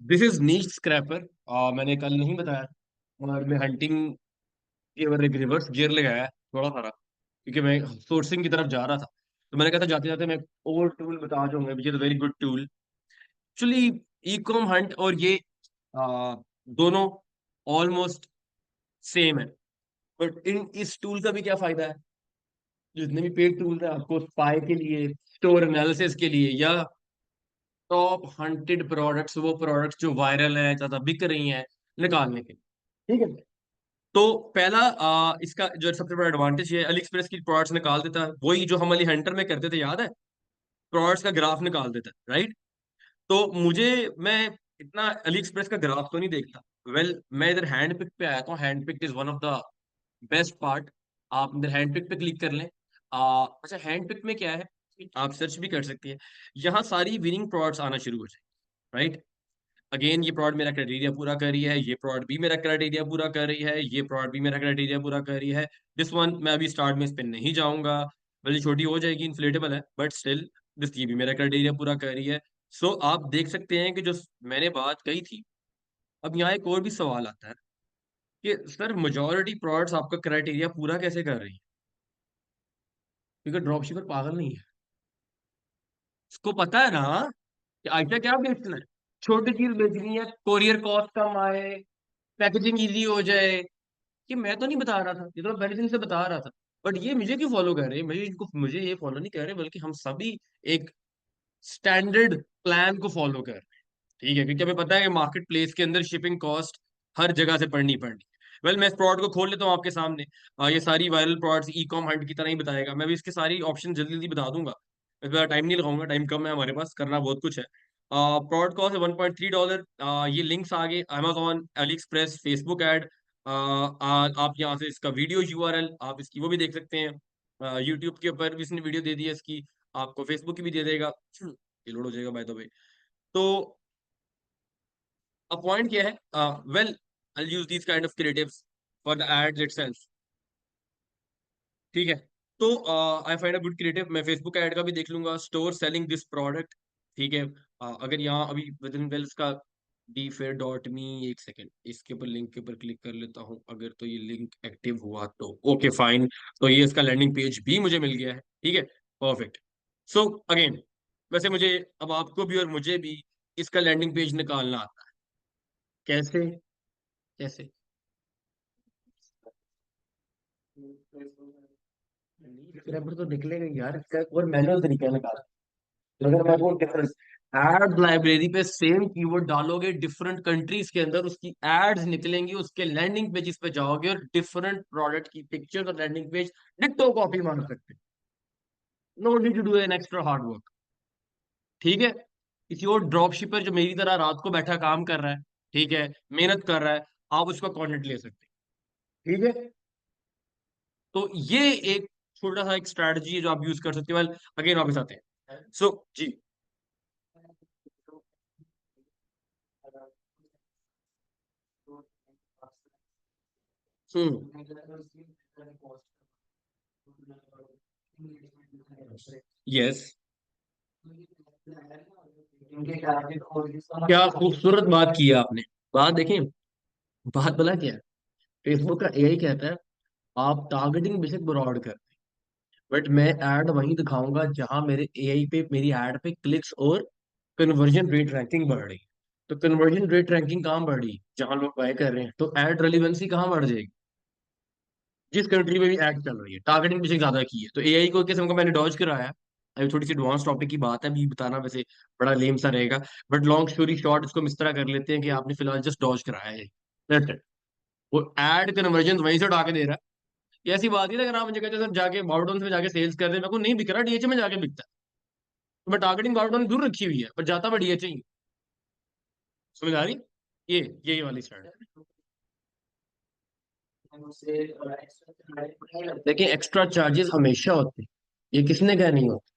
This is नीच scraper. मैंने कल नहीं बताया, और मैं हंटिंग के ऊपर एक रिवर्स गियर लगाया है थोड़ा सारा, क्योंकि मैं सोर्सिंग की तरफ जा रहा था। तो मैंने कहा था जाते जाते मैं एक और टूल बता जाऊंगा, which is very good tool actually. E com Hunt और ये दोनों ऑलमोस्ट सेम है। बट इन इस टूल का भी क्या फायदा है? जितने भी पेड टूल है आपको स्पाई के लिए, स्टोर एनालिसिस के लिए, या टॉप हंटेड प्रोडक्ट्स, वो प्रोडक्ट्स जो वायरल है, ज्यादा बिक रही हैं, निकालने के लिए। ठीक है। तो पहला इसका जो सबसे बड़ा एडवांटेज है, अली एक्सप्रेस की प्रोडक्ट्स निकाल देता है, वही जो हम अली हंटर में करते थे, याद है? प्रोडक्ट्स का ग्राफ निकाल देता है, राइट? तो मुझे, मैं इतना अली एक्सप्रेस का ग्राफ तो नहीं देखता। मैं इधर हैंड पिक पे आया था। Hand pick is one of the best part. आप इधर हैंड पिक पे क्लिक कर लें। अच्छा, हैंड पिक में क्या है, आप सर्च भी कर सकती है। यहाँ सारी विनिंग प्रोडक्ट्स आना शुरू हो जाए, राइट? अगेन ये प्रोडक्ट मेरा क्राइटेरिया पूरा कर रही है, ये प्रोडक्ट भी मेरा क्राइटेरिया पूरा कर रही है, ये प्रोडक्ट भी मेरा क्राइटेरिया पूरा कर रही है। दिस वन मैं अभी स्टार्ट में इस पे नहीं जाऊंगा, भले छोटी हो जाएगी, इन्फ्लेटेबल है, बट स्टिल दिस ये भी मेरा क्राइटेरिया पूरा कर रही है। सो आप देख सकते हैं कि जो मैंने बात कही थी। अब यहाँ एक और भी सवाल आता है कि सर मेजोरिटी प्रोडक्ट्स आपका क्राइटेरिया पूरा कैसे कर रही है? क्योंकि ड्रॉपशिपर पागल नहीं है, उसको पता है ना कि आइटा क्या बेचना है। छोटी चीज बेचनी है, कोरियर कॉस्ट कम आए, पैकेजिंग इजी हो जाए। ये मैं तो नहीं बता रहा था, ये तो मैं पहले दिन से बता रहा था। बट ये मुझे क्यों फॉलो कर रहे हैं? मुझे ये फॉलो नहीं कर रहे, बल्कि हम सभी एक स्टैंडर्ड प्लान को फॉलो कर रहे हैं। ठीक है, क्योंकि हमें पता है कि मार्केट प्लेस के अंदर शिपिंग कॉस्ट हर जगह से पड़नी पड़नी। मैं इस प्रोडक्ट को खोल लेता हूँ आपके सामने। ये सारी viral products e com Hunt की तरह ही बताएगा। मैं भी इसके सारी ऑप्शन जल्दी जल्दी बता दूंगा। मैं ज़्यादा टाइम नहीं लगाऊंगा, टाइम कम है हमारे पास, करना बहुत कुछ है। प्रोडक्ट कॉस्ट है $1.3। ये लिंक्स आगे Amazon, Ali express, Facebook ad. आप यहाँ से इसका वीडियो यूआरएल आप इसकी वो भी देख सकते हैं। यूट्यूब के ऊपर भी इसने वीडियो दे दी है इसकी, आपको फेसबुक की भी दे देगा। ये लोड हो जाएगा बाय द वे। तो अब पॉइंट क्या है? Well, I use these kind of creatives for the ads itself. ठीक है। तो I find a good creative, मैं फेसबुक ऐड का भी देख लूंगा, स्टोर सेलिंग दिस प्रोडक्ट। ठीक है। अगर यहाँ अभी विद इन वेल्स का डी फेयर डॉट मी, एक सेकेंड, इसके ऊपर लिंक के ऊपर क्लिक कर लेता हूँ, अगर तो ये लिंक एक्टिव हुआ तो ओके फाइन। तो ये इसका लैंडिंग पेज भी मुझे मिल गया है। ठीक है, परफेक्ट। सो अगेन, वैसे मुझे, अब आपको भी और मुझे भी इसका लैंडिंग पेज निकालना आता है। कैसे? कैसे? स्क्रैपर तो निकलेगा ही यार, इसका एक और मैनुअल तरीका निकाल। अगर मैं वो डिफरेंस एड लाइब्रेरी पे सेम कीवर्ड डालोगे डिफरेंट कंट्रीज के अंदर, उसकी एड्स निकलेंगी, उसके लैंडिंग पेजेस पे जाओगे और डिफरेंट प्रोडक्ट की पिक्चर और लैंडिंग पेज डिट्टो कॉपी मार सकते हैं। No need to do an extra hard work. ठीक है। किसी और ड्रॉप शिपर जो मेरी तरह रात को बैठा काम कर रहा है, ठीक है, मेहनत कर रहा है, आप उसका कंटेंट ले सकते हैं। ठीक है। तो ये एक छोटा सा एक स्ट्रैटेजी है जो आप यूज कर सकते हो। अगेन वापस आते हैं। सो जी। हम्म। यस। क्या खूबसूरत बात की है आपने। बात देखें, बात भला क्या है? फेसबुक का एआई कहता है आप टारगेटिंग बेशक ब्रॉड कर, बट मैं ऐड वहीं दिखाऊंगा जहां मेरे एआई पे, मेरी ऐड पे क्लिक्स और कन्वर्जन रेट रैंकिंग बढ़ रही। तो कन्वर्जन रेट रैंकिंग कहाँ बढ़ रही? जहां लोग बाय कर रहे हैं। तो ऐड रेलिवेंसी कहाँ बढ़ जाएगी? जिस कंट्री में भी ऐड चल रही है, टारगेटिंग बेशक ज्यादा की है। तो एआई को किस्म का मैंने डॉज कराया। अभी थोड़ी सी एडवांस टॉपिक की बात है, अभी बताना वैसे बड़ा लेम सा रहेगा। बट लॉन्ग स्टोरी शॉर्ट, इसको हम इस तरह कर लेते हैं कि आपने फिलहाल जस्ट डॉज कराया है। That's it। वो एड कन्वर्जन वहीं से उठा के दे रहा है। ये ऐसी बात ही है, अगर आप मुझे कहते हैं सर जाके बाउडन में जाके सेल्स कर दे, मेरे को नहीं बिक रहा, डीएचए में जाके बिकता है। तो मैं टारगेटिंग बाउडन दूर रखी हुई है, पर जाता मैं डीएचए ही। समझ आ रही? ये ये वाली स्ट्रैटेजी। देखिए, एक्स्ट्रा चार्जेस हमेशा होते हैं, ये किसने कहा नहीं होते?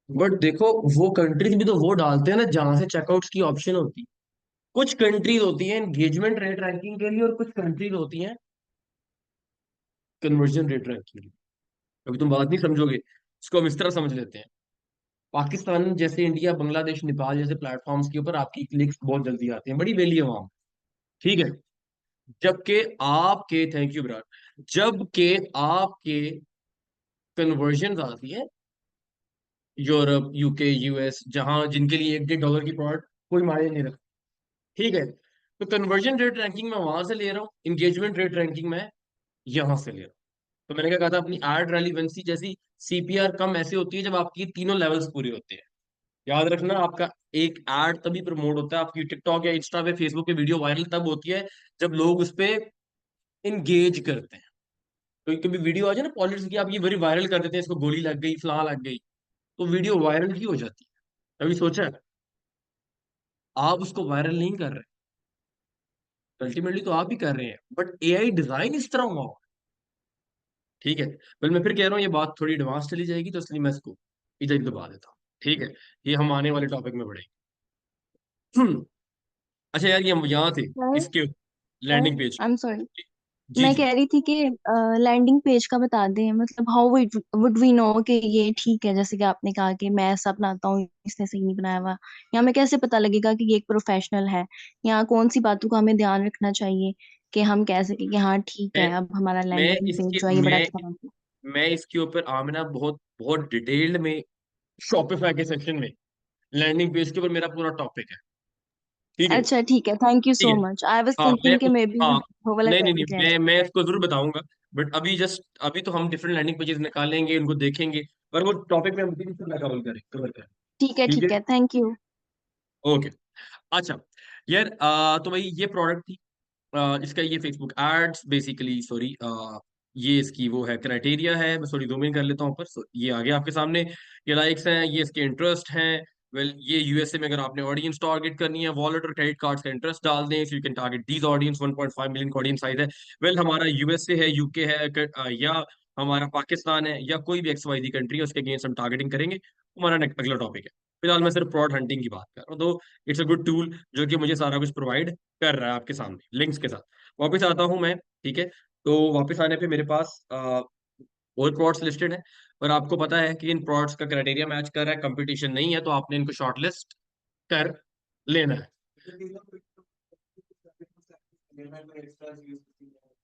बट देखो, वो कंट्रीज भी तो वो डालते हैं ना जहां से चेकआउट्स की ऑप्शन होती है। कुछ कंट्रीज होती हैं एंगेजमेंट रेट रैंकिंग के लिए, और कुछ कंट्रीज होती हैं कन्वर्जन रेट रैंकिंग के लिए। अभी तुम बात नहीं समझोगे, इसको हम इस तरह समझ लेते हैं। पाकिस्तान जैसे, इंडिया, बांग्लादेश, नेपाल जैसे प्लेटफॉर्म्स के ऊपर आपकी क्लिक्स बहुत जल्दी आती हैं, बड़ी वैल्यू है वहां। ठीक है। जबकि आपके, थैंक यू ब्रदर, जबकि आपके कन्वर्जन आती है यूरोप, यूके, यूएस, जहां जिनके लिए एक $1 की प्रोडक्ट कोई मायने नहीं रखता। ठीक है। तो कन्वर्जन रेट रैंकिंग मैं वहां से ले रहा हूँ, इंगेजमेंट रेट रैंकिंग मैं यहां से ले रहा हूँ। तो मैंने क्या कहा था, अपनी एड रेलिवेंसी जैसी सीपीआर कम ऐसे होती है जब आपकी तीनों लेवल्स पूरे होते हैं। याद रखना, आपका एक एड तभी प्रमोट होता है, आपकी टिकटॉक या इंस्टा पे, फेसबुक पे वीडियो वायरल तब होती है जब लोग उस पे इंगेज करते हैं। तो कभी वीडियो आ जाए ना पॉलिटिक्स की, आप ये बड़ी वायरल कर देते हैं, इसको गोली लग गई, फलां लग गई, तो वीडियो वायरल ही हो जाती है। कभी सोचा है? आप उसको वायरल नहीं कर रहे, अल्टीमेटली तो आप ही कर रहे हैं, बट एआई डिजाइन इस तरह हुआ हुआ है। ठीक है। बल मैं फिर कह रहा हूँ, ये बात थोड़ी एडवांस चली जाएगी, तो इसलिए मैं इसको इधर ही दबा देता हूँ। ठीक है। ये हम आने वाले टॉपिक में बढ़ेंगे। अच्छा यार, ये हम यहाँ थे, सर इसके sir landing page. I am sorry. जी मैं जी। कह रही थी कि लैंडिंग पेज का बता दें, मतलब हाउ वुड वी नो कि ये ठीक है, जैसे कि आपने कहा कि मैं ऐसा बनाता हूँ, इसने सही नहीं बनाया हुआ। या हमें कैसे पता लगेगा कि ये एक प्रोफेशनल है? या कौन सी बातों का हमें ध्यान रखना चाहिए कि हम कह सकें कि हाँ ठीक मैं है, अब हमारा मैं लैंडिंग पेज इसके जो है ये बड़ा मैं अच्छा बनता मैं इसके ऊपर आमिना बहुत बहुत डिटेल्ड में, शॉपिफाई के सेक्शन में, लैंडिंग पेज के ऊपर मेरा पूरा टॉपिक है। ठीक है। है। अच्छा ठीक है, थैंक यू ठीक सो है। मच। आई वाज हाँ मैं थिंकिंग कि उस मे बी हाँ, वो वाला नहीं नहीं नहीं, टॉपिक रह मैं जाए। इसको जरूर बताऊंगा। बट अभी जस्ट, अभी तो हम डिफरेंट लैंडिंग पेजेस निकालेंगे, उनको देखेंगे, पर वो टॉपिक में हम कवर करें। ठीक है। ठीक है, थैंक यू। ओके। अच्छा यार, तो भाई ये प्रोडक्ट थी, इसका ये फेसबुक एड्स बेसिकली, सॉरी, ये इसकी वो है, क्राइटेरिया है, मैं सॉरी जूम इन कर लेता हूँ ऊपर। ये आ गया आपके सामने, ये लाइक्स हैं, ये इसके इंटरेस्ट हैं। वेल, ये यूएसए में अगर आपने ऑडियंस टारगेट करनी है, वॉलेट और क्रेडिट कार्ड्स का इंटरेस्ट डाल दें, so you can target these audience, 1.5 million का ऑडियंस साइज है। वेल, हमारा यूएसए है, यूके है, या हमारा पाकिस्तान है, या कोई भी XYZ कंट्री है, उसके अगेंस्ट हम टारगेटिंग करेंगे। हमारा अगला टॉपिक है। फिलहाल मैं सिर्फ प्रोड हंटिंग की बात कर रहा हूँ, तो इट्स अ गुड टूल जो कि मुझे सारा कुछ प्रोवाइड कर रहा है आपके सामने लिंक्स के साथ। वापस आता हूं मैं। ठीक है। तो वापस आने पे मेरे पास और प्रोडक्ट्स लिस्टेड है, पर आपको पता है कि इन प्रोडक्ट्स का क्राइटेरिया मैच कर रहा है, कंपटीशन नहीं है, तो आपने इनको शॉर्टलिस्ट कर लेना है।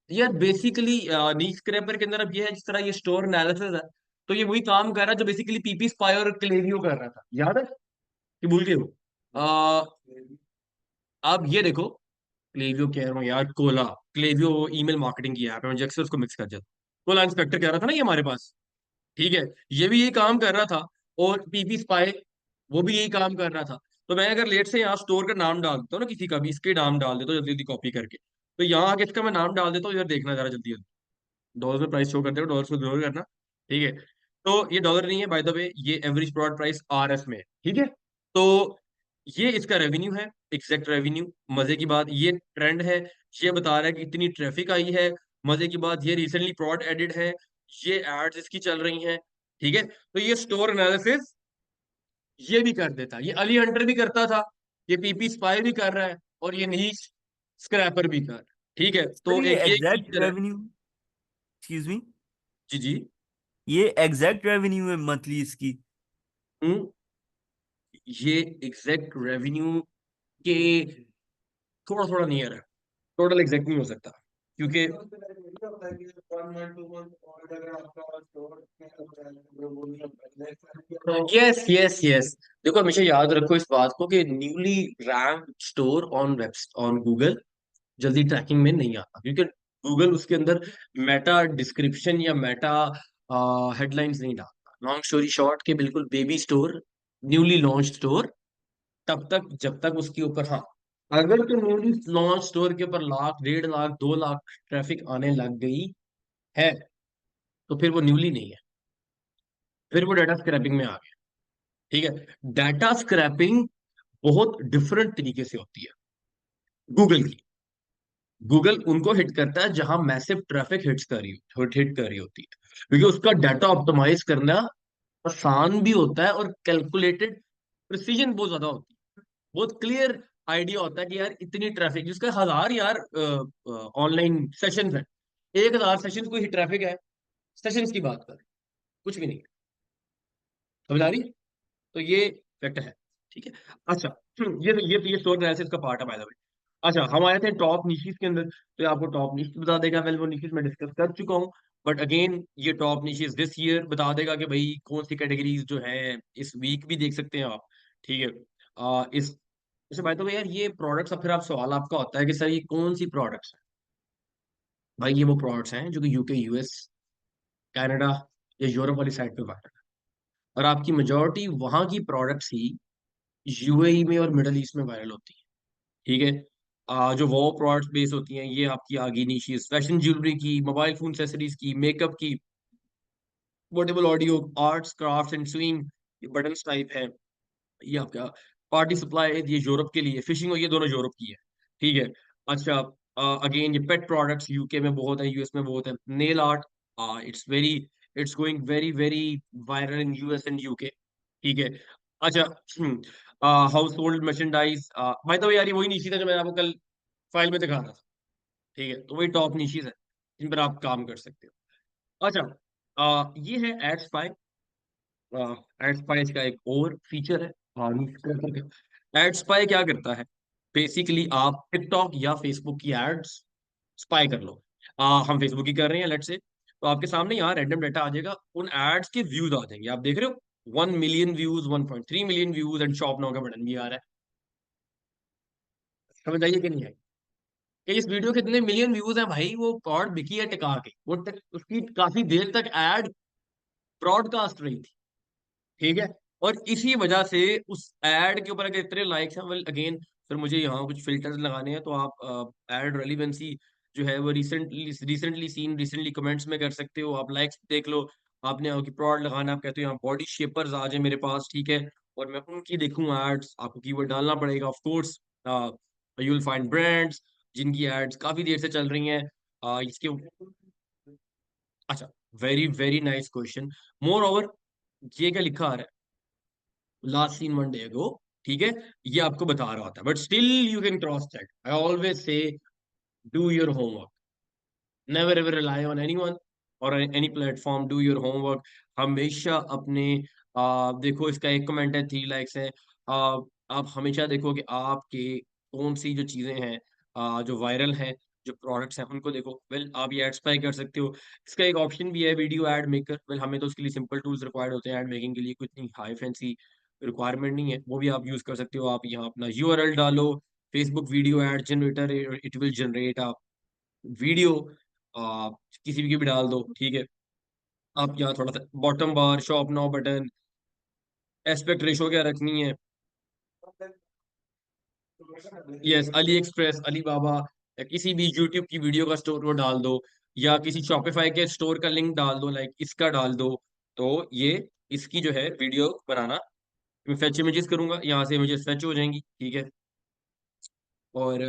यार बेसिकली नीच स्क्रैपर के अंदर अब ये है, जिस तरह ये स्टोर एनालिसिस है, तो ये वही काम कर रहा है जो बेसिकली पीपी स्पाई और क्लेवियो कर रहा था, याद है कि भूल गए हो? अब ये देखो, क्लेवियो कह रहा हूँ यार, कोला। क्लेवियो ईमेल मार्केटिंग की ऐप है, मुझे अक्सर उसको मिक्स कर जाता। कोला इंस्पेक्टर कह रहा था ना ये हमारे पास। ठीक है। ये भी यही काम कर रहा था। और पीपी स्पाई, वो भी यही काम कर रहा था। तो मैं अगर लेट से यहाँ स्टोर का नाम डाल देता हूँ ना, किसी का भी, इसके नाम डाल देता हूँ जल्दी जल्दी कॉपी करके, तो यहाँ आके इसका मैं नाम डाल देता हूँ, इधर देखना जरा जल्दी जल्दी। डॉलर में प्राइस शो करते हो, डॉलर को जरूर करना। ठीक है। तो ये डॉलर नहीं है बाय द वे, ये एवरेज प्रोडक्ट प्राइस RS में है। ठीक है। तो ये इसका रेवेन्यू है, एग्जैक्ट रेवेन्यू। मजे की बात, ये ट्रेंड है, ये बता रहा है कि इतनी ट्रैफिक आई है। मजे की बात, ये रिसेंटली प्रोडक्ट एडेड है, ये एड्स इसकी चल रही हैं। ठीक है। तो ये स्टोर एनालिसिस ये भी कर देता, ये अली हंटर भी करता था, ये पीपी स्पाई भी कर रहा है, और ये नीच स्क्रैपर भी कर रहा है। ठीक है। सर तो ये एक ये एग्जैक्ट फीचर है। रेवेन्यू, एक्सक्यूज मी, जी जी। ये एग्जैक्ट रेवेन्यू है मंथली इसकी? हम्म। ये एग्जैक्ट रेवेन्यू के थोड़ा थोड़ा नियर है, टोटल एग्जैक्ट नहीं हो सकता, क्योंकि यस यस यस। देखो, हमेशा याद रखो इस बात को कि newly rank store on web, on Google जल्दी ट्रैकिंग में नहीं आता, क्योंकि गूगल उसके अंदर मेटा डिस्क्रिप्शन या मेटा हेडलाइंस नहीं डालता। लॉन्ग स्टोरी शॉर्ट के, बिल्कुल baby store, newly launch store, तब तक जब तक उसके ऊपर, हाँ, अगर तो न्यूली लॉन्च स्टोर के ऊपर लाख, 1.5 लाख, 2 लाख ट्रैफिक आने लग गई है, तो फिर वो न्यूली नहीं है, फिर वो डाटा स्क्रैपिंग में आ गया। ठीक है। डाटा स्क्रैपिंग बहुत डिफरेंट तरीके से होती है गूगल की। गूगल उनको हिट करता है जहां मैसिव ट्रैफिक हिट कर रही होती है, क्योंकि उसका डाटा ऑप्टिमाइज करना आसान भी होता है, और कैलकुलेटेड प्रिसीजन बहुत ज्यादा होती है। बहुत क्लियर आइडिया होता है कि यार इतनी ट्रैफिक, जिसका 1,000 यार ऑनलाइन सेशंस है, 1,000 सेशंस कोई ट्रैफिक है? सेशंस की बात कर, कुछ भी नहीं। समझ आ रही? तो ये फैक्ट है। ठीक है। अच्छा, ये स्टोर एनालिसिस का पार्ट है बाय द वे। अच्छा, हम आए थे टॉप निशीज के अंदर, तो ये आपको टॉप निश बता देगा। वेल, वो निशीज मैं डिस्कस कर चुका हूँ, बट अगेन ये टॉप निशीज दिस ईयर बता देगा कि भाई कौन सी कैटेगरीज जो है इस वीक भी देख सकते हैं आप। ठीक है। इस अच्छा बाय द वे यार, ये प्रोडक्ट्स, अब फिर आप सवाल आपका होता है कि सर ये कौन सी प्रोडक्ट्स है। भाई ये वो प्रोडक्ट्स हैं जो कि यूके, यूएस, कनाडा या यूरोप वाली साइड पे वायरल है, और आपकी मेजोरिटी वहां की प्रोडक्ट्स ही यूएई में और मिडल ईस्ट में वायरल होती है। ठीक है। जो वो प्रोडक्ट्स बेस होती हैं, ये आपकी आगे नीशीज फैशन ज्वेलरी की, मोबाइल फोन एक्सेसरीज की, मेकअप की, portable audio, arts craft and swing, ये बटन्स टाइप है। ये आपका पार्टी सप्लाई, ये यूरोप के लिए, फिशिंग, और ये दोनों यूरोप की है। ठीक है। अच्छा, अगेन ये पेट प्रोडक्ट्स यूके में बहुत है, यूएस में बहुत है। Nail art, it's very it's going very very viral in US and UK. ठीक है। अच्छा, हाउस होल्ड मर्चेंडाइज, भाई तो यार ये वही नीची था जो मैंने आपको कल फाइल में दिखा रहा था। ठीक है, तो वही टॉप नीचीज है जिन पर आप काम कर सकते हो। अच्छा, ये है एड स्पाई। एड स्पाई का एक और फीचर है। एड स्पाई क्या करता है? बेसिकली आप टिकटॉक या फेसबुक की एड्स स्पाई कर लो। हम फेसबुक की कर रहे हैं लेट्स से, तो आपके सामने यहाँ रैंडम डाटा आ जाएगा, उन एड्स के व्यूज आ जाएंगे, आप देख रहे हो 1 million views, 1.3 million views, and shop now का बटन भी आ रहा है। समझ आइए कि नहीं है कि इस वीडियो के इतने मिलियन व्यूज हैं भाई, वो प्रोड बिकी है टिका के, उसकी काफी देर तक एड ब्रॉडकास्ट रही थी। ठीक है। और इसी वजह से उस एड के ऊपर अगर इतने लाइक्स हैं, वेल अगेन फिर मुझे यहाँ कुछ फिल्टर्स लगाने हैं, तो आप एड रेलिवेंसी जो है वो रिसेंटली सीन, रिसेंटली कमेंट्स में कर सकते हो, आप लाइक्स देख लो। आपने यहाँ की प्रोड लगाना, आप कहते हो यहाँ बॉडी शेपर्स आ जाए मेरे पास, ठीक है, और मैं उनकी देखूँ एड्स, आपको कीवर्ड डालना पड़ेगा of course. You will find brands जिनकी एड्स काफी देर से चल रही हैं। इसके अच्छा, very very nice question. More over, ये क्या लिखा आ रहा है, लास्ट सीन 1 डे अगो, ठीक है, ये आपको बता रहा होता है, but still you can cross check. I always say do your homework, never ever rely on anyone और any platform, do your homework. हमेशा अपने देखो, इसका एक कमेंट है, 3 लाइक्स है। आप हमेशा देखो कि आपके कौन सी जो चीजें हैं जो वायरल हैं, जो प्रोडक्ट्स हैं, उनको देखो। वेल, आप ये एड स्पाई कर सकते हो। इसका एक ऑप्शन भी है, वीडियो एड मेकर। वेल, हमें तो उसके लिए सिंपल टूल्स रिक्वायर्ड होते हैं एड मेकिंग के लिए, कोई इतनी हाई फैंसी रिक्वायरमेंट नहीं है, वो भी आप यूज कर सकते हो। आप यहाँ अपना यूआरएल डालो, Facebook video add generator, it will generate video, आप किसी भी डाल दो। ठीक है। आप यहाँ थोड़ा सा बॉटम बार, shop now button, aspect ratio क्या रखनी है, यस, अली एक्सप्रेस, अली बाबा, या किसी भी यूट्यूब की वीडियो का स्टोर को डाल दो, या किसी शॉपिफाई के स्टोर का लिंक डाल दो, लाइक इसका डाल दो। तो ये इसकी जो है वीडियो बनाना, मैं फेच इमेजेस करूंगा, यहाँ से इमेजेस फेच हो जाएंगी। ठीक है। और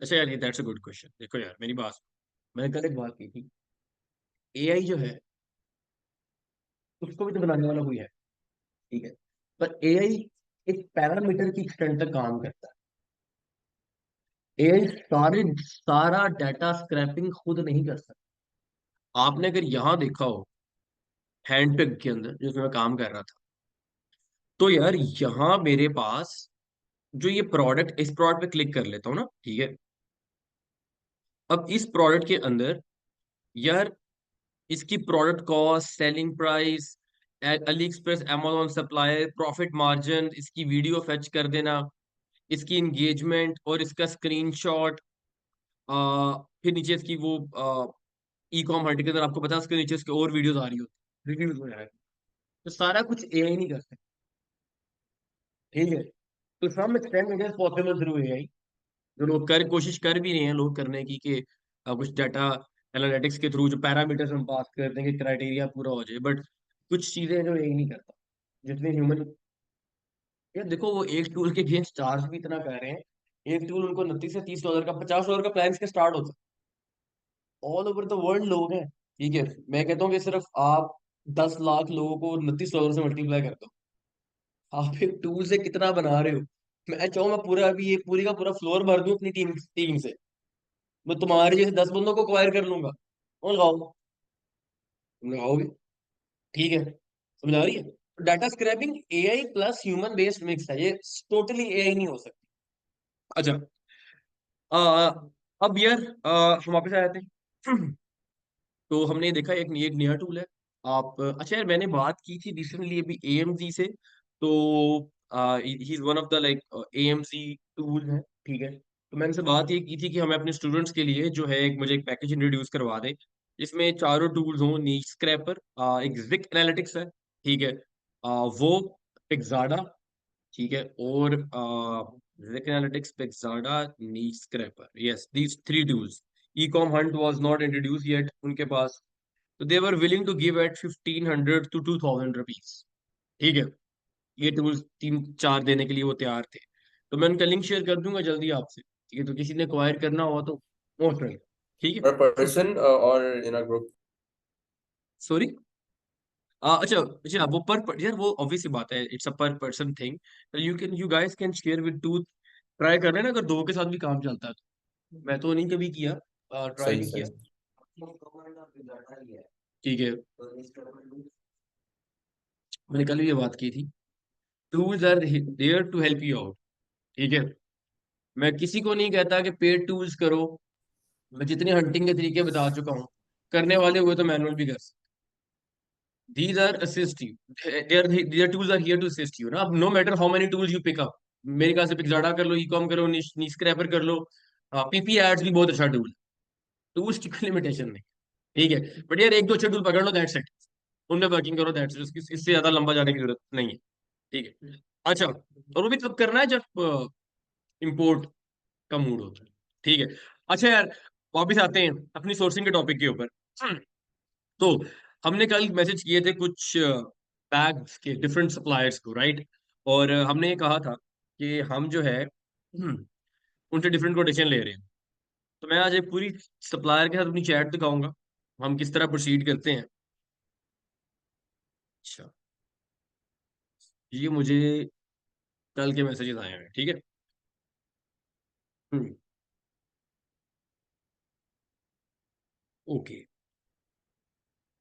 अच्छा यार, ये दैट्स अ गुड क्वेश्चन। देखो यार, मेरी बात, मैंने कल एक बात की थी, एआई जो है उसको भी तो बनाने वाला कोई है। ठीक है। पर एआई एक पैरामीटर की एक्सटेंड तक काम करता है। एआई सारा डाटा स्क्रैपिंग खुद नहीं कर सकता। आपने अगर यहाँ देखा हो हैंडपिक के अंदर जिसमें मैं काम कर रहा था, तो यार यहाँ मेरे पास जो ये प्रोडक्ट, इस प्रोडक्ट पे क्लिक कर लेता हूँ ना, ठीक है। अब इस प्रोडक्ट के अंदर यार इसकी product cost, selling price, Ali express, amazon supply, profit margin, इसकी वीडियो फेच कर देना, इसकी इंगेजमेंट और इसका स्क्रीनशॉट, फिर नीचे इसकी वो ई कॉम हंट के अंदर आपको पता है उसके नीचे इसके और वीडियोस आ रही होती, रिव्यूज वगैरह, तो सारा कुछ एआई नहीं कर सकता। ठीक है। तो some extent it is possible through AI, जो लोग कर कोशिश कर भी रहे हैं लोग करने की, कि कुछ डाटा एनालिटिक्स के थ्रू जो पैरामीटर्स हम पास करते हैं कि क्राइटेरिया पूरा हो जाए, बट कुछ चीजें जो एआई नहीं करता, जितने ह्यूमन। यार देखो, वो एक टूल के अगेंस्ट चार्ज भी इतना कर रहे हैं, एक टूल उनको 29 से 30 डॉलर का, $50 का प्लान के स्टार्ट होता है, ऑल ओवर द वर्ल्ड लोग हैं। ठीक है। मैं कहता हूँ कि सिर्फ आप 10 लाख लोगों को $29 से मल्टीप्लाई कर दो, आप एक टूल से कितना बना रहे हो। मैं चाहूँ मैं पूरा अभी ये पूरी का पूरा फ्लोर भर दूं अपनी टीम टीम से, मैं तुम्हारे जैसे 10 बंदों को क्वायर कर लूंगा, और लगाओ, तुम लगाओगे। ठीक है, समझ आ रही है? Data scraping AI plus human based mix है, ये टोटली एआई नहीं हो सकती। अच्छा, आ, अब यार हम वापस आ जाते हैं। तो हमने देखा एक नया टूल है। आप अच्छा यार, मैंने बात की थी रिसेंटली अभी एएमजी से। तो he is one of the like AMG tool है, ठीक है। तो मैंने से बात ये की थी कि हमें अपने स्टूडेंट्स के लिए जो है मुझे एक पैकेज इंट्रोड्यूस करवा दे, जिसमें चारों टूल्स हों। नीच स्क्रैपर, एक जिक एनालिटिक्स है, ठीक है, वो पिक्साडा, ठीक है, और जिक analytics, Pexda, niche scraper, yes these three tools. ecom hunt was not introduced yet उनके पास। तो they were willing to give at 1500 to 2000 rupees, ठीक है। ये टूल्स 3-4 देने के लिए वो तैयार थे। तो मैं उनका लिंक शेयर कर दूंगा जल्दी आपसे, ठीक है। तो किसी ने एक्वायर करना हो तो मोस्ट वेलकम, ठीक है। per person or in a group? Sorry, अच्छा अच्छा, वो यार वो ऑब्वियस सी बात है, इट्स अ पर person thing. You guys can share with two, try कर लेना अगर दो के साथ भी काम चलता है तो। मैं तो नहीं कभी किया, ट्राई सही नहीं किया, सही। ठीक है। मैंने कल भी ये बात की थी, tools are there to help you out, ठीक है। मैं किसी को नहीं कहता कि पेड टूल्स करो। मैं जितने हंटिंग के तरीके बता चुका हूँ, करने वाले हुए तो मैनुअल भी कर सकते। These are assist you, there tools are here to assist you ना। अब no matter how many tools you pick up, मेरे ख्याल से पिक्साडा कर लो, ईकॉम करो, नी स्क्रैपर कर लो, पीपी एड्स भी बहुत अच्छा टूल है, टूल्स की कोई लिमिटेशन नहीं, ठीक है। बट यार एक दो अच्छे टूल पकड़ लो, दैट्स इट, उनमें वर्किंग करो, दैट्स इट, इससे ज्यादा लंबा जाने की जरूरत नहीं है, ठीक है। अच्छा, और वो भी तब करना है जब इम्पोर्ट का मूड होता है, ठीक है। अच्छा यार, वापिस आते हैं अपनी सोर्सिंग के टॉपिक के ऊपर। तो हमने कल मैसेज किए थे कुछ बैग्स के डिफरेंट सप्लायर्स को, राइट। और हमने ये कहा था कि हम जो है उनसे डिफरेंट कोटेशन ले रहे हैं। तो मैं आज एक पूरी सप्लायर के साथ अपनी चैट दिखाऊंगा, हम किस तरह प्रोसीड करते हैं। अच्छा, ये मुझे कल के मैसेजेस आए हैं, ठीक है। Okay,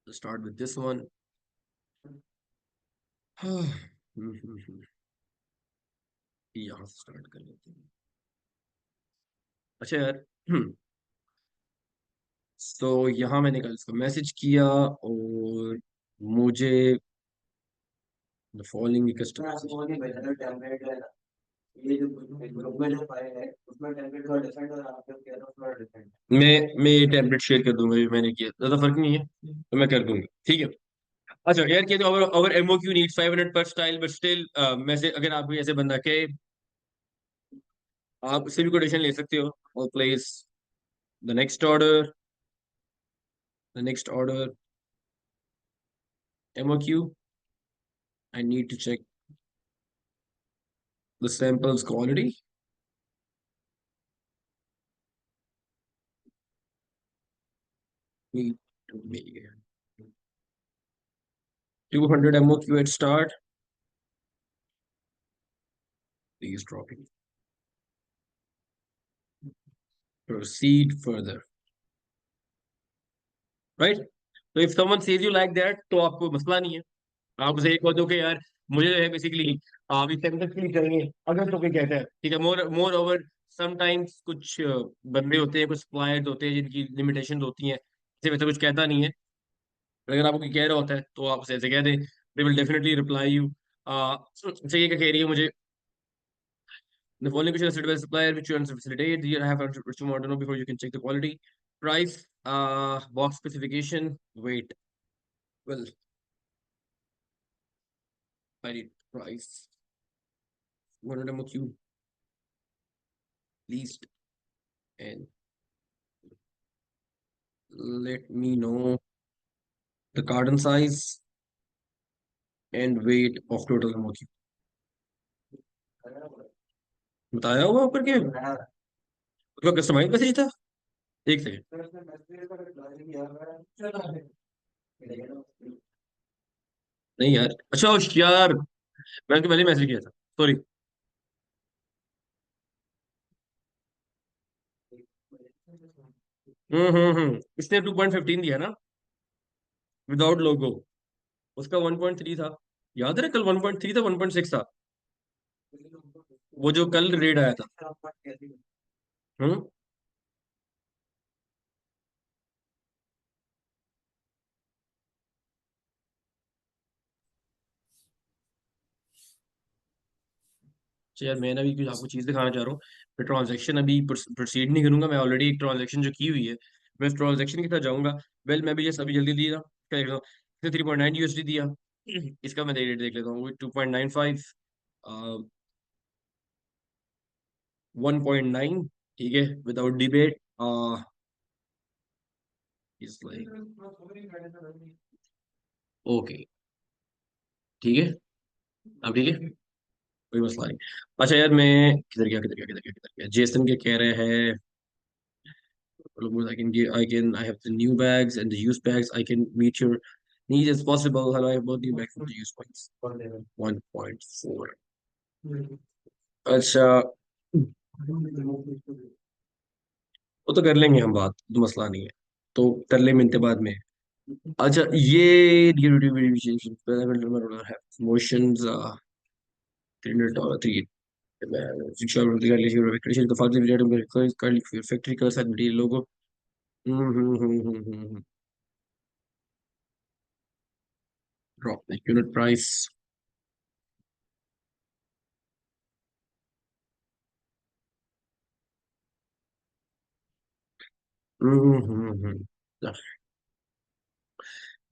start with this one. यहाँ से स्टार्ट कर लेते हैं। अच्छा यार, तो यहाँ मैंने कल इसको मैसेज किया, और मुझे द फॉलोइंग कस्टमर, मैं ये टेम्पलेट शेयर कर दूंगा, जो मैंने किया, ज्यादा फर्क नहीं है, तो मैं कर दूंगा, ठीक है। अच्छा यार, कहते हो अवर एमओक्यू नीड 500 पर स्टाइल बट स्टिल, मैं से अगर आप कोई ऐसे बंदा के, आप उससे भी कोटेशन ले सकते हो। और place the next order, the next order MOQ, I need to check the samples quality. Need to be 200 MOQ at start. Please drop it. Proceed further. Right? So if someone says you like that, तो आपको मसला नहीं है। आप उसे एक दो कि यार मुझे जो है बेसिकली आप इस टाइम तक क्लिक करेंगे, अगर तो कोई कहता है, ठीक है। मोर मोर ओवर समटाइम्स कुछ बंदे होते हैं, कुछ सप्लायर्स होते हैं जिनकी लिमिटेशंस होती हैं, जैसे वैसे कुछ कहता नहीं है। अगर आपको कोई कह रहा होता है तो आप उसे ऐसे कह दें, they will definitely reply you. अच्छा, ये क्या कह रही है मुझे, the following question is stated by the supplier which you want to facilitate. You have to want to know before you can check the quality. Price, box specification, weight. Well, I need price. 100 MOQ, least, and let me know the carton size and weight of total MOQ. बताया होगा ऊपर के, उसका customise message था। एक second, नहीं यार, अच्छा यार, मैंने तो पहले मैसेज किया था, सॉरी। इसने 2.15 दिया ना, विदाउट लोगो। उसका 1.3 था, याद है कल 1.3 था, 1.6 था, वो जो कल रेड आया था। हम्म। अच्छा यार, मैं ना अभी कुछ आपको चीज दिखाना चाह रहा हूँ। मैं ट्रांजैक्शन अभी प्रोसीड नहीं करूंगा, मैं ऑलरेडी एक ट्रांजैक्शन जो की हुई है, मैं उस ट्रांजैक्शन की तरफ जाऊंगा। वेल, मैं भी जस्ट अभी जल्दी दिया क्या देख रहा हूँ, इसने 3.9 USD दिया। इसका मैं रेट देख लेता हूँ, 2.95, 1.9, ठीक है, without debate. Is like okay, ठीक है, अब ठीक है, कोई मसला नहीं। अच्छा यार, मैं किधर गया, किधर गया, किधर गया, किधर गया, जेसन के कह रहे हैं, I can give, I have the new bags and the used bags. I can meet your needs as possible. Hello, I have both new bags from the used points. 1.4। अच्छा, वो तो कर लेंगे हम बात, तो मसला नहीं है, तो कर ले मिलते बाद में। अच्छा, ये मोशंस $300, 3 फैक्ट्री का साथ material logo. Drop the unit price.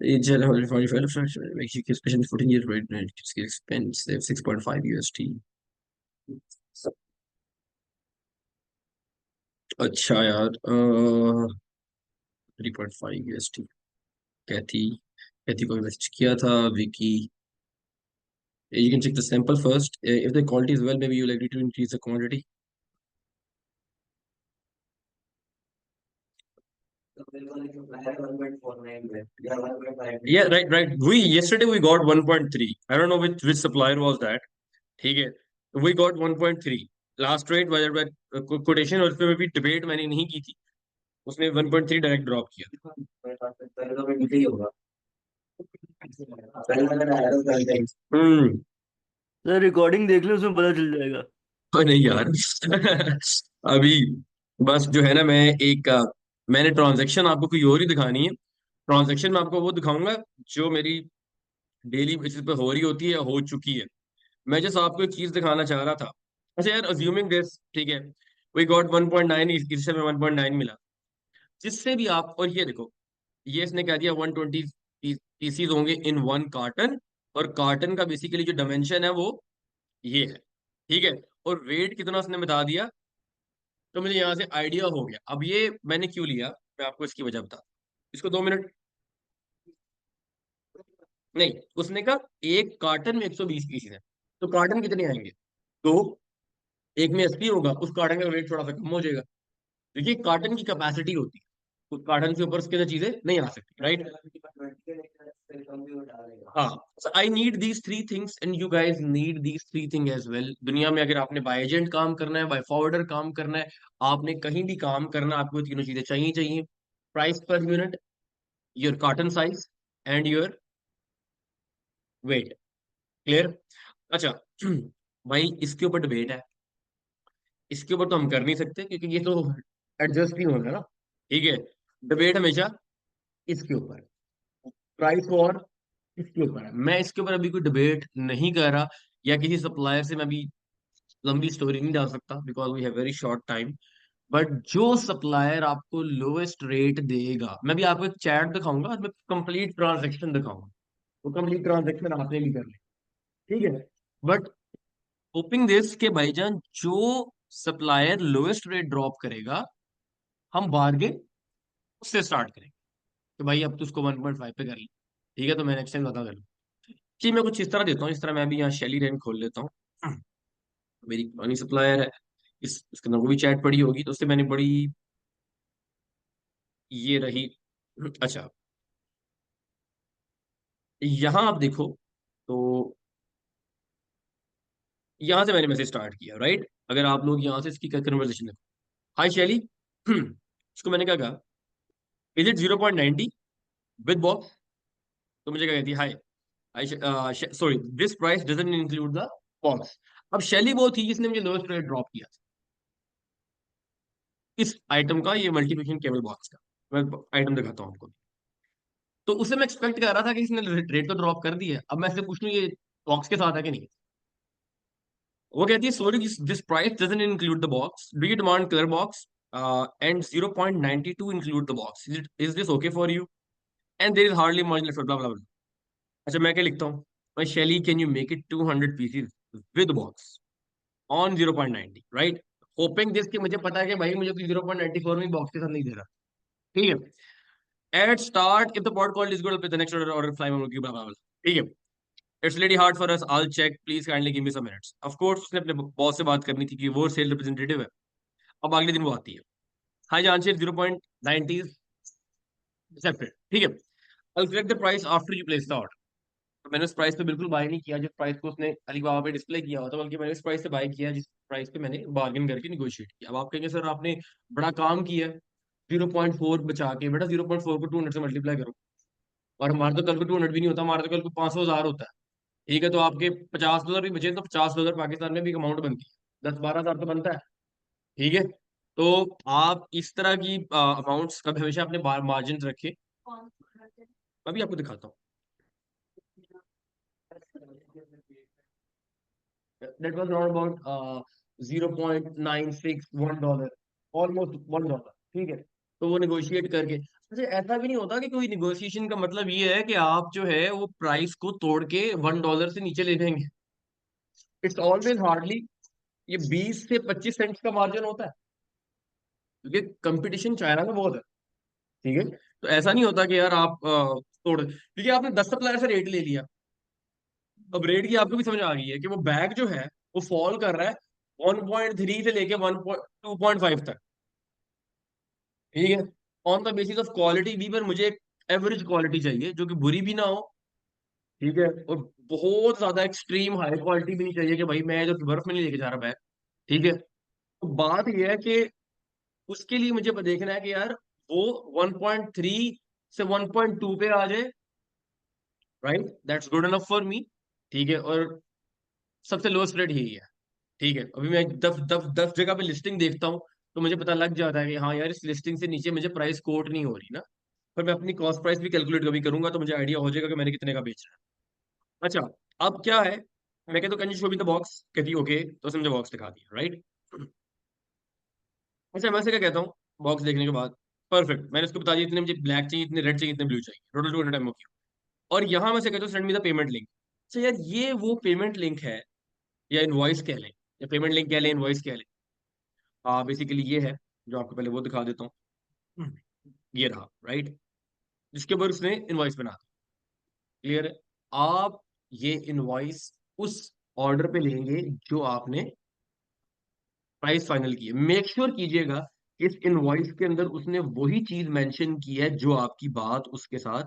Each gel 145 fraction makes you especially 14 years right now. It's expensive, 6.5 USD. अच्छा यार, 3.5 USD। कैथी, कैथी को मैसेज किया था, Vicky. You can check the sample first. If the quality is well, maybe you'll agree to increase the quantity. Yeah, right, right. We yesterday we got 1.3. I don't know which supplier was that. ठीक है, we got 1.3 last rate by quotation, और उस पे भी debate मैंने नहीं की थी, उसने 1.3 डायरेक्ट ड्रॉप किया। हम्म। सर रिकॉर्डिंग देख लो, उसमें पता चल जाएगा। नहीं यार, अभी बस जो है ना, मैंने ट्रांजैक्शन आपको कोई और ही दिखानी है। ट्रांजैक्शन में आपको वो दिखाऊंगा जो मेरी डेली बेसिस पे हो रही होती है, हो चुकी है। मैं जस्ट आपको एक चीज दिखाना चाह रहा था। अच्छा यार, अज्यूमिंग दिस, ठीक है, वी गॉट 1.9, इससे हमें 1.9 मिला, जिससे भी आप, और ये देखो, ये इसने कह दिया 120 पीसीज होंगे इन वन कार्टन, और कार्टन का बेसिकली जो डायमेंशन है वो ये है, ठीक है, और वेट कितना उसने बता दिया, तो मुझे यहाँ से आइडिया हो गया। अब ये मैंने क्यों लिया, मैं आपको इसकी वजह बता, इसको 2 मिनट। नहीं, उसने कहा एक कार्टन में 120 पीसीज है, तो कार्टन कितने आएंगे, तो एक में 80 होगा, उस कार्टन का वेट थोड़ा सा कम हो जाएगा। देखिए, कार्टन की कैपेसिटी होती है, उस कार्टन से ऊपर उसके अंदर चीजें नहीं आ सकती, राइट। हाँ, so I need these three things and you guys need these three things as well। दुनिया में अगर आपने बाय एजेंट काम करना है, बाय फॉरवर्डर काम करना है, आपने कहीं भी काम करना है, आपको ये तीनों चीजें चाहिए चाहिए। Price per unit, your carton size, and your weight. Clear. अच्छा, भाई इसके ऊपर डिबेट है, इसके ऊपर तो हम कर नहीं सकते क्योंकि ये तो एडजस्ट नहीं होगा ना, ठीक है। डिबेट हमेशा इसके ऊपर, प्राइस वॉर इसके ऊपर है। मैं इसके ऊपर अभी कोई डिबेट नहीं कर रहा, या किसी सप्लायर से मैं अभी लंबी स्टोरी नहीं डाल सकता, because we have very short time. But जो सप्लायर आपको लोएस्ट रेट देगा, मैं भी आपको एक चैट दिखाऊंगा और मैं कंप्लीट ट्रांजेक्शन दिखाऊंगा, वो कंप्लीट ट्रांजेक्शन आपने भी कर ली, ठीक है। बट होपिंग दिस के भाईजान, जो सप्लायर लोएस्ट रेट ड्रॉप करेगा, हम बार्गेन उससे स्टार्ट करेंगे, तो भाई अब तो उसको 1.5 पे कर ली, ठीक है, तो मैं नेक्स्ट टाइम ज्यादा कर लूँ। जी, मैं कुछ इस तरह देता हूँ, इस तरह मैं भी यहाँ शैली रेंट खोल लेता हूँ। मेरी पुरानी सप्लायर है, इसके अंदर वो भी चैट पड़ी होगी, तो उससे मैंने बड़ी, ये रही। अच्छा, यहाँ आप देखो, तो यहाँ से मैंने मैसेज स्टार्ट किया, राइट। अगर आप लोग यहाँ से इसकी कन्वर्सेशन देखो, हाय शैली। इसको मैंने क्या कहा, इज इट 0.90 विद बॉक्स? तो मुझे क्या कहती है, hi sorry this price doesn't include the box. अब शैली वो थी जिसने मुझे लोएस्ट रेट ड्रॉप किया था इस आइटम का, ये मल्टीप्लिकेशन केबल बॉक्स का। मैं आइटम दिखाता हूँ आपको। तो उसे मैं एक्सपेक्ट कर रहा था कि इसने रेट तो ड्रॉप कर दी है, अब मैं इससे पूछ लूँ ये बॉक्स के साथ है कि नहीं। वो कहती है sorry this price doesn't include the box, do you demand colour box and 0.92 include the box, is this okay for you and there is hardly margin left, blah blah blah. अच्छा मैं क्या लिखता हूँ, भाई Shelly can you make it 200 pieces with box on 0.90 right, hoping this कि मुझे पता है कि भाई मुझे 0.94 में बॉक्स के साथ नहीं दे रहा। ठीक है, at start if the pot called is good the next order fly blah blah blah। ठीक है, it's really hard for us, I'll check, please kindly give me some minutes। Of course उसने अपने बॉस से बात करनी थी कि वो सेल रिप्रेजेंटेटिव है। अब अगले दिन वो आती है, हाई जानशेर 0.90 एक्सेप्टेड। ठीक है, I'll collect the price after you place the order। तो मैंने उस प्राइस पे बिल्कुल बाय नहीं किया जिस प्राइस को उसने अलीबाबा पे डिस्प्ले किया हुआ था, बल्कि मैंने उस प्राइस से बाय किया जिस प्राइस पे मैंने बार्गेन करके निगोशिएट किया। अब आप कहेंगे सर आपने बड़ा काम किया, 0.4 बचा के। बेटा 0.4 को 200 से मल्टीप्लाई करो, और हमारा तो कल को 200 भी नहीं होता, हमारा तो कल को 500,000 होता है। ठीक है, तो आपके $50 भी बचे तो $50 पाकिस्तान में भी अमाउंट बनती है, 10-12 हज़ार तो बनता है। ठीक है, तो आप इस तरह की अमाउंट्स कभी हमेशा अपने मार्जिन रखें। अभी आपको दिखाता हूँ, that was around about 0.961 dollar, almost $1। ठीक है, तो वो निगोशिएट करके। अच्छा ऐसा भी नहीं होता कि कोई निगोशिएशन का मतलब ये है कि आप जो है वो प्राइस को तोड़ के $1 से नीचे ले जाएंगे। इट्स ऑलवेज हार्डली ये 20 से 25 सेंट का मार्जिन होता है, क्योंकि कंपटीशन चाइना में बहुत है। ठीक है, तो ऐसा नहीं होता कि यार आप तोड़, क्योंकि आपने 10 सप्लायर से रेट ले लिया। अब रेट की आपको भी समझ आ गई है कि वो बैग जो है वो फॉल कर रहा है 1.3 से लेके 1.2.5 तक। ठीक है, on the basis of quality भी, पर मुझे एक एवरेज क्वालिटी चाहिए जो कि बुरी भी ना हो। ठीक है, और बहुत ज्यादा एक्सट्रीम हाई क्वालिटी भी नहीं चाहिए कि भाई मैं जो बर्फ में नहीं लेके जा रहा बैग। ठीक है, तो बात यह है कि उसके लिए मुझे देखना है कि यार वो 1.3 से 1.2 पे आ जाए, right, that's good enough for me. ठीक है, और सबसे लोएस्ट रेट यही है। ठीक है, अभी मैं 10 जगह पे लिस्टिंग देखता हूँ तो मुझे पता लग जाता है कि हाँ यार इस लिस्टिंग से नीचे मुझे प्राइस कोट नहीं हो रही ना। पर मैं अपनी कॉस्ट प्राइस भी कैलकुलेट कभी करूंगा तो मुझे आइडिया हो जाएगा कि मैंने कितने का बेचा है। अच्छा, अब क्या है, मैं कहता हूँ can you show me the box, कहती ओके, तो उसने मुझे बॉक्स दिखा दिया, राइट। अच्छा मैं से क्या कहता हूँ, बॉक्स देखने के बाद परफेक्ट, मैंने उसको बता दिया इतने मुझे ब्लैक चाहिए, इतने रेड चाहिए, इतने ब्लू चाहिए, टोटल 200 MOQ। और यहाँ मैं से कहता हूँ send me the payment link. अच्छा यार ये वो पेमेंट लिंक है, या इनवॉइस कह लें, या पेमेंट लिंक कह लें, इनवॉइस कह लें। बेसिकली ये है, जो आपको पहले वो दिखा देता हूँ। ये रहा, राइट, जिसके ऊपर उसने इनवॉइस बना दी। क्लियर है, आप ये इनवॉइस उस ऑर्डर पे लेंगे जो आपने प्राइस फाइनल की है। मेक श्योर कीजिएगा कि इस इनवॉइस के अंदर उसने वही चीज मेंशन की है जो आपकी बात उसके साथ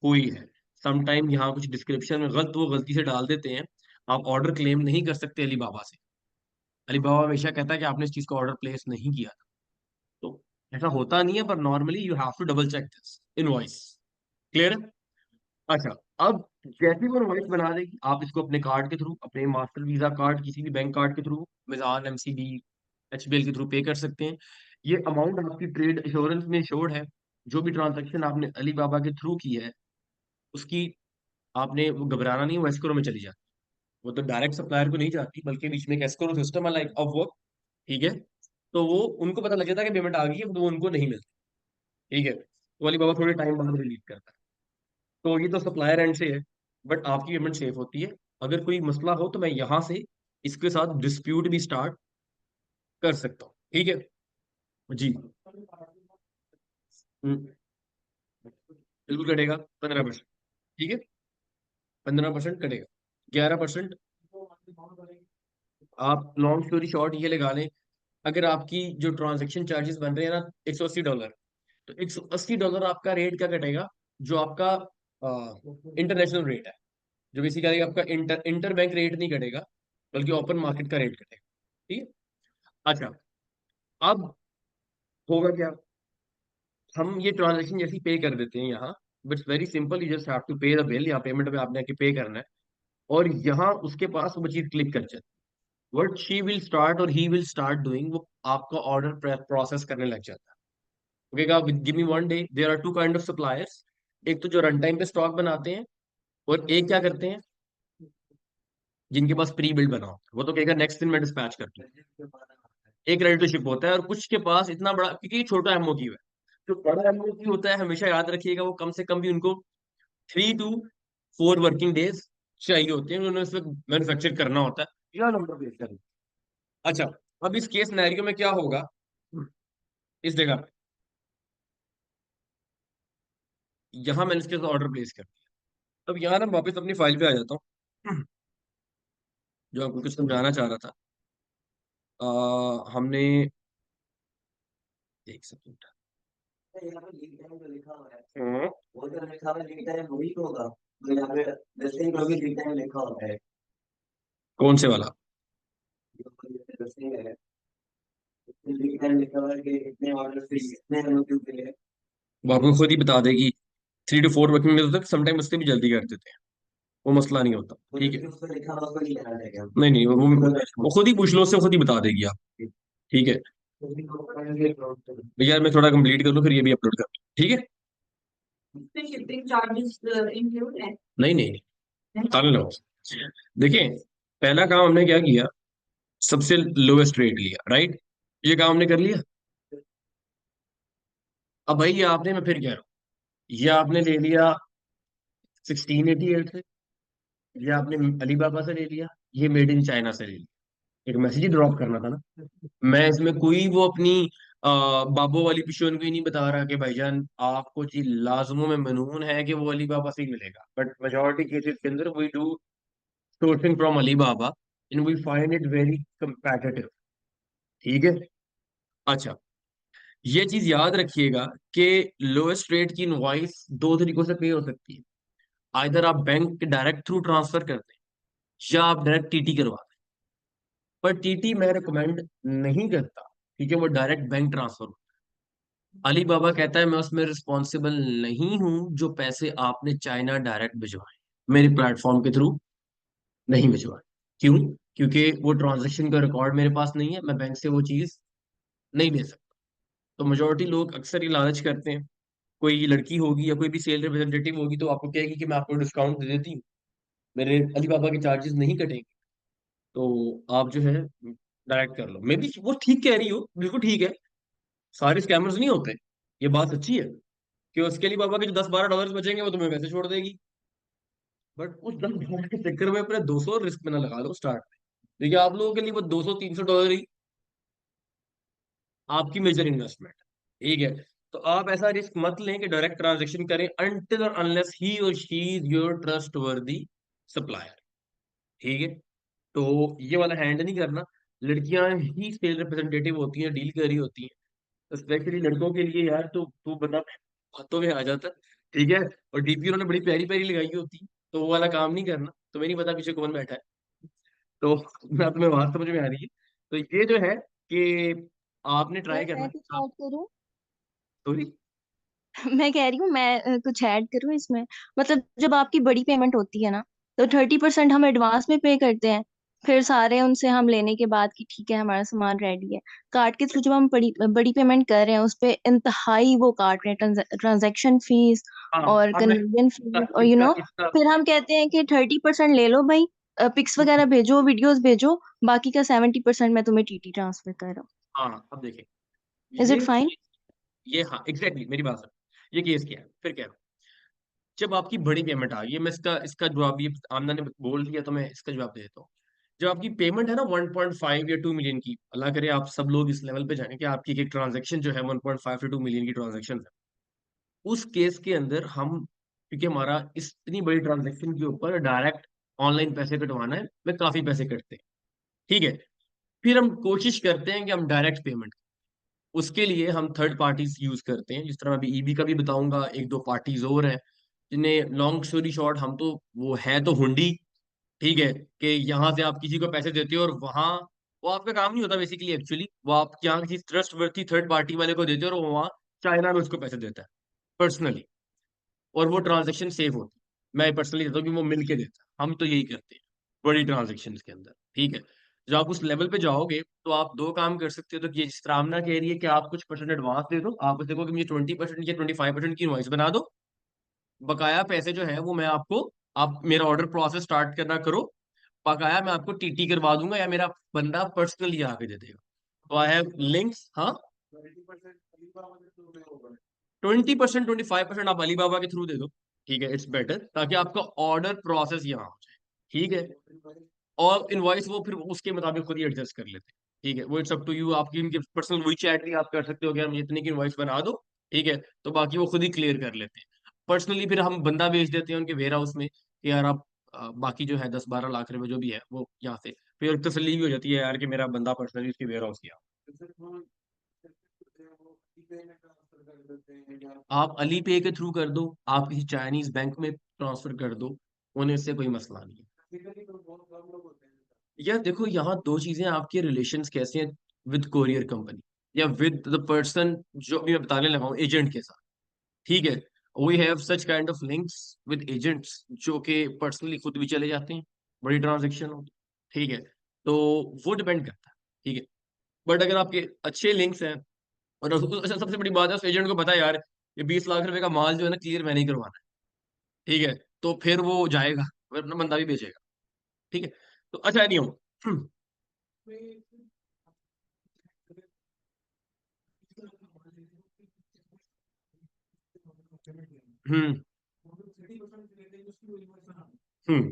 हुई है। समटाइम यहाँ कुछ डिस्क्रिप्शन में गलत वो गलती से डाल देते हैं, आप ऑर्डर क्लेम नहीं कर सकते अलीबाबा से। अलीबाबा हमेशा कहता है कि आपने इस चीज का ऑर्डर प्लेस नहीं किया था। तो ऐसा होता नहीं है, पर normally you have to double check this invoice. Clear है। अच्छा, अब जैसे वो इनवॉइस बना देगी आप इसको अपने कार्ड के थ्रू, अपने मास्टर वीजा कार्ड, किसी भी बैंक कार्ड के थ्रू, मिजान, MCB, HBL के थ्रू पे कर सकते हैं। ये अमाउंट आपकी ट्रेड इंश्योरेंस में इंश्योर्ड है। जो भी ट्रांजैक्शन आपने अली बाबा के थ्रू की है उसकी आपने वो घबराना नहीं, वो एस्क्रो में चली जाती है। वो तो डायरेक्ट सप्लायर को नहीं जाती, बल्कि बीच में एक एस्क्रो सिस्टम है लाइक ऑफ वर्क। ठीक है, तो वो उनको पता लग जाता है कि पेमेंट आ गई है, तो वो उनको नहीं मिलती। ठीक है, तो अली बाबा थोड़े टाइम बाद रिलीज करता है। तो ये तो सप्लायर एंड से है, बट आपकी पेमेंट सेफ होती है। अगर कोई मसला हो तो मैं यहाँ से इसके साथ डिस्प्यूट भी स्टार्ट कर सकता हूँ। ठीक है जी। बिल्कुल कटेगा 15%। ठीक है, 15% कटेगा, 11%। आप लॉन्ग स्टोरी शॉर्ट ये लगा लें, अगर आपकी जो ट्रांजेक्शन चार्जेस बन रहे हैं ना $180, तो $180 आपका रेट क्या कटेगा, जो आपका इंटरनेशनल रेट है, जो बेसिकली आपका इंटर इंटर बैंक रेट नहीं कटेगा, बल्कि ओपन मार्केट का रेट कटेगा। ठीक है। अच्छा, अब होगा क्या, हम ये ट्रांजेक्शन जैसे पे कर देते हैं यहाँ, but very simple, you just have to pay the bill, या पेमेंट में आपने आके पे करना है, और यहाँ उसके पास वो चीज क्लिक कर जाती है। व्हाट शी विल स्टार्ट और ही विल स्टार्ट डूइंग, वो आपका ऑर्डर प्रोसेस करने लग जाता है। Okay, give me one day, there are two kind of suppliers. एक तो जो रन टाइम पे स्टॉक बनाते हैं, और एक क्या करते हैं, जिनके पास प्री बिल्ड बना होता है, वो तो कहेगा नेक्स्ट दिन मैं डिस्पैच कर दूं। एक रेडी टू शिप होता है, और कुछ के पास इतना बड़ा, क्योंकि ये छोटा एमओक्यू है, जो बड़ा एमओक्यू होता है हमेशा याद रखिएगा, वो कम से कम भी उनको 3 to 4 वर्किंग डेज चाहिए होते हैं, उन्होंने उसमें मैन्युफैक्चर करना होता है या नंबर बेस करना। अच्छा, अब इस केस सिनेरियो में क्या होगा, इस जगह पे यहाँ मैंने इसके साथ ऑर्डर प्लेस कर दिया। अब यहाँ ना वापस अपनी फाइल पे आ जाता हूँ, जो आपको कुछ समझाना चाह रहा था। हमने, एक सेकंड। यहाँ पे लीड टाइम जो लिखा हुआ है, हम्म, वो जो लिखा हुआ है लीड टाइम वही तो होगा जो यहाँ पे लिस्टिंग पर भी लीड टाइम लिखा होता है। कौन से वाला? जो लिस्टिंग है लीड टाइम लिखा हुआ है कि इतने ऑर्डर पे इतने एमओक्यू के लिए। वो आपको खुद ही बता देगी, 3 to 4 वर्किंग डेज तक, समटाइम उससे भी जल्दी कर देते हैं, वो मसला नहीं होता, वो ठीक है। जो उस पर लिखा हुआ उसको नहीं लेना है क्या? नहीं नहीं, वो खुद ही पूछ लो, उससे खुद ही बता देगी आप, ठीक है। भैया मैं थोड़ा कंप्लीट कर लूँ, फिर ये भी अपलोड कर दूँ, ठीक है। इसमें शिपिंग चार्जेस इंक्लूड है? नहीं नहीं, बता लो। देखिए, पहला काम हमने क्या किया, सबसे लोएस्ट रेट लिया, राइट, ये काम हमने कर लिया। अब भाई ये आपने, मैं फिर कह रहा हूँ, ये आपने ले लिया 1688 से, ये आपने अलीबाबा से ले लिया, ये मेड इन चाइना से ले लिया। एक मैसेज ही ड्रॉप करना था ना, मैं इसमें कोई वो अपनी बाबू वाली पिशोन को ही नहीं बता रहा कि भाईजान आपको जी लाजमों में मनून है कि वो अलीबाबा से ही मिलेगा, बट मेजोरिटी केसेस के अंदर we do sourcing from Alibaba and we find it very competitive, ठीक है। अच्छा, ये चीज याद रखिएगा कि लोएस्ट रेट की इनवॉइस दो तरीकों से पे हो सकती है। आइदर आप बैंक के डायरेक्ट थ्रू ट्रांसफर करते हैं, या आप डायरेक्ट टीटी करवाते हैं। पर टीटी मैं रिकमेंड नहीं करता, ठीक है, वो डायरेक्ट बैंक ट्रांसफर। अली बाबा कहता है मैं उसमें रिस्पॉन्सिबल नहीं हूं, जो पैसे आपने चाइना डायरेक्ट भिजवाए, मेरे प्लेटफॉर्म के थ्रू नहीं भिजवाए। क्यों? क्योंकि वो ट्रांजेक्शन का रिकॉर्ड मेरे पास नहीं है, मैं बैंक से वो चीज नहीं ले सकता। तो मेजोरिटी लोग अक्सर ये लालच करते हैं, कोई लड़की होगी या कोई भी सेल रिप्रेजेंटेटिव होगी तो आपको कहेगी कि मैं आपको डिस्काउंट दे देती हूँ, मेरे अली बाबा के चार्जेस नहीं कटेंगे, तो आप जो है डायरेक्ट कर लो। मे बी वो ठीक कह रही हो, बिल्कुल ठीक है, सारे स्कैमर्स नहीं होते, ये बात सच्ची है, कि उसके लिए बाबा के जो 10-12 डॉलर बचेंगे वो तुम्हें वैसे छोड़ देगी। बट उस 10 डॉलर के चक्कर में अपने 200 रिस्क में ना लगा लो स्टार्ट में। देखिए, आप लोगों के लिए वो 200-300 डॉलर ही आपकी मेजर इन्वेस्टमेंट, ठीक है। तो आप ऐसा रिस्क मत लें कि डायरेक्ट ट्रांजेक्शन करें अनटिल और अनलेस ही और शी इज योर ट्रस्ट वर्दी सप्लायर, ठीक है। तो ये वाला हैंड नहीं करना, लड़कियां ही सेल रिप्रेजेंटेटिव होती हैं, डील कर रही होती हैं, स्पेशली लड़कों के लिए यार, तो बंदा बातों में आ जाता है, ठीक है। और डीपी उन्होंने बड़ी प्यारी प्यारी लगाई होती है, तो वो वाला काम नहीं करना। तुम्हें नहीं पता पीछे कौन बैठा है, तो ना तुम्हें बात समझ में आ रही है। तो ये जो है कि आपने ट्राई और करना मैं है। कुछ ऐड करूँ? सॉरी। मैं कह रही हूँ मैं कुछ ऐड करूँ इसमें। मतलब जब आपकी बड़ी पेमेंट होती है ना, तो 30% हम एडवांस में पे करते हैं। फिर सारे उनसे हम लेने के बाद कि ठीक है हमारा सामान रेडी है, कार्ड के थ्रू जब हम बड़ी बड़ी पेमेंट कर रहे हैं उस पे इंतहाई वो काट रहे हैं, ट्रांजैक्शन फीस हाँ, और अब मैं कन्वीजन इसका फीस, और इसका इसका फिर हम कहते हैं कि 30% ले लो भाई, पिक्स वगैरह भेजो, वीडियोस भेजो, बाकी का 70% मैं तुम्हें टीटी ट्रांसफर कर रहा हूँ। हाँ, अब देखें, इज ये इट फाइन? ये हाँ एग्जैक्टली मेरी बात सुन। ये केस क्या है, फिर कह रहा हूँ, जब आपकी बड़ी पेमेंट आ गई, मैं इसका इसका जवाब, ये आमना ने बोल दिया तो मैं इसका जवाब दे देता हूँ। जब आपकी पेमेंट है ना 1.5 या 2 मिलियन की, अल्लाह करे आप सब लोग इस लेवल पे जाएं कि आपकी एक ट्रांजेक्शन जो है 1.5 से 2 मिलियन की ट्रांजेक्शन है, उस केस के अंदर हम, क्योंकि हमारा इतनी बड़ी ट्रांजेक्शन के ऊपर डायरेक्ट ऑनलाइन पैसे कटवाना है, मैं काफी पैसे कटते हैं, ठीक है। फिर हम कोशिश करते हैं कि हम डायरेक्ट पेमेंट, उसके लिए हम थर्ड पार्टीज यूज करते हैं, जिस तरह अभी ईबी का भी बताऊंगा, एक दो पार्टीज और हैं जिन्हें, लॉन्ग स्टोरी शॉर्ट, हम तो वो है तो हुंडी, ठीक है, कि यहाँ से आप किसी को पैसे देते हो और वहां वो आपका काम नहीं होता बेसिकली, एक्चुअली वो आप यहाँ किसी ट्रस्ट वर्थी थर्ड पार्टी वाले को देते हो और वो वहाँ चाइना में उसको पैसे देता है पर्सनली, और वो ट्रांजेक्शन सेव होती है। मैं पर्सनली देता हूँ कि वो मिल के देता है। हम तो यही करते हैं बड़ी ट्रांजेक्शन के अंदर, ठीक है। जब आप उस लेवल पे जाओगे तो आप दो काम कर सकते हो। तो ये जिस तरह आमना कह रही है कि आप कुछ परसेंट एडवांस दे दो, आप देखो कि मुझे 20% या 25% की इनवॉइस बना दो, बकाया पैसे जो है वो मैं आपको, आप मेरा ऑर्डर प्रोसेस स्टार्ट करना करो, बकाया मैं आपको टीटी करवा दूंगा या मेरा बंदा पर्सनली आके दे देगा। तो आई हैव लिंक्स। हाँ, 20%, 25% आप अलीबाबा के थ्रू दे दो, ठीक है, इट्स बेटर, ताकि आपका ऑर्डर प्रोसेस यहाँ हो जाए, ठीक है। और इनवॉइस वो फिर उसके मुताबिक खुद ही एडजस्ट कर लेते हैं, ठीक है। वो इट्स अप टू यू, आपकी इनकी पर्सनल वही चैट भी आप कर सकते हो कि हम इतने की इनवॉइस बना दो, ठीक है। तो बाकी वो खुद ही क्लियर कर लेते हैं पर्सनली। फिर हम बंदा भेज देते हैं उनके वेयर हाउस में कि यार आप बाकी जो है 10-12 लाख रुपए जो भी है वो यहाँ से, फिर एक तसल्ली भी हो जाती है यार कि मेरा बंदा पर्सनली उसके वेयर हाउस गया। आप अली पे के थ्रू कर दो, आप किसी चाइनीज बैंक में ट्रांसफर कर दो, उन्हें इससे कोई मसला नहीं है। यार देखो, यहाँ दो चीजें, आपके रिलेशंस कैसे हैं विद कोरियर कंपनी या विद द पर्सन जो अभी मैं बताने लगा हूँ एजेंट के साथ, ठीक है। We have such kind of links with agents जो कि पर्सनली खुद भी चले जाते हैं, बड़ी ट्रांजेक्शन हो, ठीक है। तो वो डिपेंड करता है, ठीक है। बट अगर आपके अच्छे लिंक्स हैं और अच्छा, सबसे बड़ी बात है उस एजेंट को पता है यार ये 20 लाख रुपए का माल जो है ना क्लियर मैं नहीं करवाना है, ठीक है, तो फिर वो जाएगा, फिर अपना बंदा भी बेचेगा, ठीक है। तो अच्छा नहीं हो। हम्म हम्म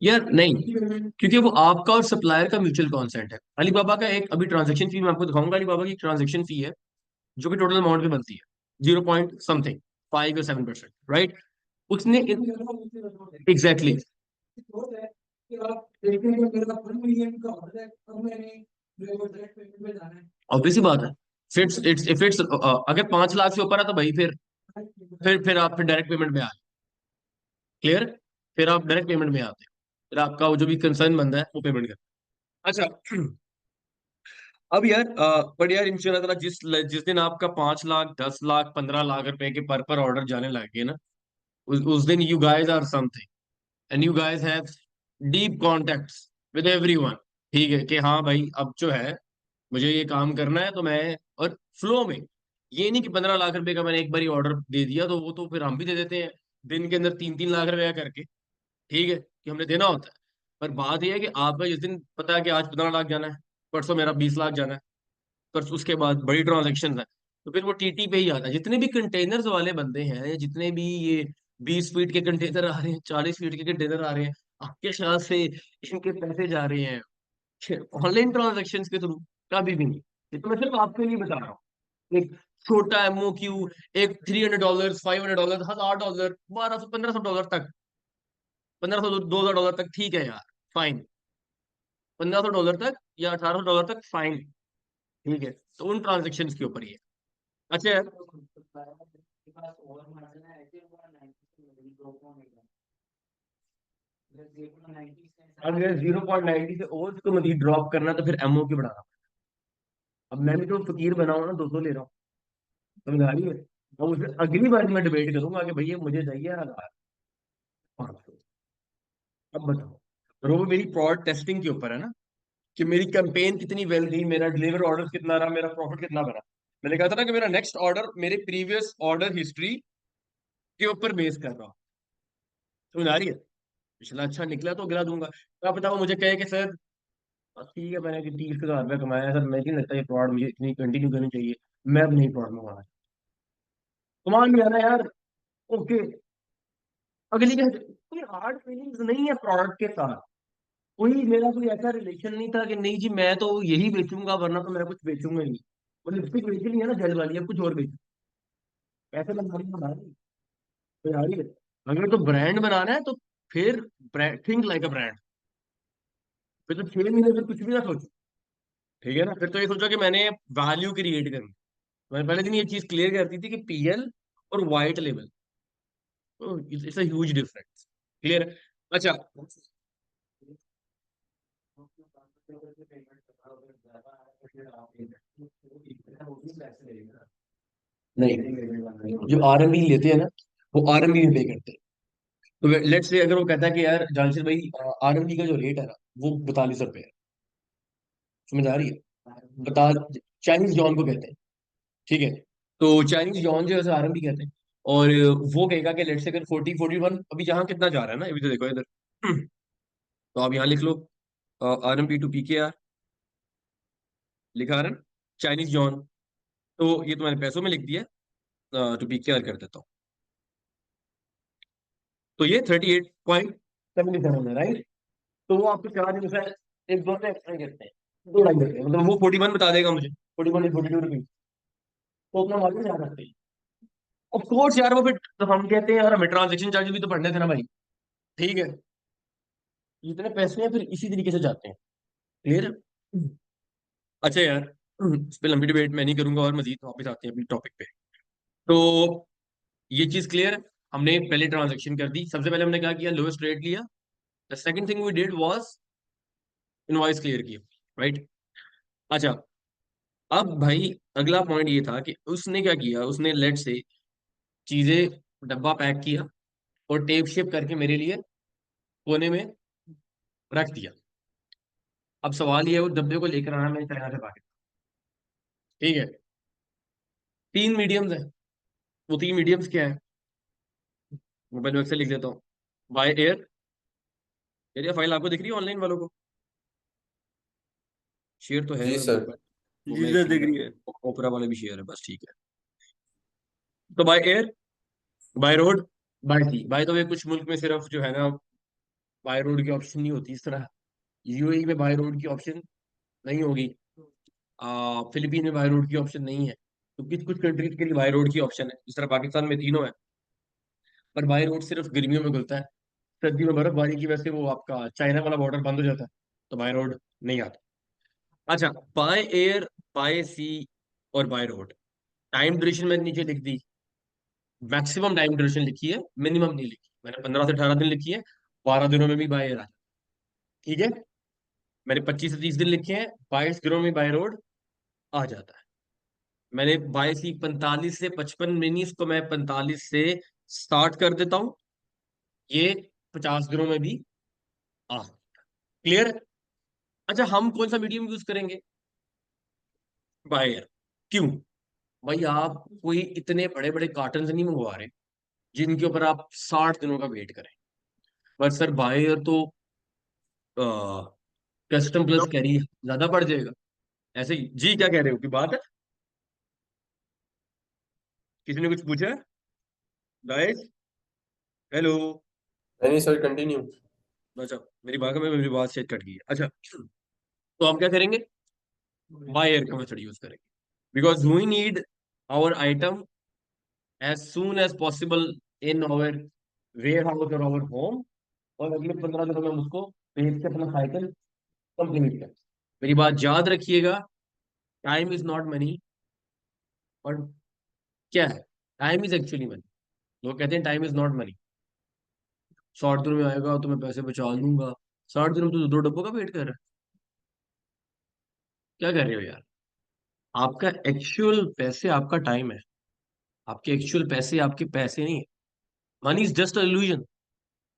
यार नहीं, क्योंकि वो आपका और सप्लायर का म्यूचुअल कॉन्सेंट है। अलीबाबा का एक अभी ट्रांजेक्शन फी मैं आपको दिखाऊंगा, अलीबाबा की ट्रांजेक्शन फी है जो कि टोटल अमाउंट पे बनती है 0 पॉइंट समथिंग 5 या 7%, राइट। उसने एग्जैक्टली ऑब्वियसली बात है। फिर इफ इट्स अगर 5 लाख से ऊपर है तो भाई फिर आप फिर डायरेक्ट पेमेंट में आ, क्लियर, फिर आप डायरेक्ट पेमेंट में आते हैं, फिर आपका वो जो भी कंसर्न बनता है वो पेमेंट कर। अच्छा, अब यार बट यार इंशाल्लाह ताला जिस जिस दिन आपका 5 लाख 10 लाख 15 लाख रुपए के पर ऑर्डर जाने लग गए ना, उस दिन you guys are something, and you guys have deep contacts with everyone, ठीक है। कि हाँ भाई अब जो है मुझे ये काम करना है तो मैं, और फ्लो में, ये नहीं कि 15 लाख रुपए का मैंने एक बार ही ऑर्डर दे दिया तो वो तो फिर हम भी दे देते हैं दिन के अंदर 3-3 लाख रुपया करके, ठीक है, कि हमने देना होता है। पर बात यह है कि आपका जिस दिन पता है कि आज 15 लाख जाना है, परसों मेरा 20 लाख जाना है, परसों उसके बाद बड़ी ट्रांजेक्शन है, तो फिर वो टीटी पे ही आता है। जितने भी कंटेनर्स वाले बंदे हैं या जितने भी ये 20 फीट के कंटेनर आ रहे हैं, 40 फीट के कंटेनर आ रहे हैं, आपके ख्याल से इनके पैसे जा रहे हैं ऑनलाइन ट्रांजेक्शन के थ्रू? कभी भी नहीं। ये तो मैं सिर्फ आपके लिए बता रहा हूँ। एक छोटा एमओक्यू, एक $300, $500, $1000, 1200, $1500 तक, 1500, $2000 तक, ठीक है यार, फाइन। $1500 तक या $1800 तक, फाइन, ठीक है। तो उन ट्रांजेक्शन के ऊपर ही है। अच्छा यार, अगर 0.90 से और उसको मजीद ड्रॉप करना तो फिर एमओ की बढ़ाना। अब मैंने तो फकीर बना हुआ ना, 200 ले रहा हूँ, समझा रही है। अब उससे अगली बार मैं डिबेट करूंगा कि भैया मुझे चाहिए 1500। अब बताओ, और वो मेरी प्रोडक्ट टेस्टिंग के ऊपर है ना, कि मेरी कैंपेन कितनी वेल गई, मेरा डिलीवर ऑर्डर कितना रहा, मेरा प्रॉफिट कितना बना। मैंने कहा था ना कि मेरा नेक्स्ट ऑर्डर मेरे प्रीवियस ऑर्डर हिस्ट्री के ऊपर बेस कर रहा हूँ, समझ आ रही है। पिछला अच्छा निकला तो अगला दूंगा। तो आप बताओ, मुझे कहे कि सर ठीक है मैंने 30,000 रुपया कमाया है, सर मुझे नहीं लगता ये प्रोडक्ट मुझे इतनी कंटिन्यू करनी चाहिए, मैं अब नहीं प्रोडक्ट मंगवाना, कमान लिया ना यार, ओके। अगली का कोई हार्ड फीलिंग्स नहीं है प्रोडक्ट के साथ, कोई मेरा कोई ऐसा रिलेशन नहीं था कि नहीं जी मैं तो यही बेचूंगा वरना तो मेरा कुछ बेचूंगा ही नहीं। वो लिपस्टिक बेचनी है ना जेल वाली, अब कुछ और बेचू, पैसे लगाने बना रही तो यार ही है। अगर तो ब्रांड बनाना है तो फिर थिंक लाइक अ ब्रांड, फिर तो 6 महीने फिर कुछ भी ना सोचो, ठीक है ना। फिर तो ये सोचो कि मैंने वैल्यू क्रिएट करनी। मैंने पहले दिन ये चीज क्लियर करती थी कि पीएल और white level, it's a huge difference, clear है। अच्छा, नहीं, जो आरएमबी लेते हैं ना, वो आरएमबी में पे करते हैं। तो लेट्स से अगर वो कहता है कि यार जांशिर भाई, आरएमबी का जो रेट है ना वो 42 रुपए है, समझ आ रही है? बता, चाइनीज यॉन को कहते हैं, ठीक है? तो चाइनीज यॉन जो है आरएमबी कहते हैं। और वो कहेगा कि लेट्स से अगर 40 41, अभी यहाँ कितना जा रहा है ना, अभी तो देखो इधर। तो आप यहाँ लिख लो आरएमबी टू पीकेआर, लिखा आ रहा है चाइनीज यॉन। तो ये तुम्हारे पैसों में लिख दिया, टू पीकेआर कर देता हूँ। तो ये 38.77 है, राइट? तो वो आपको चार्ज जो है एक दो से एक्स्ट्रा करते हैं, 2 ढाई करते हैं, मतलब वो 41 बता देगा मुझे, 41 42 रुपीज। तो अपना मार्जिन जा सकते हैं। ऑफ कोर्स यार, वो फिर तो हम कहते हैं यार हमें ट्रांजेक्शन चार्ज भी तो पढ़ने थे ना भाई, ठीक है? जितने पैसे हैं फिर इसी तरीके से जाते हैं, क्लियर? अच्छा यार, इस पे लंबी डिबेट मैं नहीं करूंगा और मजीद वापस आते हैं अपने टॉपिक पे। तो ये चीज क्लियर है, हमने पहले ट्रांजेक्शन कर दी। सबसे पहले हमने क्या किया, लोएस्ट रेट लिया। The second thing we did was invoice clear किया, राइट? अच्छा, अब भाई अगला पॉइंट ये था कि उसने क्या किया, उसने लेट से चीजें डब्बा पैक किया और टेप शेप करके मेरे लिए कोने में रख दिया। अब सवाल ये है, वो डब्बे को लेकर आना मैंने चाइना से पाकिस्तान, ठीक है? 3 मीडियम्स है। वो 3 मीडियम्स क्या है, मोबाइल में से लिख देता हूँ। बाय एयर, एरिया फाइल आपको दिख रही है ऑनलाइन वालों को? शेयर तो है जी वो, सर। वो जी मैं सर, दिख रही है। ओपरा वाले भी शेयर है, बस ठीक है। तो by air, by road, by sea. By the way कुछ मुल्क में सिर्फ जो है ना बाय रोड की ऑप्शन नहीं होती इस तरह। यूएई में बाय रोड की ऑप्शन नहीं होगी, फिलीपीन में बाय रोड की ऑप्शन नहीं है। तो कुछ कुछ कंट्रीज के लिए बाय रोड की ऑप्शन है, जिस तरह पाकिस्तान में तीनों है। पर बाय रोड सिर्फ गर्मियों में खुलता है, सर्दियों में बर्फबारी की वजह से वो आपका चाइना वाला बॉर्डर बंद हो जाता है, तो बाय रोड नहीं आता। अच्छा, बाय एयर, बाय सी और बाय रोड, टाइम ड्यूरेशन मैंने नीचे लिख दी। मैक्सिमम टाइम ड्यूरेशन लिखी है, मिनिमम नहीं लिखी। मैंने 15 से 18 दिन लिखी है, 12 दिनों में भी बाय एयर आ जाता है, ठीक है? मैंने 25 से 30 दिन लिखे हैं, 22 दिनों में बाय रोड आ जाता है। मैंने 45 से 55 मिनीस को मैं 45 से स्टार्ट कर देता हूँ, ये 50 दिनों में भी आ, क्लियर? अच्छा, हम कौन सा मीडियम यूज करेंगे, बाय एयर। क्यों? भाई आप कोई इतने बड़े बड़े कार्टन नहीं मंगवा रहे जिनके ऊपर आप 60 दिनों का वेट करें। बट सर बाय एयर तो कस्टम प्लस कैरी ज्यादा पड़ जाएगा। ऐसे ही जी, क्या कह रहे हो की बात है? किसी ने कुछ पूछा? Guys, hello? नहीं सर, कंटिन्यू। अच्छा, मेरी बात से कट गई है। अच्छा, तो हम क्या करेंगे, बाय एयर का मेथड यूज करेंगे, because we need our item as soon as possible in our warehouse और आवर होम, और अगले 15 दिनों में हम उसको भेज के अपना साइकिल कंप्लीट करें। मेरी बात याद रखिएगा, टाइम इज नॉट मनी। और क्या है, टाइम इज एक्चुअली मनी। लोग कहते हैं टाइम इज नॉट मनी, 60 दिनों में आएगा तो मैं पैसे बचा लूंगा। 60 दिनों में तो 2 डब्बों का वेट कर रहा है, क्या कर रहे हो यार? आपका एक्चुअल पैसे आपका टाइम है, आपके एक्चुअल पैसे आपके पैसे नहीं है। Money is just a illusion.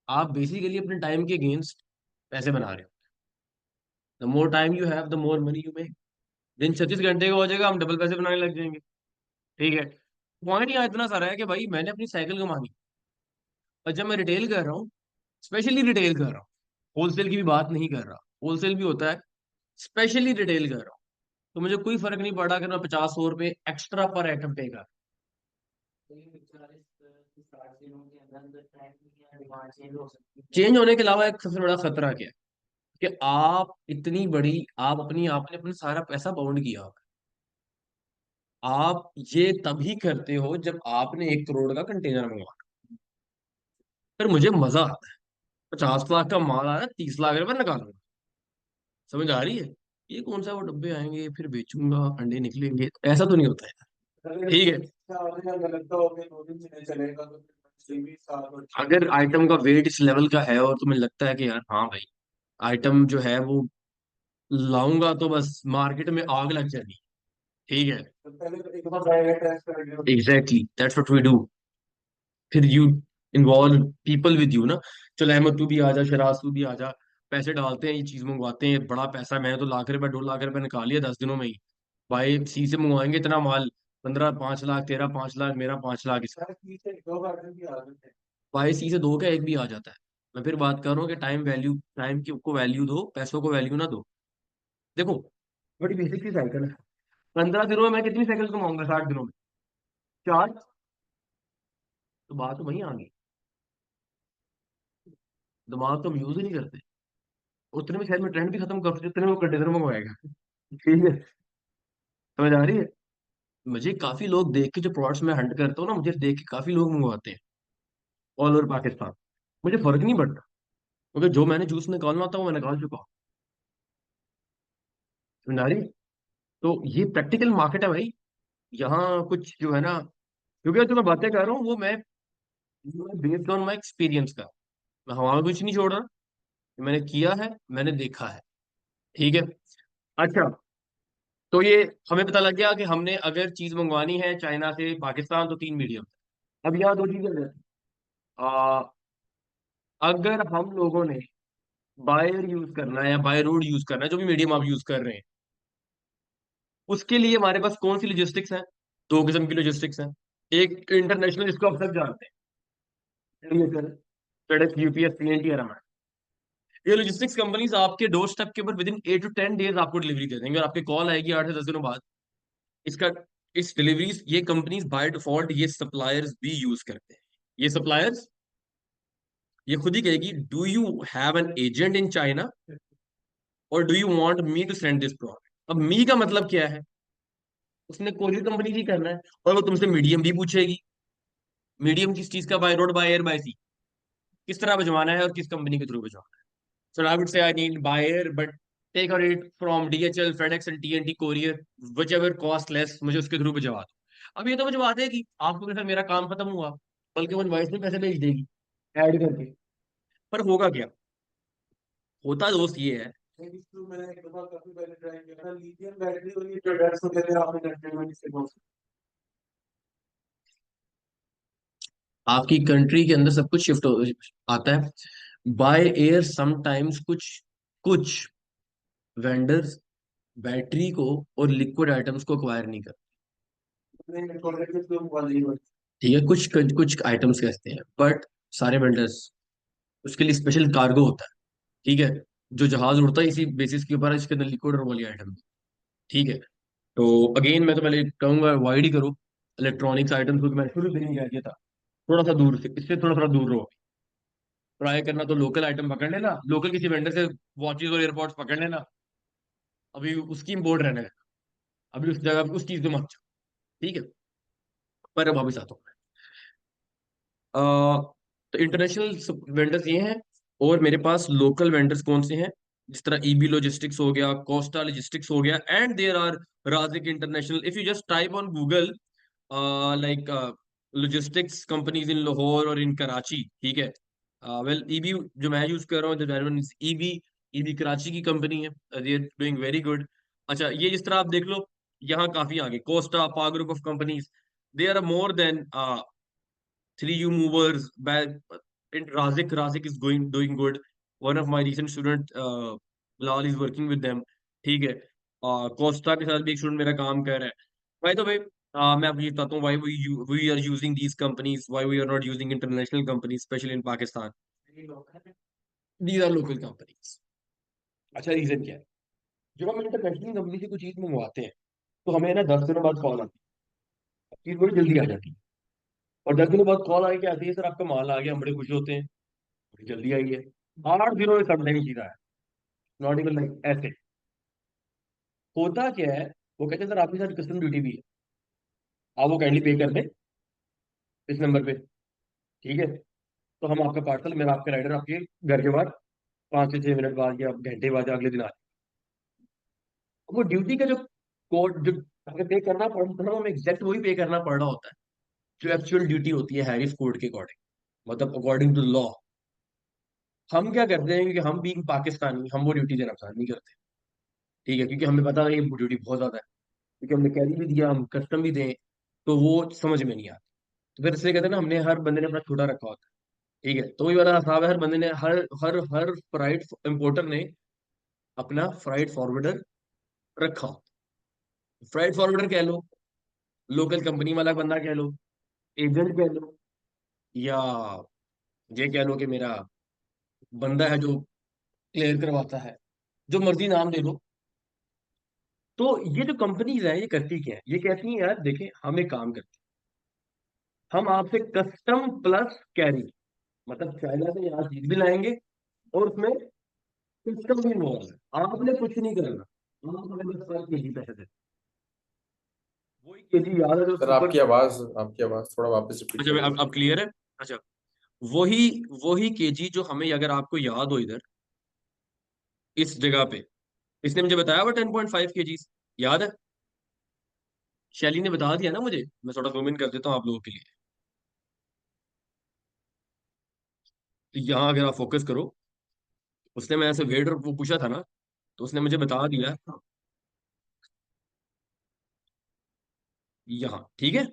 आप बेसिकली अपने टाइम के अगेंस्ट पैसे बना रहे हो। The more time you have the more money you make. दिन 36 घंटे का हो जाएगा, हम डबल पैसे बनाने लग जाएंगे, ठीक है? पॉइंट यहाँ इतना सारा है कि भाई मैंने अपनी साइकिल कमानी, और जब मैं रिटेल कर रहा हूँ, स्पेशली रिटेल कर रहा हूँ, होलसेल की भी बात नहीं कर रहा, होलसेल भी होता है, स्पेशली रिटेल कर रहा हूँ, तो मुझे कोई फर्क नहीं पड़ा अगर मैं 50 100 रुपए एक्स्ट्रा पर आइटम पे कर। चेंज होने के अलावा एक सबसे बड़ा खतरा क्या है, कि आप इतनी बड़ी, आप अपनी आपने अपना सारा पैसा बाउंड किया होगा। आप ये तभी करते हो जब आपने 1 करोड़ का कंटेनर मंगवाया। फिर मुझे मजा आता है, 50 लाख का माल आ रहा है, 30 लाख रुपए निकालूंगा, समझ आ रही है? ये कौन सा वो डब्बे आएंगे फिर बेचूंगा, अंडे निकलेंगे, ऐसा तो नहीं होता है, ठीक है? अगर आइटम का वेट इस लेवल का है और तुम्हें लगता है कि यार हाँ भाई, आइटम जो है वो लाऊंगा तो बस मार्केट में आग लग जाएगी। ठीक है, तो पहले तो एक बार जाएगा टेस्ट करेगा। Exactly that's what we do. फिर you involve people with you ना। चलो अहमद तू भी आ जा, शराज तू भी आ जा, पैसे डालते हैं, ये चीज मंगवाते हैं, बड़ा पैसा है, मैंने तो लाख रुपए 2 लाख रुपए निकाल लिया 10 दिनों में ही। भाई सी से मंगवाएंगे इतना माल, 15 5 लाख, तेरा 5 लाख, मेरा 5 लाख। सर पीछे दो बार भी आ रहे थे। भाई सी से दो का एक भी आ जाता है। मैं फिर बात कर रहा हूँ कि टाइम वैल्यू, टाइम की को वैल्यू दो, पैसों को वैल्यू ना दो। देखो बड़ी बेसिक सी साइकिल है। 15 दिनों में मैं कितनी साइकिल कमाऊंगा? 60 दिनों में 4। तो बात तो वहीं आ गई, दिमाग तो हम यूज ही नहीं करते। उतने में शायद मैं ट्रेंड भी खत्म कर सकती, उतने में वो कंटेनर मंगवाएगा। ठीक है, समझ आ रही है? मुझे काफी लोग देख के, जो प्रोडक्ट्स मैं हंट करता हूँ ना, मुझे देख के काफी लोग मंगवाते हैं ऑल ओवर पाकिस्तान। मुझे फर्क नहीं पड़ता, क्योंकि जो मैंने जूस निकालना होता है वो मैं निकाल चुका हूँ। समझ आ रही है? तो ये प्रैक्टिकल मार्केट है भाई। यहाँ कुछ जो है ना, क्योंकि जो मैं बातें कर रहा हूँ वो मैं बेस्ड ऑन माई एक्सपीरियंस का, मैं हवा में कुछ नहीं छोड़ रहा। मैंने किया है, मैंने देखा है। ठीक है। अच्छा, तो ये हमें पता लग गया कि हमने अगर चीज मंगवानी है चाइना से पाकिस्तान तो 3 मीडियम। अब यहाँ दो चीजें हैं। आ, अगर हम लोगों ने बाय एयर यूज करना है या बाय रोड यूज करना है, जो भी मीडियम आप यूज कर रहे हैं, उसके लिए हमारे पास कौन सी लॉजिस्टिक्स है? 2 किस्म की लॉजिस्टिक्स है। एक इंटरनेशनल, जिसको आप सब जानते हैं, फेडेक्स, यूपीएस, पीएनटी, ये लॉजिस्टिक्स कंपनीज आपके डोर स्टेप के ऊपर विद इन 8 to 10 डेज आपको डिलीवरी दे देंगे, और आपके कॉल आएगी 8 से 10 दिनों बाद। इसका, इस डिलीवरीज, ये कंपनीज बाय डिफॉल्ट ये सप्लायर्स भी यूज करते हैं। ये सप्लायर्स ये खुद ही कहेगी, do you have an agent in China और do you want me to send this product? अब मी का मतलब क्या है? उसने कोरियर कंपनी की करना है, और वो तुमसे मीडियम भी पूछेगी। मीडियम किस चीज का? By road, by air, by sea, किस तरह भिजवाना है और किस कंपनी के थ्रू भिजवाना है। So I would say I need buyer, but take or it from DHL, FedEx and TNT courier, whichever cost less, मुझे उसके थ्रू भिजवा दो। अब ये तो भिजवा देगी आपको, के साथ मेरा काम खत्म हुआ, बल्कि वो इनवॉइस में पैसे भेज देगी ऐड करके। पर होगा क्या? होता दोस्त ये है, इसको मैंने एक दफा काफी पहले ट्राई किया था, लिथियम बैटरी और ये प्रोडक्ट्स वगैरह आपने कंट्री में से कौन से? आपकी कंट्री के अंदर सब कुछ शिफ्ट हो आता है बाय एयर। समटाइम्स कुछ कुछ वेंडर्स बैटरी को और लिक्विड आइटम्स को अक्वायर नहीं करते। मैंने प्रोडक्ट में तो वाली ठीक है, कुछ कुछ आइटम्स कहते हैं, बट सारे वेंडर्स, उसके लिए स्पेशल कार्गो होता है। ठीक है, जो जहाज उड़ता है इसी बेसिस के ऊपर है, इसके अंदर लिक्विड और वाली आइटम। ठीक है। तो अगेन मैं तो पहले कहूंगा अवॉइड ही करो इलेक्ट्रॉनिक्स आइटम्स को, तो मैं शुरू से नहीं कह दिया था, थोड़ा सा दूर से, इससे थोड़ा थोड़ा दूर रहो। ट्राई करना तो लोकल आइटम पकड़ लेना, लोकल किसी वेंडर से वॉचेस और एयरपॉड्स पकड़ लेना। अभी उसकी इम्पोर्ट रहने देना, अभी उस जगह पे उस चीज को मत जाओ। ठीक है, पर अब वापिस आता हूँ तो इंटरनेशनल वेंडर्स ये हैं, और मेरे पास लोकल वेंडर्स कौन से हैं? जिस तरह ईबी लॉजिस्टिक्स हो गया, कोस्टा लॉजिस्टिक्स हो गया, and there are Raziq international. If you just type on Google like logistics companies in Lahore और इन कराची, ठीक है। वेल ईबी जो मैं यूज कर रहा हूँ, ईबी, ईबी कराची की कंपनी है, they are doing very good. अच्छा, ये जिस तरह आप देख लो, यहाँ काफी आगे कोस्टा, पा group of companies, they are more than 3U movers back in Razik is going doing good. One of my recent student Bilal is working with them. ठीक है, कोस्टा के साथ भी एक स्टूडेंट मेरा काम कर रहा है। भाई तो भाई मैं आपको ये बताता हूँ why we are using these companies, why we are not using international companies, especially in Pakistan. These are local companies. अच्छा, रीजन क्या है? जब हम इंटरनेशनल कंपनी से कुछ चीज मंगवाते हैं, तो हमें ना 10 दिनों बाद कॉल आती है, चीज बड़ी जल्दी आ जाती है। और 10 दिनों बाद कॉल आके आती है, सर आपका माल आ गया, हम बड़े खुश होते हैं, बड़ी जल्दी आई है। 8 दिनों में समटाइम चीज आया, नॉट इवन लाइक ऐसे। होता क्या है, वो कहते हैं सर आपके साथ कस्टम ड्यूटी भी है, आप वो काइंडली पे कर दें इस नंबर पे। ठीक है, तो हम आपका पार्सल, मेरा आपका राइडर आपके घर के बाहर 5 से 6 मिनट बाद या घंटे बाद या अगले दिन आ वो ड्यूटी का जो कोड जो हमें पे करना पड़ता है ना, हमें एग्जैक्ट वही पे करना पड़ रहा होता है जो एक्चुअल ड्यूटी होती है हैरिस कोड के अकॉर्डिंग, मतलब अकॉर्डिंग टू लॉ। हम क्या करते हैं, क्योंकि हम बीइंग पाकिस्तानी, हम वो ड्यूटी देना पसंद नहीं करते। ठीक है, क्योंकि हमें पता है ये ड्यूटी बहुत ज्यादा है, क्योंकि हमने कैरी भी दिया, हम कस्टम भी दें, तो वो समझ में नहीं आता। तो फिर इसलिए कहते हैं ना, हमने हर बंदे ने अपना छोटा रखा होता है। ठीक है, तो वही वाला हिसाब है, हर बंदे ने हर हर हर फ्राइट इंपोर्टर ने अपना फ्राइट फॉरवर्डर रखा होता है। फ्राइट फॉरवर्डर कह लो, लोकल कंपनी वाला बंदा कह लो, एजेंट कह लो, या ये कह लो कि मेरा बंदा है जो क्लियर करवाता है, जो मर्जी नाम दे दो। तो ये जो कंपनीज है, ये करती क्या है? ये कहती है यार देखें, हम एक काम करते हैं, हम आपसे कस्टम प्लस कैरी, मतलब चाइना से यहाँ चीज भी लाएंगे, और उसमें कस्टम भी इन्वॉल्व है। आपने कुछ नहीं करना, आप हमें बस पर केजी पैसे दे, वही केजी याद है जो सर सुपर। आपकी आवाज थोड़ा वापस रिपीट अच्छा, कर अब दीजिए। क्लियर है? अच्छा, वही वही केजी जो हमें, अगर आपको याद हो, इधर इस जगह पे इसने मुझे बताया वो 10.5 kg याद है, शैली ने बता दिया ना मुझे। मैं थोड़ा जूम इन कर देता हूँ आप लोगों के लिए। तो यहाँ अगर आप फोकस करो, उसने मैं ऐसे वेट और वो पूछा था ना, तो उसने मुझे बता दिया यहाँ। ठीक है,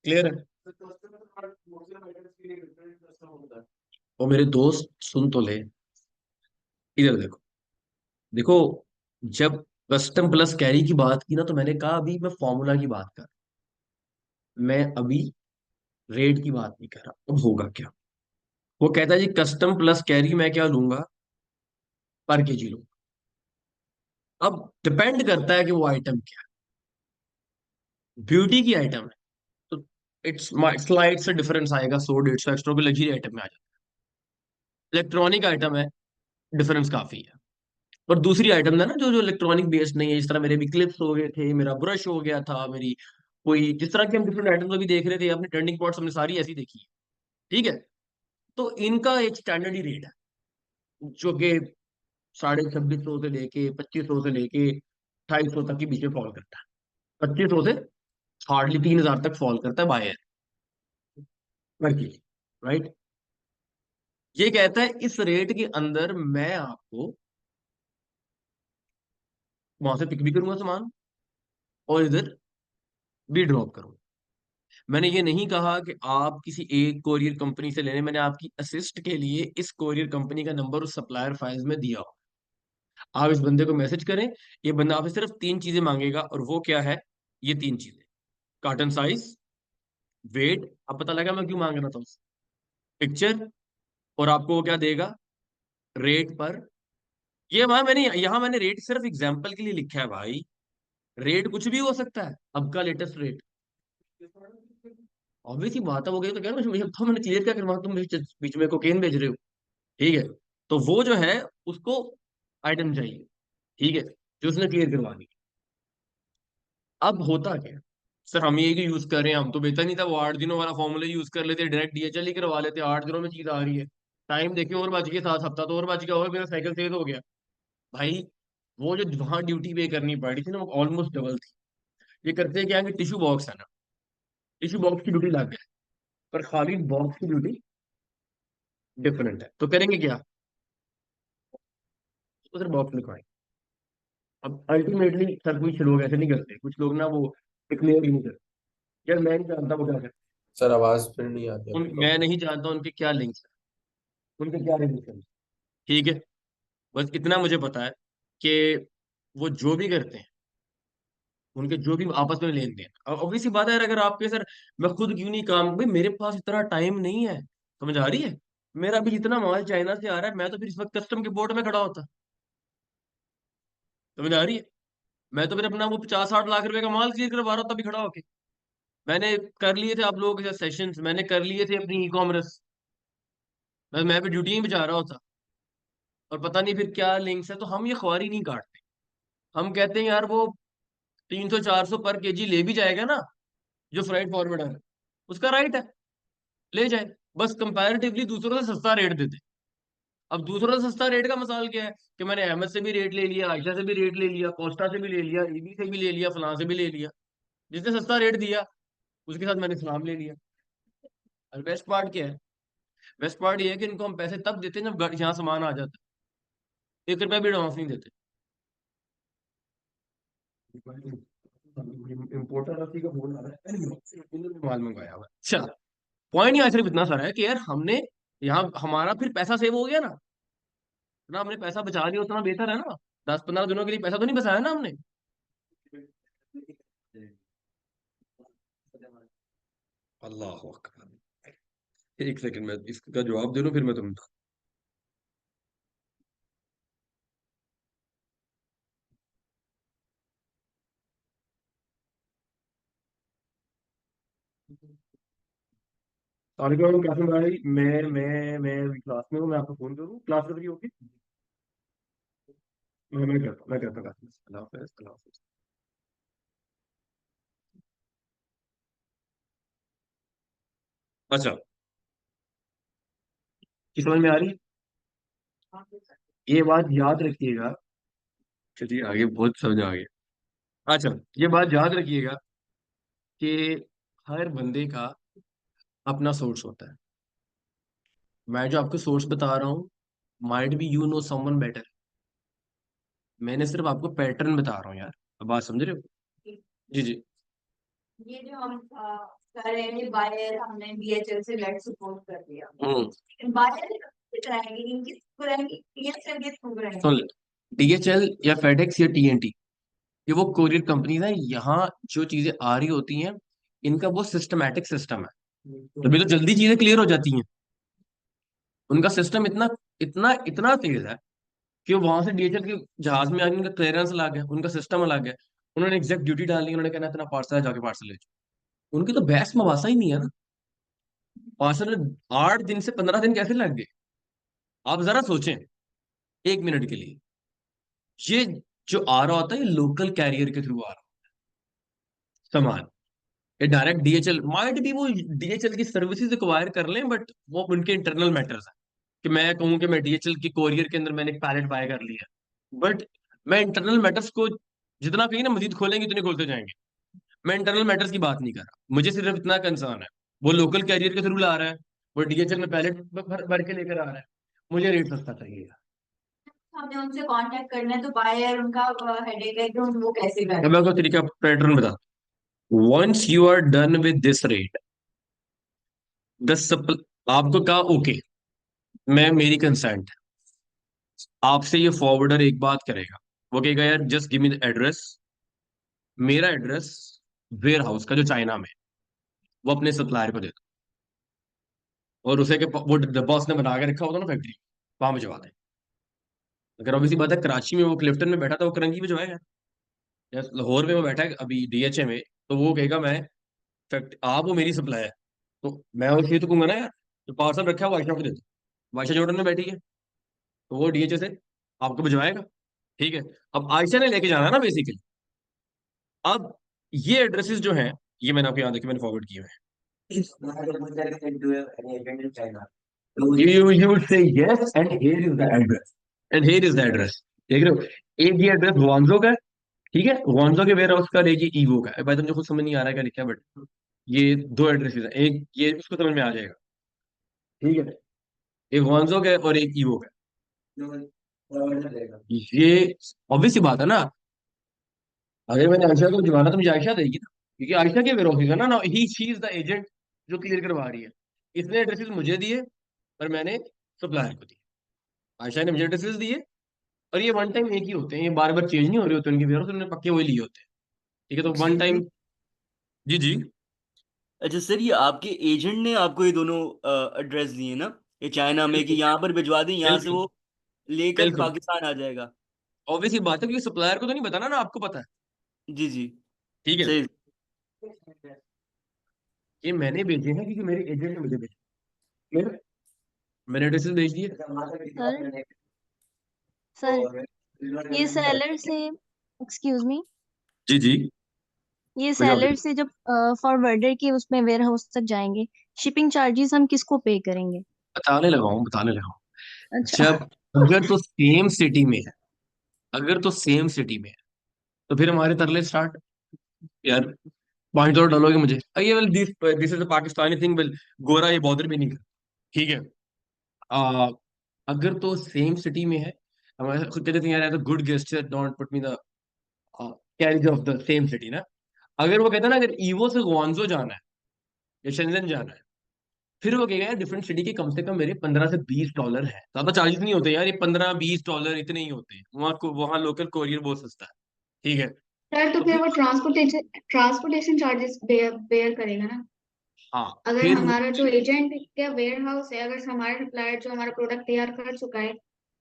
क्लियर है? और मेरे दोस्त सुन तो ले, इधर देखो। देखो, जब कस्टम प्लस कैरी की बात की ना, तो मैंने कहा अभी मैं फॉर्मूला की बात कर, मैं अभी रेट की बात नहीं कर रहा। अब होगा क्या? वो कहता है जी कस्टम प्लस कैरी मैं क्या लूंगा, पर केजी लूंगा। अब डिपेंड करता है कि वो आइटम क्या है। ब्यूटी की आइटम है तो इट्स स्लाइड से डिफरेंस आएगा, 100 150 एक्स्ट्रा भी लग्जरी आइटम में आ जाता है। इलेक्ट्रॉनिक आइटम है, डिफरेंस काफी है। और दूसरी आइटम है ना, जो जो इलेक्ट्रॉनिक बेस्ड नहीं है, जिस तरह मेरे भी क्लिप्स हो गए थे, मेरा ब्रश हो गया था, मेरी कोई जिस तरह की हम डिफरेंट आइटम्स अभी देख रहे थे, अपने टर्निंग पॉइंट्स हमने सारी ऐसी देखी है। ठीक है, तो इनका एक स्टैंडर्ड ही रेट है, जो कि 2650 से लेके 2500 से लेके 2800 तक के बीच में फॉल करता है। 2500 से हार्डली 3000 तक फॉल करता है बाय पर केजी, राइट? ये कहता है इस रेट के अंदर मैं आपको वहां से पिक भी करूंगा सामान, और इधर भी ड्रॉप करूंगा। मैंने ये नहीं कहा कि आप किसी एक कोरियर कंपनी से लेने, मैंने आपकी असिस्ट के लिए इस कोरियर कंपनी का नंबर उस सप्लायर फाइल्स में दिया हो। आप इस बंदे को मैसेज करें, ये बंदा आपसे सिर्फ 3 चीजें मांगेगा, और वो क्या है? ये 3 चीजें: कार्टन साइज, वेट, अब पता लगा मैं क्यों मांग रहा था उससे, पिक्चर, और आपको वो क्या देगा, रेट पर। ये वहां मैंने यहाँ मैंने रेट सिर्फ एग्जाम्पल के लिए लिखा है भाई, रेट कुछ भी हो सकता है, अब का लेटेस्ट रेट। ऑब्वियसली बात है, वो गई तो क्या, तो मैंने क्लियर क्या करवा, तुम बीच में कोकेन भेज रहे हो। ठीक है, तो वो जो है उसको आइटम चाहिए। ठीक है, जो उसने क्लियर करवा दी। अब होता क्या है, सर हम ये यूज कर रहे हैं, हम तो बेहतर नहीं था, वो 8 दिनों वाला फॉर्मूला यूज कर लेते, डायरेक्ट डीएचएल ही करवा लेते, 8 दिनों में चीज आ रही है। टाइम देखिए और बच गया, 7 हफ्ता तो और बच गया, और मेरा साइकिल सेल हो गया। भाई, वो जो वहां ड्यूटी पे करनी पड़ रही थी ना, वो ऑलमोस्ट डबल थी। ये करते क्या है कि टिश्यू बॉक्स है ना, टिश्यू बॉक्स की ड्यूटी लग गया, पर खाली बॉक्स की ड्यूटी डिफरेंट है। तो करेंगे क्या, तो सिर्फ बॉक्स लिखवाएंगे। अब अल्टीमेटली सर कुछ लोग ऐसे नहीं करते, कुछ लोग ना वो डिक्लेयर ही नहीं करते। यार मैं नहीं जानता वो क्या करते, सर आवाज फिर नहीं आती आपकी मैं प्रॉपर। नहीं जानता उनके क्या लिंक्स है, उनके क्या रिलेशन है। ठीक है, बस इतना मुझे पता है कि वो जो भी करते हैं, उनके जो भी आपस में लेन देन, ऑब्वियसली बात है यार, अगर आपके सर, मैं खुद क्यों नहीं काम, भाई मेरे पास इतना टाइम नहीं है, समझ आ रही है? मेरा अभी जितना माल चाइना से आ रहा है, मैं तो फिर इस वक्त कस्टम के बोर्ड में खड़ा होता, समझ आ रही है? मैं तो फिर अपना वो 50 60 लाख रुपए का माल क्लियर करवा रहा था अभी खड़ा होके। मैंने कर लिए थे आप लोगों के साथ सेशंस, मैंने कर लिए थे अपनी ई कॉमर्स, मैं भी ड्यूटी ही बचा रहा होता। और पता नहीं फिर क्या लिंक्स है, तो हम ये ख्वारी नहीं काटते। हम कहते हैं यार वो 300 400 पर केजी ले भी जाएगा ना, जो फ्राइट फॉरवर्डर है, उसका राइट है, ले जाए। बस कंपैरेटिवली दूसरों से सस्ता रेट देते। अब दूसरों से सस्ता रेट का मसाल क्या है, कि मैंने अहमद से भी रेट ले लिया, आयशा से भी रेट ले लिया, कोस्टा से भी ले लिया, ईबी से भी ले लिया, फलां से भी ले लिया। जिसने सस्ता रेट दिया उसके साथ मैंने सलाम ले लिया। और बेस्ट पार्ट क्या है? बेस्ट पार्ट ये है कि इनको हम पैसे तब देते हैं जब यहाँ सामान आ जाता है। 1 रुपया भी एडवांस नहीं देते। इम्पोर्टर रफी का फोन आ रहा है, माल मंगवाया हुआ है। अच्छा, पॉइंट यहाँ सिर्फ इतना सारा है कि यार हमने यहाँ हमारा फिर पैसा सेव हो गया ना। ना हमने पैसा बचा लिया उतना बेहतर है ना। 10-15 दिनों के लिए पैसा तो नहीं बचाया ना हमने। अल्लाह अकबर। 1 सेकंड में इसका जवाब दे लूं फिर मैं तुम्हें तालिका क्लास में भाई, मैं अभी क्लास में हूँ। मैं आपको फोन करूँ क्लास में फ्री होगी? मैं करता हूँ क्लास में। अल्लाह हाफिज़, अल्लाह हाफिज़। अच्छा, किस समझ में आ रही है? ये बात याद रखिएगा। चलिए आगे बहुत समझ आ गया। अच्छा, ये बात याद रखिएगा कि हर बंदे का अपना सोर्स होता है। मैं जो आपको सोर्स बता रहा हूँ, might be you know someone better. मैंने सिर्फ आपको पैटर्न बता रहा हूँ यार। अब बात समझ रहे हो? जी जी। ये जो हम कर रहे हैं बायर, हमने DHL से लेट सपोर्ट कर दिया, बायर कराएंगे इनकी कराएंगे DHL के थ्रू कराएंगे। सुन ले, DHL या फेडेक्स या TNT, ये वो कोरियर कंपनीज है। यहाँ जो चीजें आ रही होती हैं, इनका वो सिस्टमैटिक सिस्टम है, तभी तो जल्दी चीजें क्लियर हो जाती हैं। उनका सिस्टम इतना इतना इतना तेज है कि वहां से DHL के जहाज में आगे उनका क्लियरेंस अलग है, उनका सिस्टम अलग है। उन्होंने एग्जैक्ट ड्यूटी डालनी है, उन्होंने कहना इतना पार्सल है, जाके पार्सल ले जाओ। उनकी तो बहस मबासा ही नहीं है ना। पार्सल 8 दिन से 15 दिन कैसे लग गए? आप जरा सोचें 1 मिनट के लिए। ये जो आ रहा होता है, ये लोकल कैरियर के थ्रू आ रहा सामान। ये डायरेक्ट DHL माइट भी वो DHL की सर्विसेज एक्वायर कर लें, बट वो उनके इंटरनल मैटर्स है। कि मैं कहूँ कि मैं DHL की कोरियर के अंदर मैंने एक पैलेट बाय कर लिया, बट मैं इंटरनल मैटर्स को जितना कहीं ना मजीद खोलेंगे उतने खोलते जाएंगे। मैं इंटरनल मैटर्स की बात नहीं कर रहा, मुझे सिर्फ इतना कंसर्न है। वो लोकल कैरियर के थ्रू ला रहा है, वो DHL में पैलेट भर भर के लेकर आ रहा है। मुझे रेट सस्ता चाहिए। हमें उनसे कांटेक्ट करना है तो बायर उनका हेडेक है कि वो कैसे अब करें। मैं आपको तरीका पैटर्न बता। Once you are done with this rate, the आपको कहा ओके, मैं मेरी कंसेंट, आपसे ये फॉरवर्डर एक बात करेगा। वो कहेगा यार just give me the address, मेरा एड्रेस वेयर हाउस का जो चाइना में है, वो अपने सप्लायर को दे दो। और उसे के वो डब्बा उसने बना के रखा होता ना फैक्ट्री, वहां भिजवा दे। अगर ऑब्वियसली बात है कराची में वो क्लिफ्टन में बैठा था, वो करंगी भिजवाएगा। या लाहौर में वो बैठा है अभी DHA में, तो वो कहेगा मैं फैक्ट आप वो मेरी सप्लाई है। तो मैं उससे तो कहूंगा ना यार, जो पार्सल रखा है वो आयशा को दे दो। वो आयशा जॉर्डन में बैठी है, तो वो DHA से आपको भिजवाएगा। ठीक है। अब आयशा ने लेके जाना है ना बेसिकली। अब ये एड्रेसेस जो हैं, ये मैंने आपको याद है कि मैंने फॉरवर्ड किए हुए हैं। You would say yes and here is the address, and here is the address। देख रहे हो? एक ये एड्रेस वांजो का है, ठीक है, वांजो के वेयर हाउस का, और एक ये ईवो का है। भाई तुमको खुद समझ नहीं आ रहा है क्या लिखा है, बट ये दो एड्रेसेस है। एक ये उसको समझ में आ जाएगा, ठीक है। एक वांजो का है और एक ईवो का है। ये ऑब्वियस सी बात है ना। अगर मैंने आयशा को भिजवाना तो मुझे आयशा देगी ना, क्योंकि आयशा के वेयर हाउस है ना। ना ही शी इज द एजेंट जो क्लियर करवा रही है। इसने एड्रेसेस मुझे दिए और मैंने सप्लायर को दिए। आयशा ने मुझे एड्रेसेस दिए, और ये वन टाइम एक ही होते हैं, ये बार बार चेंज नहीं हो रहे होते उनके वेयर, उन्होंने पक्के वही लिए होते हैं। ठीक है, तो वन एक्सक्यूज मी। टाइम। जी जी। अच्छा सर, ये आपके एजेंट ने आपको ये दोनों एड्रेस दिए ना, ये चाइना में, कि बिल्कुल यहाँ पर भिजवा दें, यहाँ से बिल्कुल वो लेकर बिल्कुल। पाकिस्तान आ जाएगा। ऑब्वियस ही बात है, क्योंकि सप्लायर को तो नहीं बताना ना, आपको पता है। जी जी। ठीक है। सही। ये मैंने भेजे हैं क्योंकि मेरे एजेंट ने मुझे भेजे। मैंने मैंने एड्रेसेस भेज दिए। सर सर ये सेलर से, एक्सक्यूज मी, जी जी। ये बजाओ सेलर से जब फॉरवर्डर के उसमें वेयर हाउस तक जाएंगे, शिपिंग चार्जेस हम किसको पे करेंगे? बताने लगा हूँ। अच्छा। जब अगर तो सेम सिटी में है, अगर तो सेम सिटी में है, तो फिर हमारे तरले स्टार्ट। यार $5 डालोगे मुझे, ये well this this is a Pakistani thing, well गोरा ये बॉदर भी नहीं कर। ठीक है। आ, अगर तो सेम सिटी में है, हम खुद कहते थे यार तो good gesture, don't put me the carriage of the same city ना। अगर वो कहता ना अगर ईवो से गुआंजो जाना है या शेंजन जाना है, फिर वो कहेगा यार डिफरेंट सिटी के कम से कम मेरे $15 से $20 है, ज्यादा चार्जेस नहीं होते यार, ये $15-20 इतने ही होते हैं, वहाँ लोकल कोरियर बहुत सस्ता है। ठीक है। सर तो तो फिर फिर वो ट्रांसपोर्टेशन चार्जेस बेयर करेगा ना। हाँ अगर फिर हमारा जो एजेंट का वेयर हाउस है, अगर हमारा सप्लायर जो हमारा प्रोडक्ट तैयार कर चुका है,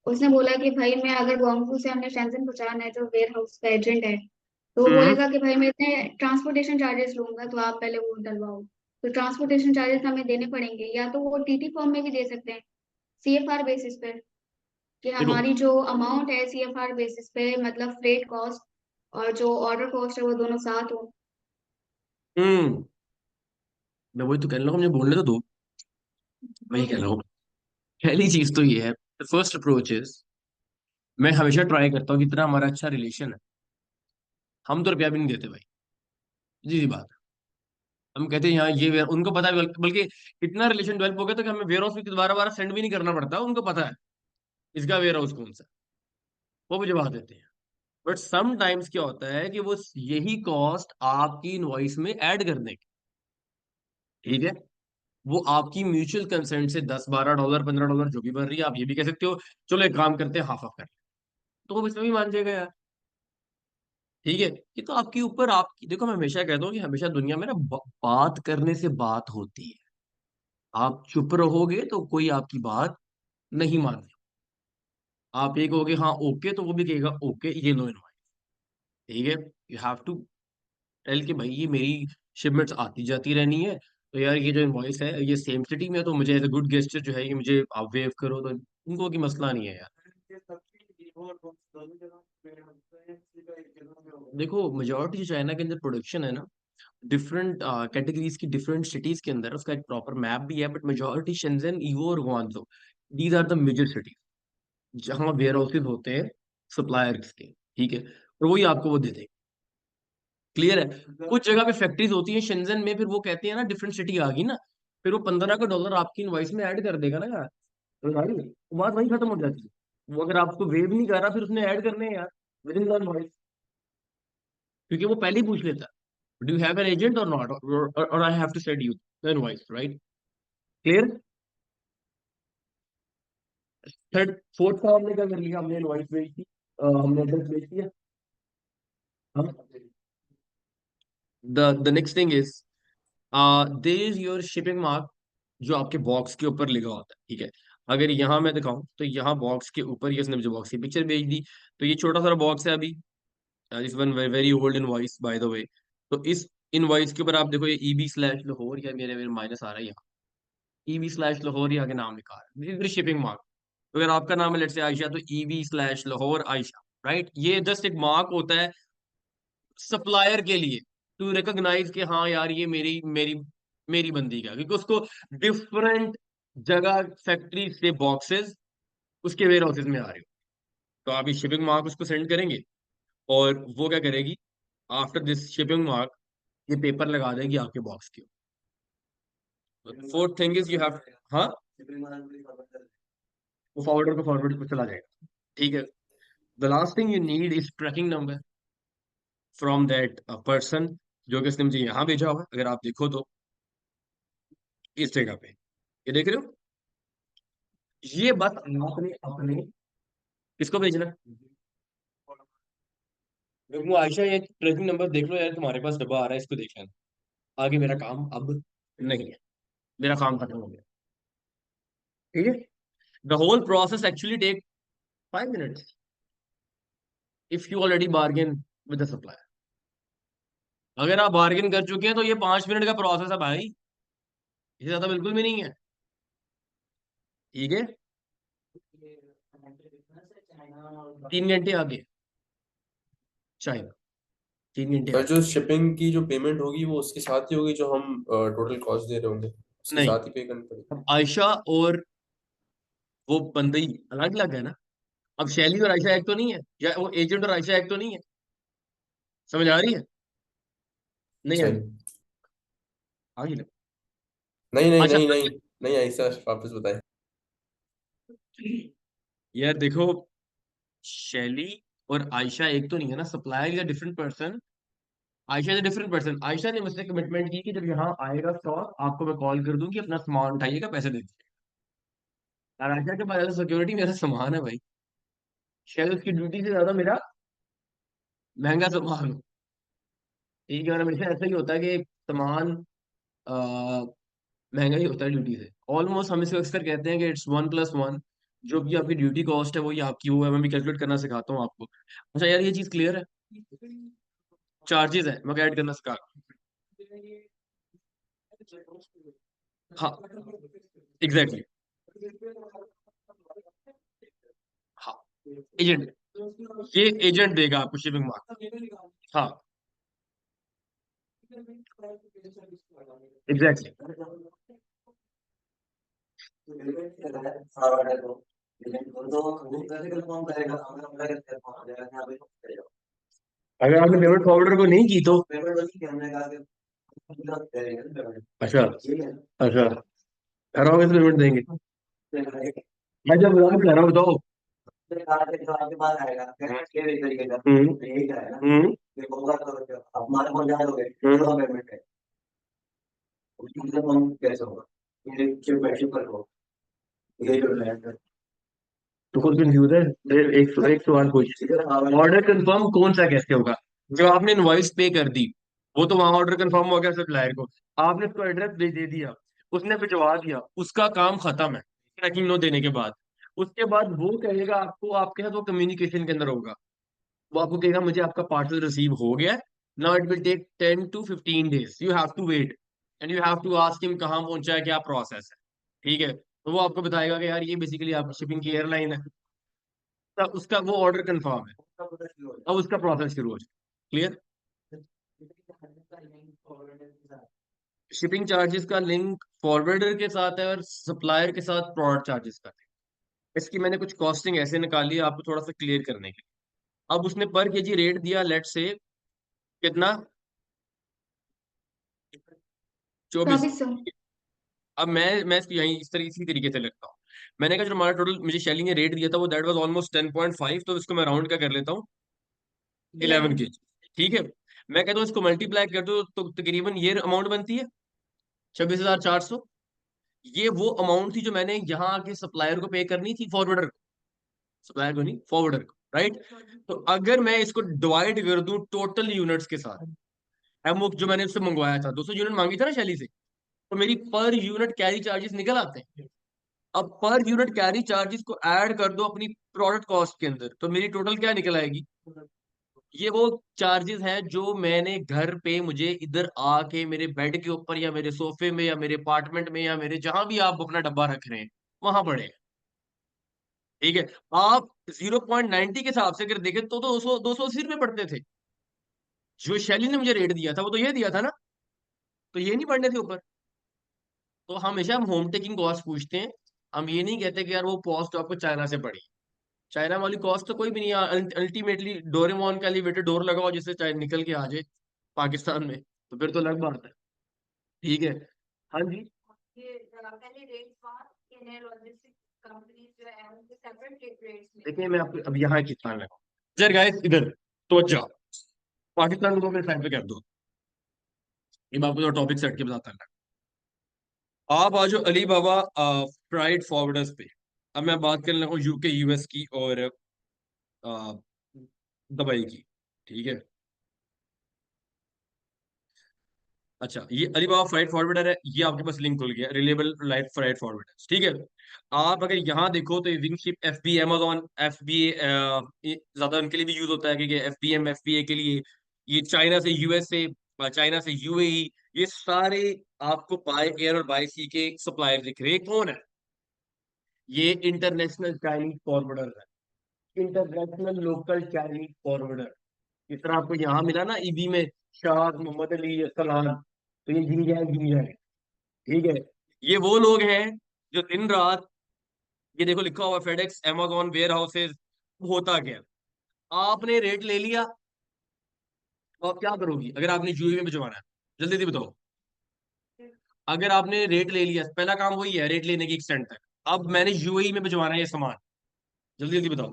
उसने बोला कि भाई मैं अगर गुआंगफू से हमने शेंजन पहुंचाना है, जो वेयर हाउस का एजेंट है, तो वो हम्म बोलेगा कि भाई मैं इतने ट्रांसपोर्टेशन चार्जेस लूंगा, तो आप पहले वो डलवाओ। तो ट्रांसपोर्टेशन चार्जेस हमें देने पड़ेंगे, या तो वो टीटी फॉर्म में भी दे सकते हैं, सीएफआर बेसिस पे, कि देखो हमारी जो अमाउंट है सीएफआर बेसिस पे, मतलब फ्रेट कॉस्ट और जो ऑर्डर कॉस्ट है वो दोनों साथ हो। हम्म मैं वही तो कह रहा हूँ, मुझे बोलने तो दो। वही कह रहा हूँ, पहली चीज तो ये है, फर्स्ट अप्रोच इज, मैं हमेशा ट्राई करता हूँ कि इतना हमारा अच्छा रिलेशन है, हम तो रुपया भी नहीं देते भाई, जी जी बात है। हम कहते हैं यहाँ ये उनको पता है, बल्कि इतना रिलेशन डेवलप हो गया तो कि हमें वेयर हाउस भी दोबारा दोबारा सेंड भी नहीं करना पड़ता, उनको पता है इसका वेयर हाउस कौन सा है, वो मुझे बता देते हैं। बट सम टाइम्स क्या होता है कि वो यही कॉस्ट आपकी इनवॉइस में ऐड कर देंगे। ठीक है। वो आपकी म्यूचुअल कंसेंट से $10-12 $15 जो भी बन रही है, आप ये भी कह सकते हो चलो एक काम करते हैं हाफ ऑफ कर लें। तो वो इसमें भी मान जाएगा यार। ठीक है। ये तो आपके ऊपर, आपकी देखो, मैं हमेशा कहता हूँ कि हमेशा दुनिया में ना बात करने से बात होती है। आप चुप रहोगे तो कोई आपकी बात नहीं मानेगा। आप ये कहोगे हाँ ओके, तो वो भी कहेगा ओके, ये लो इनवाइस। ठीक है। यू हैव टू टेल कि भाई ये मेरी शिपमेंट्स आती जाती रहनी है, तो यार ये जो इनवॉइस है ये सेम सिटी में है, तो मुझे एज अ गुड गेस्टर जो है ये मुझे आप वेव करो, तो उनको की मसला नहीं है यार। देखो मेजोरिटी जो चाइना के अंदर प्रोडक्शन है ना, डिफरेंट कैटेगरीज की डिफरेंट सिटीज के अंदर उसका एक प्रॉपर मैप भी है, बट मेजोरिटी शेंजन, ईवो और Guangzhou, these are the major cities जहाँ वेयर हाउसेज होते हैं सप्लायर्स के। ठीक है। और वही आपको वो दे देंगे। क्लियर है। कुछ जगह पे फैक्ट्रीज होती है शेंजन में, फिर वो कहते हैं ना डिफरेंट सिटी आ गई ना, फिर वो $15 आपकी इनवॉइस में ऐड कर देगा ना यार, तो भाई वो बात वही खत्म हो जाती है। वो अगर आपको वेव नहीं कर रहा फिर उसने ऐड करने हैं यार विद इन द इनवॉइस, क्योंकि वो पहले ही पूछ लेता है do you have an agent or not, or I have to send you the invoice, right. Clear. Third fourth का हमने क्या कर लिया, हमने इनवॉइस भेज दी, हमने एड्रेस भेज दिया। The next thing is there is your shipping mark, जो आपके बॉक्स के ऊपर लिखा होता है। ठीक है। अगर यहाँ मैं दिखाऊं तो यहाँ बॉक्स के ऊपर ये उसने मुझे बॉक्स की पिक्चर भेज दी, तो ये छोटा सा बॉक्स है अभी, इस one very old invoice by the वे। तो इस इनवॉइस के ऊपर आप देखो ये EB/लाहौर, या मेरे मेरे माइनस आ रहा है यहाँ, EB/लाहौर यहाँ के नाम लिखा है, दिस शिपिंग मार्क। तो अगर आपका नाम है लेट्स से आयशा, तो EB/लाहौर आयशा, राइट। ये जस्ट एक मार्क होता है सप्लायर के लिए, टू रिकॉग्नाइज कि हाँ यार ये मेरी मेरी मेरी बंदी का, क्योंकि उसको डिफरेंट जगह फैक्ट्री से बॉक्सेस उसके वेयर हाउसेज में आ रहे हो, तो आप ये शिपिंग मार्क उसको सेंड करेंगे, और वो क्या करेगी, आफ्टर दिस शिपिंग मार्क ये पेपर लगा देगी आपके बॉक्स के ऊपर। Fourth thing is you have, हाँ, वो फॉरवर्डर को फॉरवर्ड को चला जाएगा। ठीक है। The last thing you need is tracking number from that person, जो कि उसने मुझे यहाँ भेजा होगा, अगर आप देखो तो इस जगह पे ये देख रहे हो, ये बस आपने अपने किसको भेजना है? देखो आयशा, ये ट्रैकिंग नंबर देख लो यार, तुम्हारे पास डब्बा आ रहा है, इसको देख लेना। आगे मेरा काम अब नहीं है, मेरा काम खत्म हो गया। ठीक है। The whole process actually take 5 minutes if you already bargain with the supplier. अगर आप बार्गेन कर चुके हैं तो ये 5 मिनट का प्रोसेस है भाई, इससे ज्यादा बिल्कुल भी नहीं है। ठीक है। 3 घंटे आगे चाइना, 3 घंटे और आगे। जो शिपिंग की जो पेमेंट होगी वो उसके साथ ही होगी, जो हम टोटल कॉस्ट दे रहे होंगे उसके नहीं, साथ ही पे करनी पड़ेगी। अब आयशा और वो बंदई अलग अलग है ना। अब शैली और आयशा एक तो नहीं है, या वो एजेंट और आयशा एक तो नहीं है। समझ आ रही है? नहीं आ रही? सही। आ गई ना? नहीं नहीं अच्छा नहीं नहीं नहीं, ऐसा वापस बताए। यार देखो, शैली और आयशा एक तो नहीं है ना, supplier is a different person, Ayesha is a different person. Ayesha ने मुझसे कमिटमेंट की कि जब यहाँ आएगा स्टॉक आपको मैं कॉल कर दूंगी, अपना सामान उठाइएगा, पैसे दे दीजिए। और आयशा के पास सिक्योरिटी मेरा सामान है भाई, शायद उसकी ड्यूटी से ज्यादा मेरा महंगा सामान हो। ठीक है, और हमेशा ऐसा ही होता है कि सामान अ, महंगा ही होता है ड्यूटी से। ऑलमोस्ट हम इसको अक्सर कहते हैं कि इट्स 1+1, जो भी आपकी ड्यूटी कॉस्ट है वही आपकी वो है। मैं भी कैलकुलेट करना सिखाता हूँ आपको। अच्छा यार, ये चीज क्लियर है? चार्जेस है मैं ऐड करना सिखा। हाँ, एग्जैक्टली। हाँ, एजेंट, ये एजेंट देगा आपको शिपिंग मार्क। हाँ, एग्जैक्टली। फॉरवर्ड को वो कैसे कंफर्म करेगा, हमें अपना कैसे कंफर्म हो जाएगा कि हाँ भाई करेगा। अगर आपने पेमेंट फॉरवर्डर को नहीं की तो पेमेंट वही कि हमने कहा कि हम करेंगे ना पेमेंट। अच्छा, ठीक है। अच्छा, घर आओगे तो पेमेंट देंगे। मैं जब बता कह रहा हूँ बताओ। तो आपके पास आएगा ये तरीके का हम्म, यही आएगा हम्म, कि होगा तो आप हमारे पहुंचा दोगे तो पेमेंट है उसकी मतलब हम कैसे होगा ये शिप पर हो ये जो है। तो कुछ कंफ्यूज है। एक सवाल पूछ, ऑर्डर कंफर्म कौन सा कैसे होगा? जो आपने इनवॉइस पे कर दी वो तो वहां ऑर्डर कंफर्म हो गया सप्लायर को, आपने उसको एड्रेस दे दिया, उसने भिजवा दिया, उसका काम खत्म है ट्रैकिंग नो देने के बाद। उसके बाद वो कहेगा आपको, आपके साथ वो कम्युनिकेशन के अंदर होगा, वो आपको कहेगा मुझे आपका पार्सल रिसीव हो गया। Now it will take 10 to 15 days, you have to wait and you have to ask him कहाँ पहुंचा है, क्या प्रोसेस है। ठीक है, तो वो आपको बताएगा कि यार ये बेसिकली आपकी शिपिंग की एयरलाइन है, तब उसका वो ऑर्डर कंफर्म है, अब उसका प्रोसेस शुरू हो जाए। क्लियर? शिपिंग चार्जेस का लिंक फॉरवर्डर के साथ है और सप्लायर के साथ प्रोडक्ट चार्जेस का है। इसकी मैंने कुछ कॉस्टिंग ऐसे निकाली है आपको थोड़ा सा क्लियर करने के लिए। अब उसने पर केजी रेट दिया, लेट से कितना, 24। 2400। अब मैं इसको यहीं इसी तरीके से लगता हूँ। मैंने कहा जो हमारा टोटल मुझे शैली ने रेट दिया था वो दैट वाज ऑलमोस्ट 10.5, तो इसको मैं राउंड का कर लेता हूँ 11 केजी। ठीक है, मैं कहता हूँ इसको मल्टीप्लाई कर दो तो तकरीबन ये अमाउंट बनती है 26,400। ये वो अमाउंट थी जो मैंने यहाँ आके सप्लायर को पे करनी थी, फॉरवर्डर को, सप्लायर को नहीं फॉरवर्डर को, राइट? तो अगर मैं इसको डिवाइड कर दूं टोटल यूनिट्स के साथ, एमओ जो मैंने उससे मंगवाया था 200 यूनिट मांगी था ना शैली से, तो मेरी पर यूनिट कैरी चार्जेस निकल आते हैं। अब पर यूनिट कैरी चार्जेस को ऐड कर दो अपनी प्रोडक्ट कॉस्ट के अंदर, तो मेरी टोटल क्या निकल आएगी? ये वो चार्जेस हैं जो मैंने घर पे मुझे इधर आके मेरे बेड के ऊपर या मेरे सोफे में या मेरे अपार्टमेंट में या मेरे जहां भी आप अपना डब्बा रख रहे हैं वहां पड़े हैं। ठीक है, आप 0.90 के हिसाब से अगर देखें तो 280 रुपये पड़ते थे। जो शैली ने मुझे रेट दिया था वो तो ये दिया था ना, तो ये नहीं पड़ने थे ऊपर। तो हमेशा हम होम टेकिंग कॉस्ट पूछते हैं, हम ये नहीं कहते कि यार वो कॉस्ट आपको चाइना से पड़ी। चाइना वाली कॉस्ट तो कोई भी नहीं है। अल्टीमेटली डोरेमोन का एलिवेटेड डोर लगाओ जिससे चाहे निकल के आ जाए पाकिस्तान में, तो फिर तो अलग बात है। ठीक है, हाँ जी। ये पहले रेट्स वहाँ के लॉजिस्टिक कंपनीज जो है उनके सेपरेट रेट्स में। देखिए मैं आपको अब यहाँ कितना लगा सर गाइस, इधर तो जाओ पाकिस्तान को अपने साइड पे कर दो। ये मैं आपको टॉपिक सेट के बताता हूँ। आप आ जाओ अली बाबा फ्राइड फॉरवर्डर्स पे। अब मैं बात करने लगा यूके यूएस की और अ, दुबई की। ठीक है, अच्छा ये अलीबाबा फ्राइट फॉरवर्डर है, ये आपके पास लिंक खुल गया रिलेबल लाइफ फ्राइट फॉरवर्डर। ठीक है, आप अगर यहाँ देखो तो wing ship F B Amazon F B ज्यादा उनके लिए भी यूज होता है क्योंकि F B M F B A के लिए ये चाइना से यूएसए, चाइना से यूएई, ये सारे आपको बाय एयर और बाय सी के सप्लायर दिख रहे हैं। कौन है ये? इंटरनेशनल चाइनीज फॉरवर्डर है, इंटरनेशनल लोकल चाइनीज फॉरवर्डर। जिस तरह आपको यहाँ मिला ना ईबी में शाद मोहम्मद अली सलाम, तो ये जिंजा है। ठीक है, ये वो लोग हैं जो दिन रात, ये देखो लिखा हुआ फेडेक्स amazon वेयर हाउसेज। होता क्या है? आपने रेट ले लिया तो आप क्या करोगी अगर आपने यूएई में भिजवाना है? जल्दी से बताओ। अगर आपने रेट ले लिया, पहला काम वही है रेट लेने की एक्सटेंट तक। अब मैंने यूएई में भिजवाना है ये सामान, जल्दी जल्दी बताओ।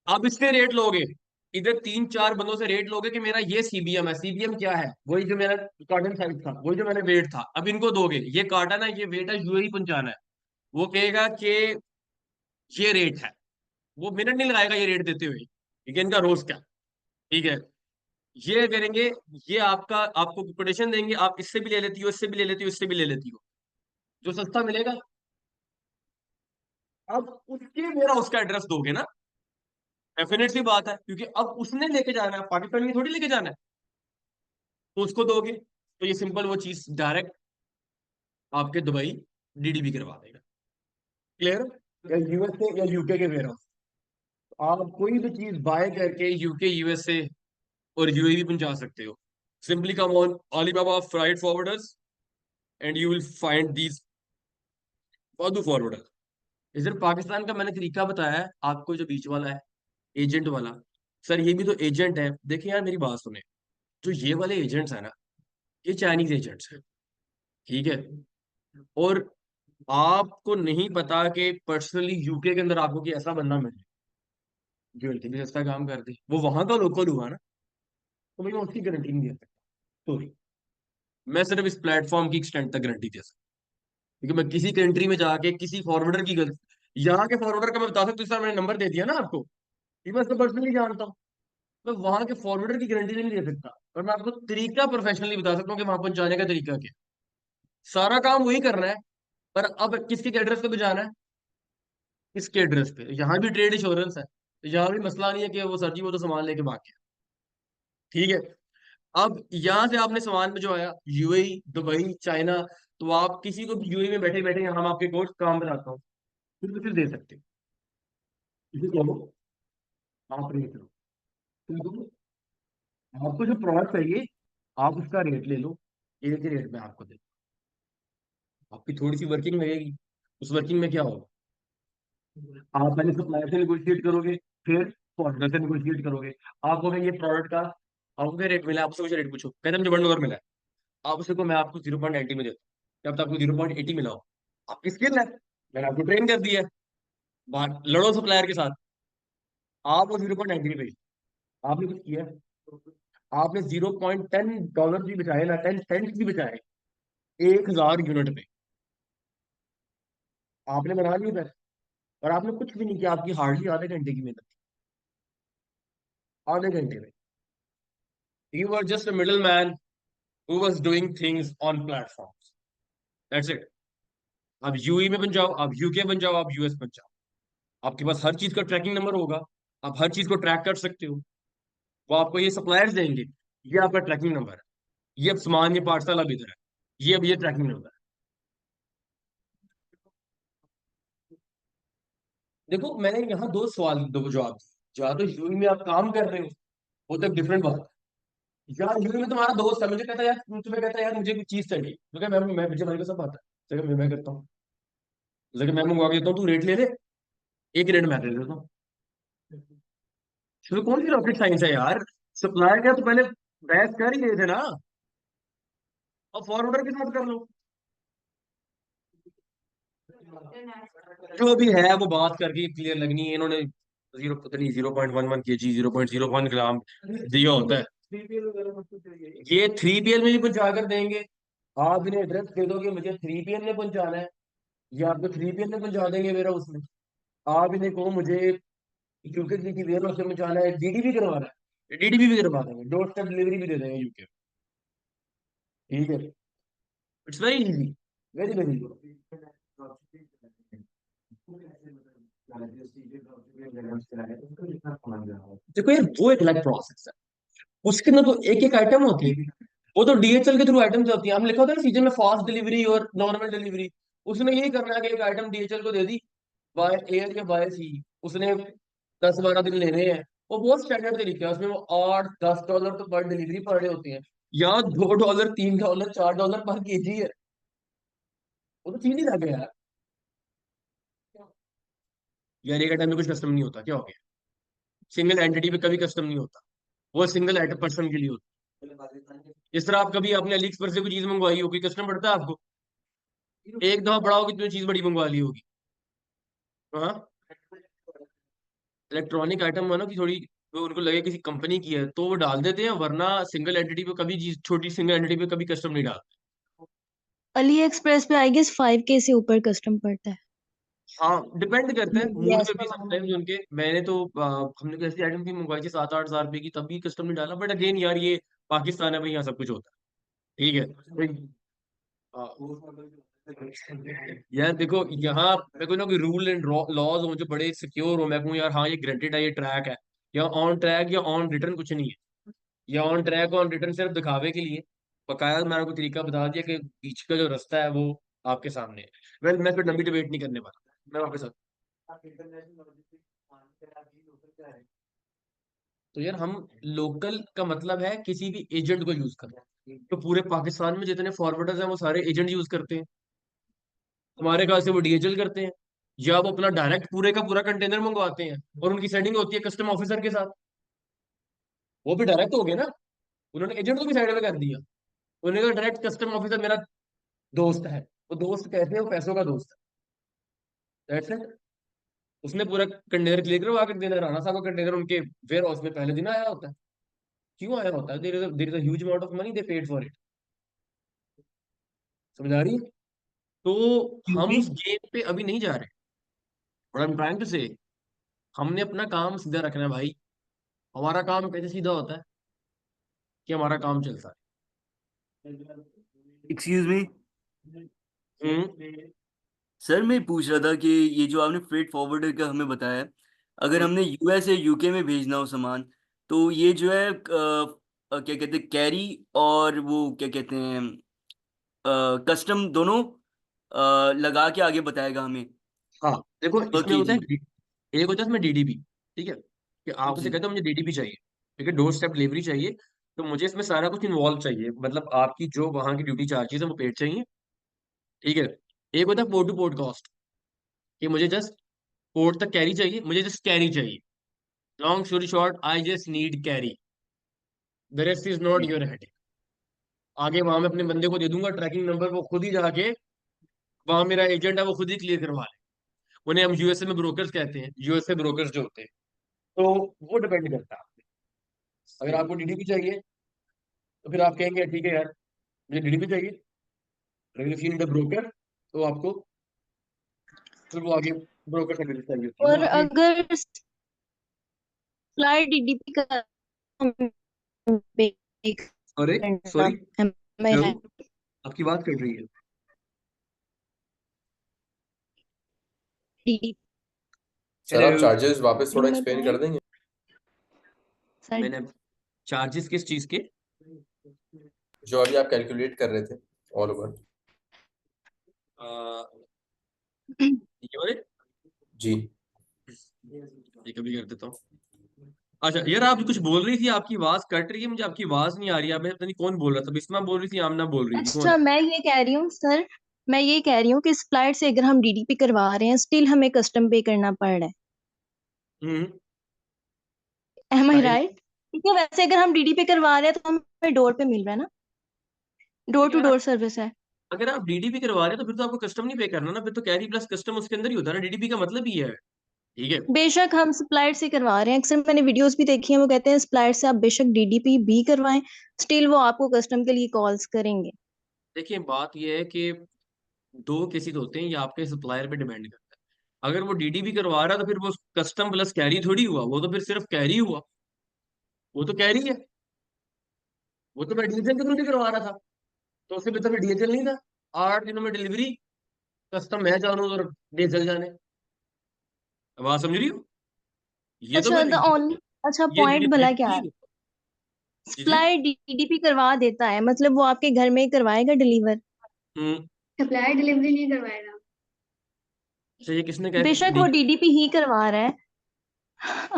अब इससे रेट लोगे, इधर 3-4 बंदों से रेट लोगे कि मेरा ये सीबीएम है। सीबीएम क्या है? वही जो मेरा कार्टन साइज था, वही जो मैंने वेट था। अब इनको दोगे ये कार्टन है, ये वेट है, यूएई पहुंचाना है। वो कहेगा कि ये रेट है। वो मिनट नहीं लगाएगा ये रेट देते हुए, ठीक है, इनका रोज क्या। ठीक है, ये करेंगे, ये आपका आपको कोटेशन देंगे, आप इससे भी ले लेती हो, इससे भी ले लेती हो, इससे भी ले लेती हो, जो सस्ता मिलेगा। अब उसके मेरा उसका एड्रेस दोगे ना, डेफिनेट सी बात है, क्योंकि अब उसने लेके जाना है, पाकिस्तान में थोड़ी लेके जाना है, तो उसको दोगे तो ये सिंपल वो चीज डायरेक्ट आपके दुबई डीडीबी करवा देगा। क्लियर? या यूएसए या यूके के वेयर हाउस, आप कोई भी चीज बाय करके यूके, यूएसए और यूएई पहुंचा सकते हो। Simply come on Alibaba freight forwarders and you will find these फादू फॉरवर्डर। इधर पाकिस्तान का मैंने तरीका बताया है आपको, जो बीच वाला है एजेंट वाला। सर ये भी तो एजेंट है। देखिए यार मेरी बात सुने, जो ये वाले एजेंट्स है ना, ये चाइनीज एजेंट्स हैं, ठीक है। और आपको नहीं पता कि पर्सनली यूके के अंदर आपको कि ऐसा बंदा मिले जो इतनी सस्ता काम कर दे, वो वहां का लोकल हुआ ना, तो भाई मैं उसकी गारंटी नहीं दे सकता। सॉरी, मैं सिर्फ इस प्लेटफॉर्म की एक्सटेंट तक गारंटी दे सकता हूं। क्योंकि मैं किसी कंट्री में जाके किसी फॉरवर्डर की गलती, यहाँ के फॉरवर्डर का मैं बता सकता हूँ, सर मैंने नंबर दे दिया ना आपको, ये मैं उसको पर्सनली जानता हूँ। मैं वहां के फॉरवर्डर की गारंटी नहीं दे सकता, पर मैं आपको तरीका प्रोफेशनली बता सकता हूँ कि वहां पहुंचाने का तरीका क्या है। सारा काम वही करना है, पर अब किसके एड्रेस पे भिजाना है? किसके एड्रेस पे? यहाँ भी ट्रेड इंश्योरेंस है, तो यहाँ भी मसला नहीं है कि वो सर जी वो तो सामान लेके भाग गया। ठीक है, अब यहाँ से आपने सामान भिजवाया यूएई, दुबई, चाइना, तो आप किसी को भी यूएई में बैठे बैठे यहाँ हम आपके कोर्स काम बताता हूँ, फिर दे सकते हैं। किसी को आप रेट लो, किसी आपको जो प्रोडक्ट चाहिए आप उसका रेट ले लो, एक ही रेट में आपको दे। आपकी थोड़ी सी वर्किंग लगेगी, उस वर्किंग में क्या होगा, आप पहले सप्लायर से निगोशिएट करोगे, फिर फॉर्मर से निगोशिएट करोगे। आपको मैं ये प्रोडक्ट का आपको क्या रेट मिला है, आपसे मुझे रेट पूछो, कहते हैं मुझे $1 मिला है, आप उसे को मैं आपको 0.90 में देता हूँ, जब तक आपको 0.80 मिला हो, आपकी स्किल है, मैंने आपको ट्रेन कर दिया है। बाहर लड़ो सप्लायर के साथ, आप वो 0.90 में भेज, आपने कुछ किया है? आपने $0.10 भी बचाए ना, 10 सेंट भी बचाए 1,000 यूनिट पे, आपने बना लिया पैसे। और आपने कुछ भी नहीं किया, आपकी हार्डली आधे घंटे की मेहनत थी, आधे घंटे में। You are just a middle man who was doing things on platforms, that's it. आप यूई में बन जाओ, आप यूके बन जाओ, आप यूएस बन जाओ, आपके पास हर चीज का ट्रैकिंग नंबर होगा, आप हर चीज को ट्रैक कर सकते हो। वो आपको ये सप्लायर्स देंगे, ये आपका ट्रैकिंग नंबर है, ये अब सामान ये पार्सल अब इधर है, ये अब ये ट्रैकिंग नंबर है। देखो मैंने यहाँ दो सवाल दो जवाब दिए। या तो यूई में आप काम कर रहे हो, वो तो डिफरेंट बात है। यार यूई में तुम्हारा दोस्त है, मुझे कहता है यार, तुम्हें कहता है यार मुझे कोई चीज चाहिए, तो क्या मैं मुझे भाई को सब आता है, तो क्या मैं करता हूँ, लेकिन मैं मंगवा के देता हूँ, तू रेट ले ले, एक रेट मैं दे देता हूँ। इसमें कौन सी रॉकेट साइंस है यार? सप्लायर का तो पहले बहस कर ही रहे थे ना, और फॉरवर्डर के साथ कर लो। जो भी है वो बात करके क्लियर लगनी है। इन्होंने जीरो पता नहीं 0.11 kg 0.01 ग्राम दिया होता है, ये 3PL में भी पहुंचा कर देंगे। आप इन्हें एड्रेस दे दोगे मुझे 3PL में पहुंचाना है, ये आपको 3PL में पहुंचा देंगे मेरा उसमें। आप इन्हें कहो मुझे यूके की वेयर हाउस में पहुंचाना है, डीडीबी करवाना है, डीडीबी भी करवा देंगे, डोर स्टेप डिलीवरी भी दे देंगे यूके। ठीक है, it's very easy, very very देखो यार वो एक अलग प्रोसेस है, उसके अंदर तो एक एक आइटम होती है। वो तो डीएचएल के थ्रू आइटम्स होती है, हम लिखा होता है ना सीजन में फास्ट डिलीवरी और नॉर्मल डिलीवरी। उसने यही करना है कि एक आइटम डीएचएल को दे दी बाय एयर या बाय सी, उसने 10-12 दिन लेने हैं। वो बहुत स्टैंडर्ड तरीका है, उसमें वो $8-10 तो पर डिलीवरी पर डे होते हैं। यहाँ $2, $3, $4 पर केजी है, वो तो चीज ही लगे यार। यार एक आइटम में कुछ कस्टम नहीं होता, क्या हो गया? सिंगल एंटिटी पे कभी कस्टम नहीं होता, वो सिंगल आइटम पर्सन के लिए होता है। इस तरह आप कभी आपने अली एक्सप्रेस से कोई चीज मंगवाई होगी, कस्टम पड़ता है आपको? एक दफा बड़ा होगी तो चीज बड़ी मंगवा ली होगी। हाँ, इलेक्ट्रॉनिक आइटम मानो कि थोड़ी वो उनको लगे किसी कंपनी की है तो वो डाल देते हैं, वरना सिंगल एंटिटी पे कभी छोटी सिंगल एंटिटी पे कभी कस्टम नहीं डाल। अली एक्सप्रेस पे आई गेस 5K से ऊपर कस्टम पड़ता है। हाँ डिपेंड करता है ये मूड पे ऐसा भी मानो। समटाइम्स उनके। मैंने तो हमने तो ऐसी आइटम की मंगवाई थी 7-8 हज़ार रुपए की, तब भी कस्टम नहीं डाला। बट अगेन यार ये पाकिस्तान है भाई, यहाँ सब कुछ होता है, ठीक है। यार देखो यहाँ मैं कोई ना कोई रूल एंड लॉज हो जो बड़े सिक्योर हो, मैं कहूँ यार हाँ ये ग्रांटेड है, ये ट्रैक है, या ऑन ट्रैक या ऑन रिटर्न कुछ नहीं है। या ऑन ट्रैक ऑन रिटर्न सिर्फ दिखावे के लिए। बकाया मैंने को तरीका बता दिया कि बीच का जो रास्ता है वो आपके सामने है। वेल मैं फिर लंबी डिबेट नहीं करने वाला, मैं वापस तो यार हम लोकल का मतलब है किसी भी एजेंट को यूज करना। तो पूरे पाकिस्तान में जितने फॉरवर्डर्स हैं वो सारे एजेंट यूज करते हैं। हमारे ख्याल से वो डीएचएल करते हैं, या वो अपना डायरेक्ट पूरे का पूरा कंटेनर मंगवाते हैं और उनकी सेटिंग होती है कस्टम ऑफिसर के साथ। वो भी डायरेक्ट हो गए ना, उन्होंने एजेंट को भी साइड में कर दिया। उन्होंने कहा डायरेक्ट कस्टम ऑफिसर मेरा दोस्त है। वो दोस्त कैसे है? वो पैसों का दोस्त है, दैट्स इट। उसने पूरा कंटेनर क्लियर करवा कर देना। राणा साहब का कंटेनर उनके वेयर हाउस में पहले दिन आया होता है। क्यों आया होता है? There is a huge amount of money they paid for it. समझ आ रही है? तो हम क्योंकि उस गेम पे अभी नहीं जा रहे। What I am trying to say, हमने अपना काम सीधा रखना है भाई। हमारा काम कैसे सीधा होता है कि हमारा काम चलता एक्सक्यूज मी है। सर, मैं पूछ रहा था कि ये जो आपने फ्रेट फॉरवर्डर का हमें बताया, अगर हमने यूएस या यूके में भेजना हो सामान, तो ये जो है क्या कहते हैं, कैरी और वो क्या कहते हैं, कस्टम दोनों लगा के आगे बताएगा हमें हाँ देखो पर इसमें होता केजी। है, एक होता है इसमें डीडीपी, ठीक है, कि आपसे जी कहते हो मुझे डीडीपी चाहिए, ठीक है, डोर स्टेप डिलीवरी चाहिए। तो मुझे इसमें सारा कुछ इन्वॉल्व चाहिए, मतलब आपकी जो वहां की ड्यूटी चार्जेस है वो पेड चाहिए, ठीक है। एक होता है पोर्ट टू पोर्ट कॉस्ट, कि मुझे जस्ट पोर्ट तक कैरी चाहिए, मुझे जस्ट कैरी चाहिए। Long story short, I just need carry, the rest is not your head. आगे वहां मैं अपने बंदे को दे दूंगा ट्रैकिंग नंबर, वो खुद ही जाके वहां मेरा एजेंट है वो खुद ही क्लियर करवा ले। उन्हें हम यूएसए में ब्रोकर्स कहते हैं, यूएसए ब्रोकर्स जो होते हैं। तो वो डिपेंड करता है। अगर आपको डीडीपी चाहिए तो फिर आप कहेंगे ठीक है यार मुझे डीडीपी चाहिए। अगर यू नीड अ ब्रोकर तो आपको फिर वो आगे ब्रोकर सर्विस चाहिए होती है, वो और आपकी। अगर सप्लाई डीडीपी का पे अरे करना सॉरी, है, हेलो, मेरा आपकी बात कट रही है। डीडीपी सर आप हेलो, चार्जेस वापस थोड़ा में एक्सप्लेन कर पॉइंट देंगे? सर। मैंने चार्जेस किस चीज के? जो अभी आप कैलकुलेट कर रहे थे ऑल ओवर। आ, ये वाले जी। ये कभी कर देता हूँ। अच्छा यार आप कुछ बोल रही थी, आपकी आवाज कट रही है, मुझे आपकी आवाज नहीं आ रही है। मैं पता नहीं कौन बोल रहा था, बिस्मा बोल रही थी, आमना बोल रही थी, कौन अच्छा, है? मैं ये कह रही हूँ सर, मैं ये कह रही हूँ कि सप्लायर से अगर हम डीडीपी करवा रहे हैं स्टिल हमें कस्टम पे करना पड़ रहा हम्म। है। एम आई साहिल, राइट? ठीक है, वैसे अगर हम डीडीपी करवा रहे हैं तो हमें डोर पे मिल रहा है ना, डोर टू यार डोर सर्विस है। अगर आप डीडीपी करवा रहे हो तो फिर तो आपको कस्टम नहीं पे करना ना, फिर तो कैरी प्लस कस्टम उसके अंदर ही होता है ना, डीडीपी का मतलब ही है, ठीक है। बेशक हम सप्लायर से करवा रहे हैं, अक्सर मैंने वीडियोस भी देखी हैं, वो कहते हैं सप्लायर से आप बेशक डीडीपी भी करवाएं, स्टिल वो आपको कस्टम के लिए कॉल्स करेंगे। देखिए बात यह है कि दो केसेस होते हैं, ये आपके सप्लायर पे डिपेंड करता है। अगर वो डीडीपी करवा रहा है तो फिर वो कस्टम प्लस कैरी थोड़ी हुआ, वो तो फिर सिर्फ कैरी हुआ, वो तो कैरी है। वो तो मैं डीएचएल के थ्रू भी करवा रहा था, तो उससे भी तो फिर डीएचएल नहीं था। 8 दिनों में डिलीवरी, कस्टम मैं जानू और डीएचएल जाने। अब आप समझ रही हो? ये तो अच्छा, फिर द ओनली अच्छा ये पॉइंट भला क्या है, नहीं। जी जी। सप्लायर डीडीपी करवा देता है मतलब वो आपके घर में ही करवाएगा डिलीवर। हम्म। सप्लायर डिलीवरी नहीं करवाएगा। अच्छा ये किसने कह बेशक वो डी डीडीपी ही करवा रहा है।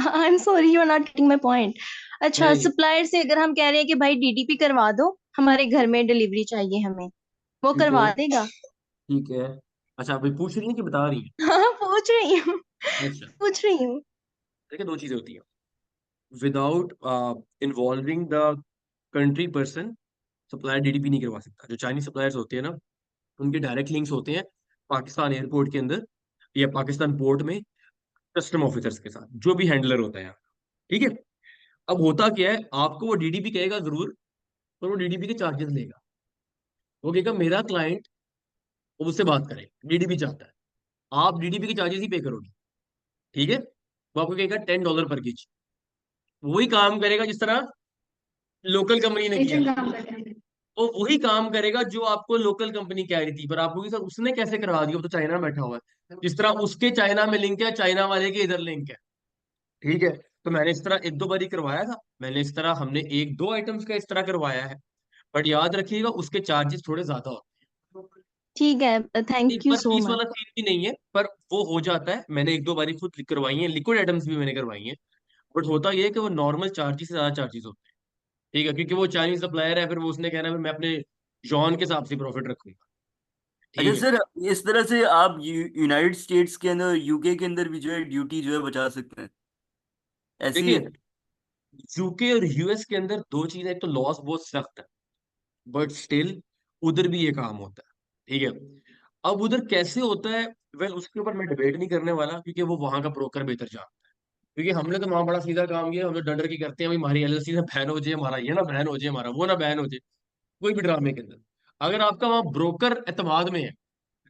I am sorry, you are not getting my point. अच्छा, नहीं सप्लायर से अगर हम कह रहे हैं कि भाई डीडीपी करवा दो, हमारे घर में डिलीवरी चाहिए हमें, वो ठीक है, करवा देगा। ठीक है। अच्छा अभी पूछ रही है कि बता रही हाँ, पूछ रही हूँ, है? अच्छा पूछ रही हूँ। देखिए दो चीजें होती हैं, without involving the country person supplier DDP नहीं करवा सकता। जो चाइनीज सप्लायर्स होते हैं ना, उनके डायरेक्ट लिंक्स होते हैं पाकिस्तान एयरपोर्ट के अंदर या पाकिस्तान पोर्ट में, कस्टम ऑफिसर्स के साथ, जो भी हैंडलर होता है यहाँ। ठीक है। अब होता क्या है, आपको वो डीडीपी कहेगा जरूर, पर वो डीडीपी के चार्जेस लेगा। वो कहेगा मेरा क्लाइंट, उससे बात करें, डीडीपी चाहता है, आप डीडीपी के चार्जेस ही पे करोगे। ठीक है। वो आपको कहेगा $10 पर केजी। वही काम करेगा जिस तरह लोकल कंपनी ने किया, एजेंट काम करते हैं। वो वही काम करेगा जो आपको लोकल कंपनी कह रही थी, पर आपको कि सर उसने कैसे करवा दिया, वो तो चाइना में बैठा हुआ है, जिस तरह उसके चाइना में लिंक है, चाइना वाले के इधर लिंक है। ठीक है। तो मैंने इस तरह एक दो बार ही करवाया था, मैंने इस तरह हमने एक दो आइटम्स का इस तरह करवाया है। बट याद रखिएगा उसके चार्जेस थोड़े ज्यादा होते हैं। ठीक है, एक थैंक यू पर सो पीस मच। वाला सीन भी नहीं है, पर वो हो जाता है। मैंने एक दो बारी खुद करवाई है, लिक्विड आइटम्स भी मैंने करवाई हैं। बट होता ये है कि वो नॉर्मल चार्जेस से ज्यादा चार्जेस होते हैं। ठीक है, क्योंकि वो चाइनीज सप्लायर है, फिर वो उसने कहना है मैं अपने जॉन के हिसाब से प्रॉफिट रखूंगा। अच्छा ठीक है। सर, इस तरह से आप यूनाइटेड स्टेट्स के अंदर, यूके के अंदर भी जो है ड्यूटी जो है बचा सकते हैं, ऐसी है? देखिए, यूके और यूएस के अंदर दो चीजें, एक तो लॉस बहुत सख्त है, बट स्टिल उधर भी ये काम होता है। ठीक है। अब उधर कैसे होता है, वेल उसके ऊपर मैं डिबेट नहीं करने वाला, क्योंकि वो वहां का ब्रोकर बेहतर जानता है। क्योंकि हमने तो वहां बड़ा सीधा काम किया, हम तो डर डर के करते हैं भाई हमारी एलएलसी ना बैन हो जाए, हमारा ये ना बैन हो जाए, हमारा वो ना बैन हो जाए, कोई भी ड्रामे के अंदर। अगर आपका वहां ब्रोकर एतमाद में है,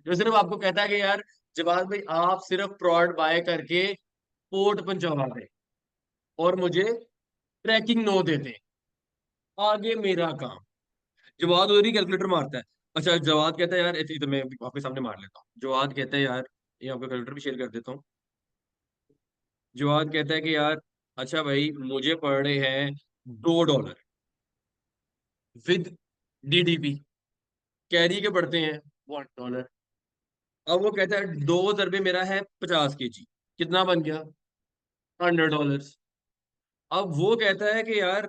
जो सिर्फ आपको कहता है कि यार जवाब भाई आप सिर्फ प्रोडक्ट बाय करके पोर्ट पहुंचवा दें और मुझे ट्रैकिंग नो दे दें, आगे मेरा काम। जवाद उधर ही कैलकुलेटर मारता है। अच्छा, जवाद कहता है यार ऐसे ही, तो मैं आपके सामने मार लेता हूँ। जवाद कहता है यार, ये आपका कैलकुलेटर भी शेयर कर देता हूँ। जवाद कहता है कि यार अच्छा भाई मुझे पड़ रहे हैं $2 विद डीडीपी, कैरी के पड़ते हैं $1। अब वो कहता है 2 दरबे मेरा है 50 kg, कितना बन गया? $100। अब वो कहता है कि यार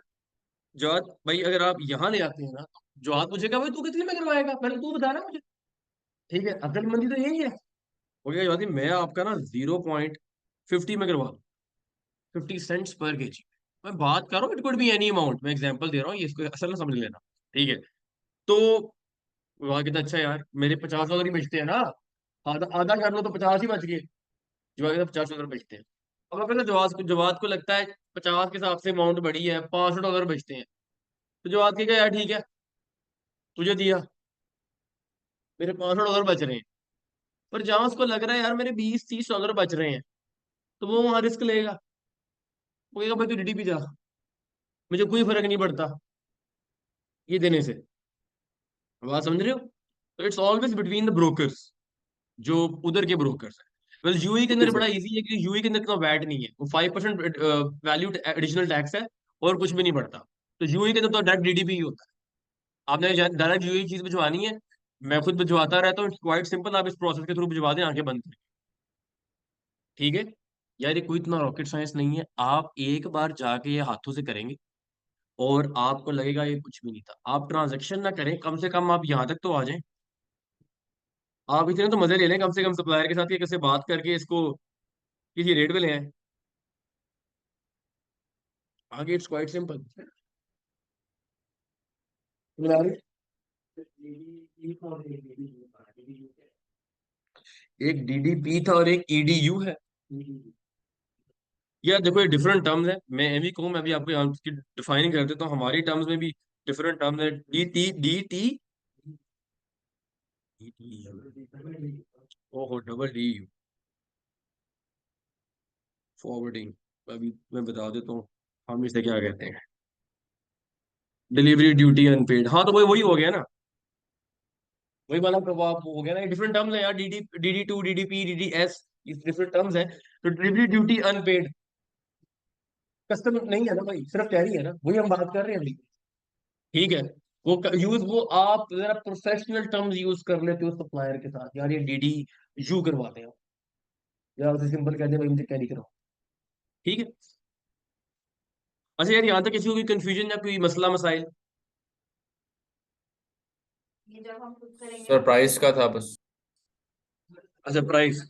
जवाद भाई अगर आप यहाँ ले आते हैं ना, तो जवाद पूछेगा भाई तू कितने में करवाएगा, पहले तू बता ना मुझे। ठीक है, अक्लमंदी तो यही है। हो गया जवाब, मैं आपका ना 0.50 में करवा दूँ, 50 सेंट्स पर केजी। मैं बात कर रहा हूँ, it could be any amount, मैं एग्जांपल दे रहा हूँ, ये इसको असल में समझ लेना। ठीक है। तो वहां कहता अच्छा यार मेरे $50 ही बचते हैं ना, आधा आधा कर लो तो 50 ही बच गए। जवाब कहता $50 बचते हैं। अब अगर जवाब को लगता है 50 के हिसाब से अमाउंट बड़ी है, $65 बचते हैं, तो जवाब कहेगा यार ठीक है, तुझे दिया, मेरे $65 बच रहे हैं। पर जहां उसको लग रहा है यार मेरे $20-30 बच रहे हैं, तो वो वहां रिस्क लेगा। वो कहेगा भाई तू डीडीपी जा, मुझे कोई फर्क नहीं पड़ता ये देने से। बात समझ रहे हो? तो it's always between the brokers, जो उधर के ब्रोकर्स है। वेल यूएई के ठीक है अंदर सर। बड़ा इजी है, क्योंकि यूएई के अंदर इतना वैट नहीं है, वो 5% वैल्यू एडिशनल टैक्स है, और कुछ भी नहीं पड़ता। तो यूएई के अंदर तो डायरेक्ट डीडीपी ही होता है। आपने डायरेक्ट यूएई चीज भिजवानी है, मैं खुद भिजवाता रहता हूँ, इट्स क्वाइट सिंपल, आप इस प्रोसेस के थ्रू भिजवा दें, आंखें बंद करें। ठीक है। यार ये कोई इतना रॉकेट साइंस नहीं है, आप एक बार जाके ये हाथों से करेंगे और आपको लगेगा ये कुछ भी नहीं था। आप ट्रांजेक्शन ना करें, कम से कम आप यहाँ तक तो आ जाएं। आप इतने तो मजे ले लें कम से कम सप्लायर के साथ, कि कैसे बात करके इसको किसी रेट पे ले आए। आगे इट्स क्वाइट सिंपल। एक डीडीपी था और एक ईडीयू है। यार देखो ये डिफरेंट टर्म्स है, मैं भी कहूँ, मैं भी आपको यहाँ की डिफाइनिंग कर देता हूँ, हमारी टर्म्स में भी डिफरेंट टर्म्स है। डी टी ओहो डबल डी, फॉरवर्डिंग। अभी मैं बता देता हूँ हम इसे क्या कहते हैं। डिलीवरी ड्यूटी अनपेड, हाँ तो वही वही हो गया ना, वही वाला प्रभाव हो गया ना। डिफरेंट टर्म्स है यार, D D two, DDP, DDS, different terms है। तो डिलीवरी ड्यूटी अनपेड कस्टम नहीं है ना भाई, सिर्फ कैरी है ना, वही हम बात कर रहे हैं अभी। ठीक है। वो आप जरा प्रोफेशनल टर्म्स यूज कर लेते हो सप्लायर के साथ, यार ये डीडी यू करवाते हैं, या उसे सिंपल कहते हैं भाई मुझे कैरी करो। ठीक है। अच्छा यार यहाँ तक किसी को कोई कंफ्यूजन या कोई मसला मसाइल? ये जब हम खुद करेंगे सर ना, प्राइस का था बस। अच्छा प्राइस,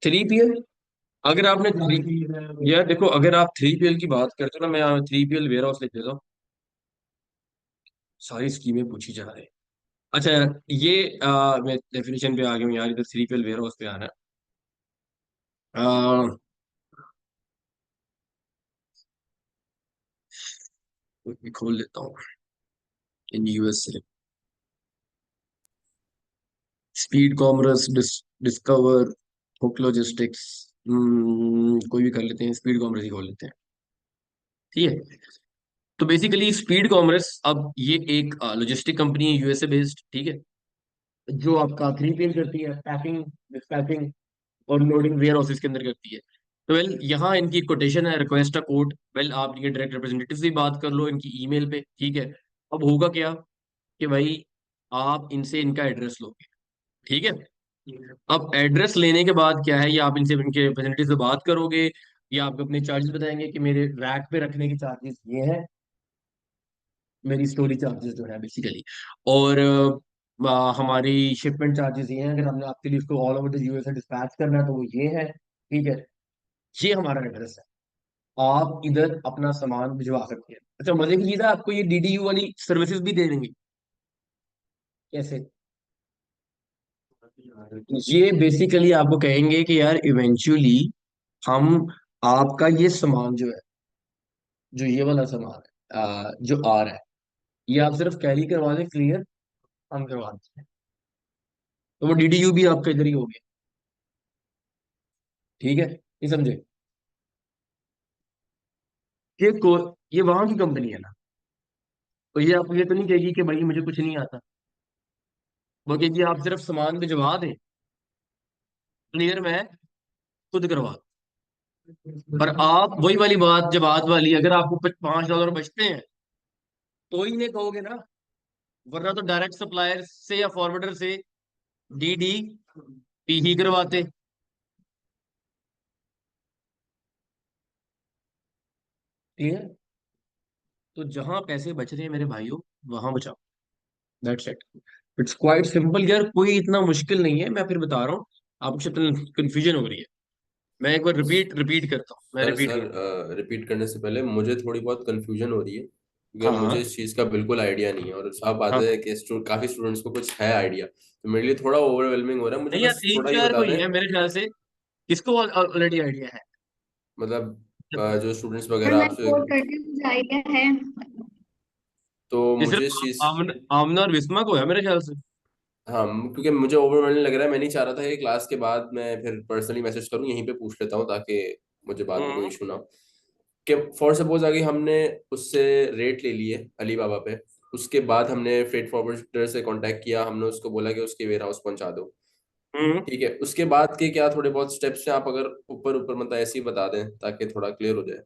3 PL, अगर आपने यार देखो अगर आप 3 PL की बात करते हो ना, मैं 3 PL वेयर हाउस लिख देता हूँ, सारी स्कीमें पूछी जा रही है। अच्छा ये मैं डेफिनेशन पे आ गया हूँ यार, इधर 3PL वेयर हाउस पे आना है। अ, खोल लेता हूँ in USA. Speed commerce, discover, hook logistics, कोई भी कर लेते हैं, स्पीड कॉमर्स ही खोल लेते हैं। ठीक है, तो बेसिकली स्पीड कॉमर्स अब ये एक लॉजिस्टिक कंपनी है, यूएसए बेस्ड। ठीक है, जो आपका 3PL करती है, पैकिंग, डिस्पैचिंग और लोडिंग वेयर हाउसेस के अंदर करती है। तो वेल यहाँ इनकी कोटेशन है, रिक्वेस्ट अ कोट। वेल आप ये डायरेक्ट रिप्रेजेंटेटिव से बात कर लो इनकी ईमेल पे। ठीक है, अब होगा क्या कि भाई आप इनसे इनका एड्रेस लोगे। ठीक है, अब एड्रेस लेने के बाद क्या है, या आप इनसे इनके रिप्रेजेंटेटिव से बात करोगे, या आपको अपने चार्जेस बताएंगे कि मेरे रैक पे रखने के चार्जेस ये हैं, मेरी स्टोरी चार्जेस जो है बेसिकली, और हमारी शिपमेंट चार्जेस ये हैं, अगर हमने आपके लिए उसको all over the USA dispatch करना है तो वो ये है। ठीक है, ये हमारा एड्रेस है, आप इधर अपना सामान भिजवा सकते हैं। अच्छा मजे की चीज है, आपको ये डीडीयू वाली सर्विसेज भी दे देंगे। कैसे? ये बेसिकली आपको कहेंगे कि यार इवेंचुअली हम आपका ये सामान जो है, जो ये वाला सामान है, जो आ रहा है, ये आप सिर्फ कैरी करवा दें, क्लियर हम करवा देते हैं, तो वो डीडीयू भी आपका इधर ही हो गया। ठीक है, ये समझे? ये ये वहां की कंपनी है ना, तो ये आपको ये तो नहीं कहेगी कि भाई मुझे कुछ नहीं आता। वो कहेगी आप सिर्फ सामान भिजवा दें, क्लियर, मैं खुद करवा दूं। पर आप वही वाली बात, जब बात वाली, अगर आपको $5 बचते हैं तो ही नहीं कहोगे ना, वरना तो डायरेक्ट सप्लायर से या फॉरवर्डर से डीडी पी ही करवाते। ठीक है, तो जहां पैसे बच रहे हैं मेरे भाइयों, वहां बचाओ। That's it, it's quite simple यार, कोई इतना मुश्किल नहीं है। मैं फिर बता रहा हूँ, आपको शायद कंफ्यूजन हो रही है। मैं एक बार रिपीट रिपीट करता हूँ, मैं सर रिपीट सर करता रिपीट करने से पहले मुझे थोड़ी बहुत कंफ्यूजन हो रही है, क्योंकि हूँ। हाँ मुझे हाँ इस चीज़ का बिल्कुल आइडिया नहीं है, और साफ बात हाँ। है कि काफ़ी स्टूडेंट्स को कुछ है आइडिया, तो मेरे लिए थोड़ा ओवरवेलमिंग हो रहा है। मुझे नहीं यार, बस तीन थोड़ा ये चार बता को ही दें, है मेरे ख्याल से। किसको ऑलरेडी आइडिया है? मतलब जो स्टूडेंट्स सर वगैरह मैं आपसे, कोड करती हूँ, मुझे आइडिया है। तो ये मुझे इस सिर्फ चीज़, आमना और विस्मा को है मेरे ख्याल से। हाँ, क्योंकि मुझे ओवरवेलमिंग लग रहा है। मैं नहीं चाह रहा था कि क्लास के बाद मैं फिर पर्सनली मैसेज करूँ, यहीं पे पूछ लेता हूँ ताकि मुझे बाद में कोई हम्म। इशू ना हो। कि फॉर सपोज आगे हमने उससे रेट ले लिए अली बाबा पे, उसके बाद हमने फ्रेट फॉरवर्डर से कांटेक्ट किया, हमने उसको बोला कि उसके वेयर हाउस पहुंचा दो। हम्म। ठीक है, उसके बाद के क्या थोड़े बहुत स्टेप्स हैं, आप अगर ऊपर ऊपर मतलब ऐसे ही बता दें ताकि थोड़ा क्लियर हो जाए।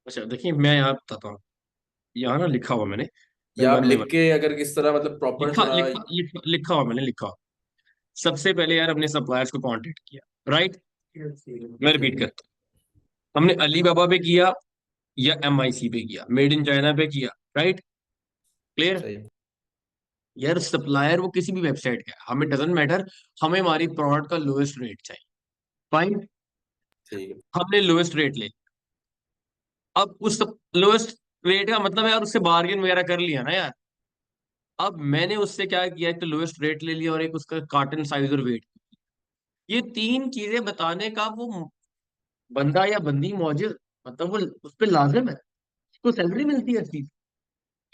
अच्छा देखिए, मैं यहाँ बताता हूँ, यहाँ ना लिखा हुआ मैंने, मेरे या आप मन में लिख के अगर किस तरह मतलब प्रॉपर लिखा थोड़ा। लिखा लिखा लिखा हुआ मैंने, लिखा हुआ। सबसे पहले यार हमने सप्लायर्स को कांटेक्ट किया, राइट? मैं रिपीट करता हूँ, हमने अली बाबा पे किया या एमआईसी पे किया, मेड इन चाइना पे किया, राइट? क्लियर? सही। यार सप्लायर वो किसी भी वेबसाइट का है, हमें डजेंट मैटर, हमें हमारी प्रोडक्ट का लोएस्ट रेट चाहिए। फाइन, ठीक है। हमने लोएस्ट रेट ले, अब उस लोएस्ट रेट का मतलब है यार उससे बार्गेन वगैरह कर लिया ना यार। अब मैंने उससे क्या किया, एक तो लोएस्ट रेट ले लिया और एक उसका कार्टन साइज और वेट। ये तीन चीजें बताने का वो बंदा या बंदी मौजूद, मतलब वो उस पर लाजिम है, उसको सैलरी मिलती है इस चीज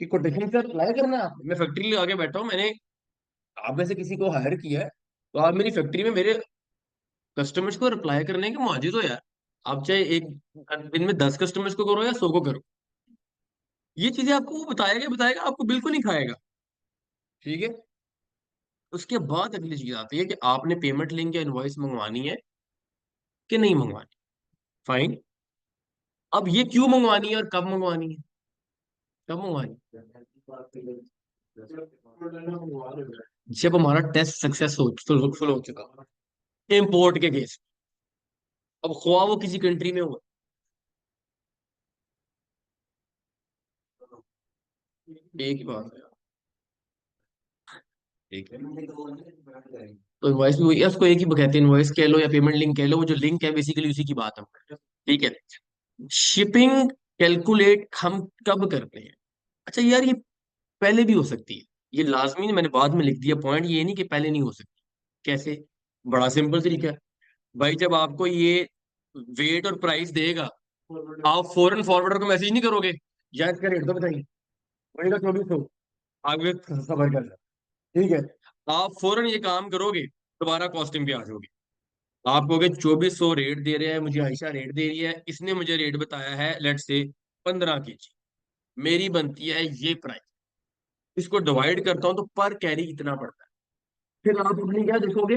की। कोटेशन पे अप्लाई करना है आपको। मैं फैक्ट्री आगे बैठा हूँ, मैंने आप में से किसी को हायर किया है, तो आप मेरी फैक्ट्री में मेरे कस्टमर्स को रिप्लाई करने के मौजूद हो यार। आप चाहे एक दिन में 10 कस्टमर्स को करो या 100 को करो, ये चीजें आपको वो बताएगा बताएगा, आपको बिल्कुल नहीं खाएगा। ठीक है, उसके बाद अगली चीज आती है कि आपने पेमेंट लिंक या इनवॉइस मंगवानी है कि नहीं मंगवानी। फाइन, अब ये क्यों मंगवानी है और कब मंगवानी है, कब मंगवानी है? जब हमारा टेस्ट सक्सेस हो, फुल हो चुका, इम्पोर्ट के केस। अब ख्वा वो किसी कंट्री में हो, एक ही बात है, ठीक है। तो इनवॉइस भी वही है, उसको एक ही कहते हैं, इनवॉइस कह लो या पेमेंट लिंक कह लो, वो जो लिंक है बेसिकली उसी की बात हम कर रहे हैं। ठीक है, शिपिंग कैलकुलेट हम कब करते हैं? अच्छा यार, ये पहले भी हो सकती है, ये लाजमी नहीं, मैंने बाद में लिख दिया पॉइंट, ये नहीं कि पहले नहीं हो सकती। कैसे? बड़ा सिंपल तरीका है भाई, जब आपको ये वेट और प्राइस देगा, आप फॉरेन फॉरवर्डर को मैसेज नहीं करोगे, यार इसका रेट तो बताइए, वही का 2400, आगे खबर कर, ठीक है। आप फौरन ये काम करोगे, दोबारा कॉस्टिंग पे आ जाओगे। आप कहोगे 2400 रेट दे रहे हैं मुझे, आयशा रेट दे रही है, इसने मुझे रेट बताया है लेट से 15 kg, मेरी बनती है ये प्राइस, इसको डिवाइड करता हूं तो पर कैरी इतना पड़ता है। फिर आप अपनी क्या देखोगे?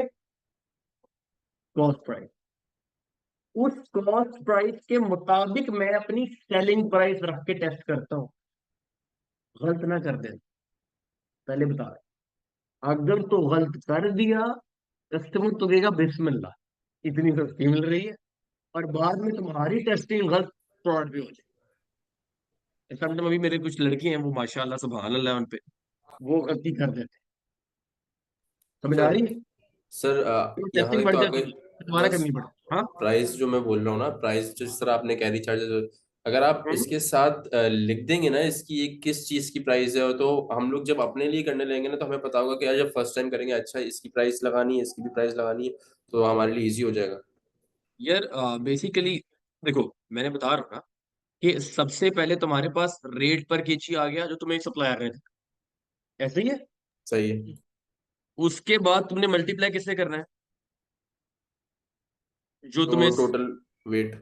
Cost price. उस कॉस्ट प्राइस के मुताबिक मैं अपनी सेलिंग प्राइस रख के टेस्ट करता हूँ। गलत ना कर दे, पहले बता रहे, अगर तो गलत कर दिया, कस्टमर तो कहेगा बिस्मिल्लाह, इतनी सस्ती मिल रही है, और बाद में तुम्हारी टेस्टिंग गलत प्रोडक्ट भी हो जाए। समटाइम अभी मेरे कुछ लड़के हैं, वो माशाल्लाह सुभान अल्लाह उन पे, वो गलती कर देते हैं। समझ आ सर रही है? सर तो यहाँ टेस्टिंग तक बढ़ तो आ जाती गई। है, दोबारा बस करनी पड़ती। हाँ। प्राइस जो मैं बोल रहा हूँ ना, प्राइस जिस तरह आपने कैरी चार्जेस, अगर आप हम्म। इसके साथ लिख देंगे ना इसकी ये किस चीज की प्राइस है, तो हम लोग जब अपने लिए करने लगेंगे ना, तो हमें पता होगा कि यार जब फर्स्ट टाइम करेंगे, अच्छा इसकी प्राइस लगानी है, इसकी भी प्राइस लगानी है, तो हमारे लिए इजी हो जाएगा। यार बेसिकली देखो, मैंने बता रहा हूँ ना कि सबसे पहले तुम्हारे पास रेट पर केजी आ गया जो तुम्हें सप्लायर ने दिया, ऐसे ही है। सही है। उसके बाद तुमने मल्टीप्लाई किससे करना है? जो तो तुम्हें टोटल वेट।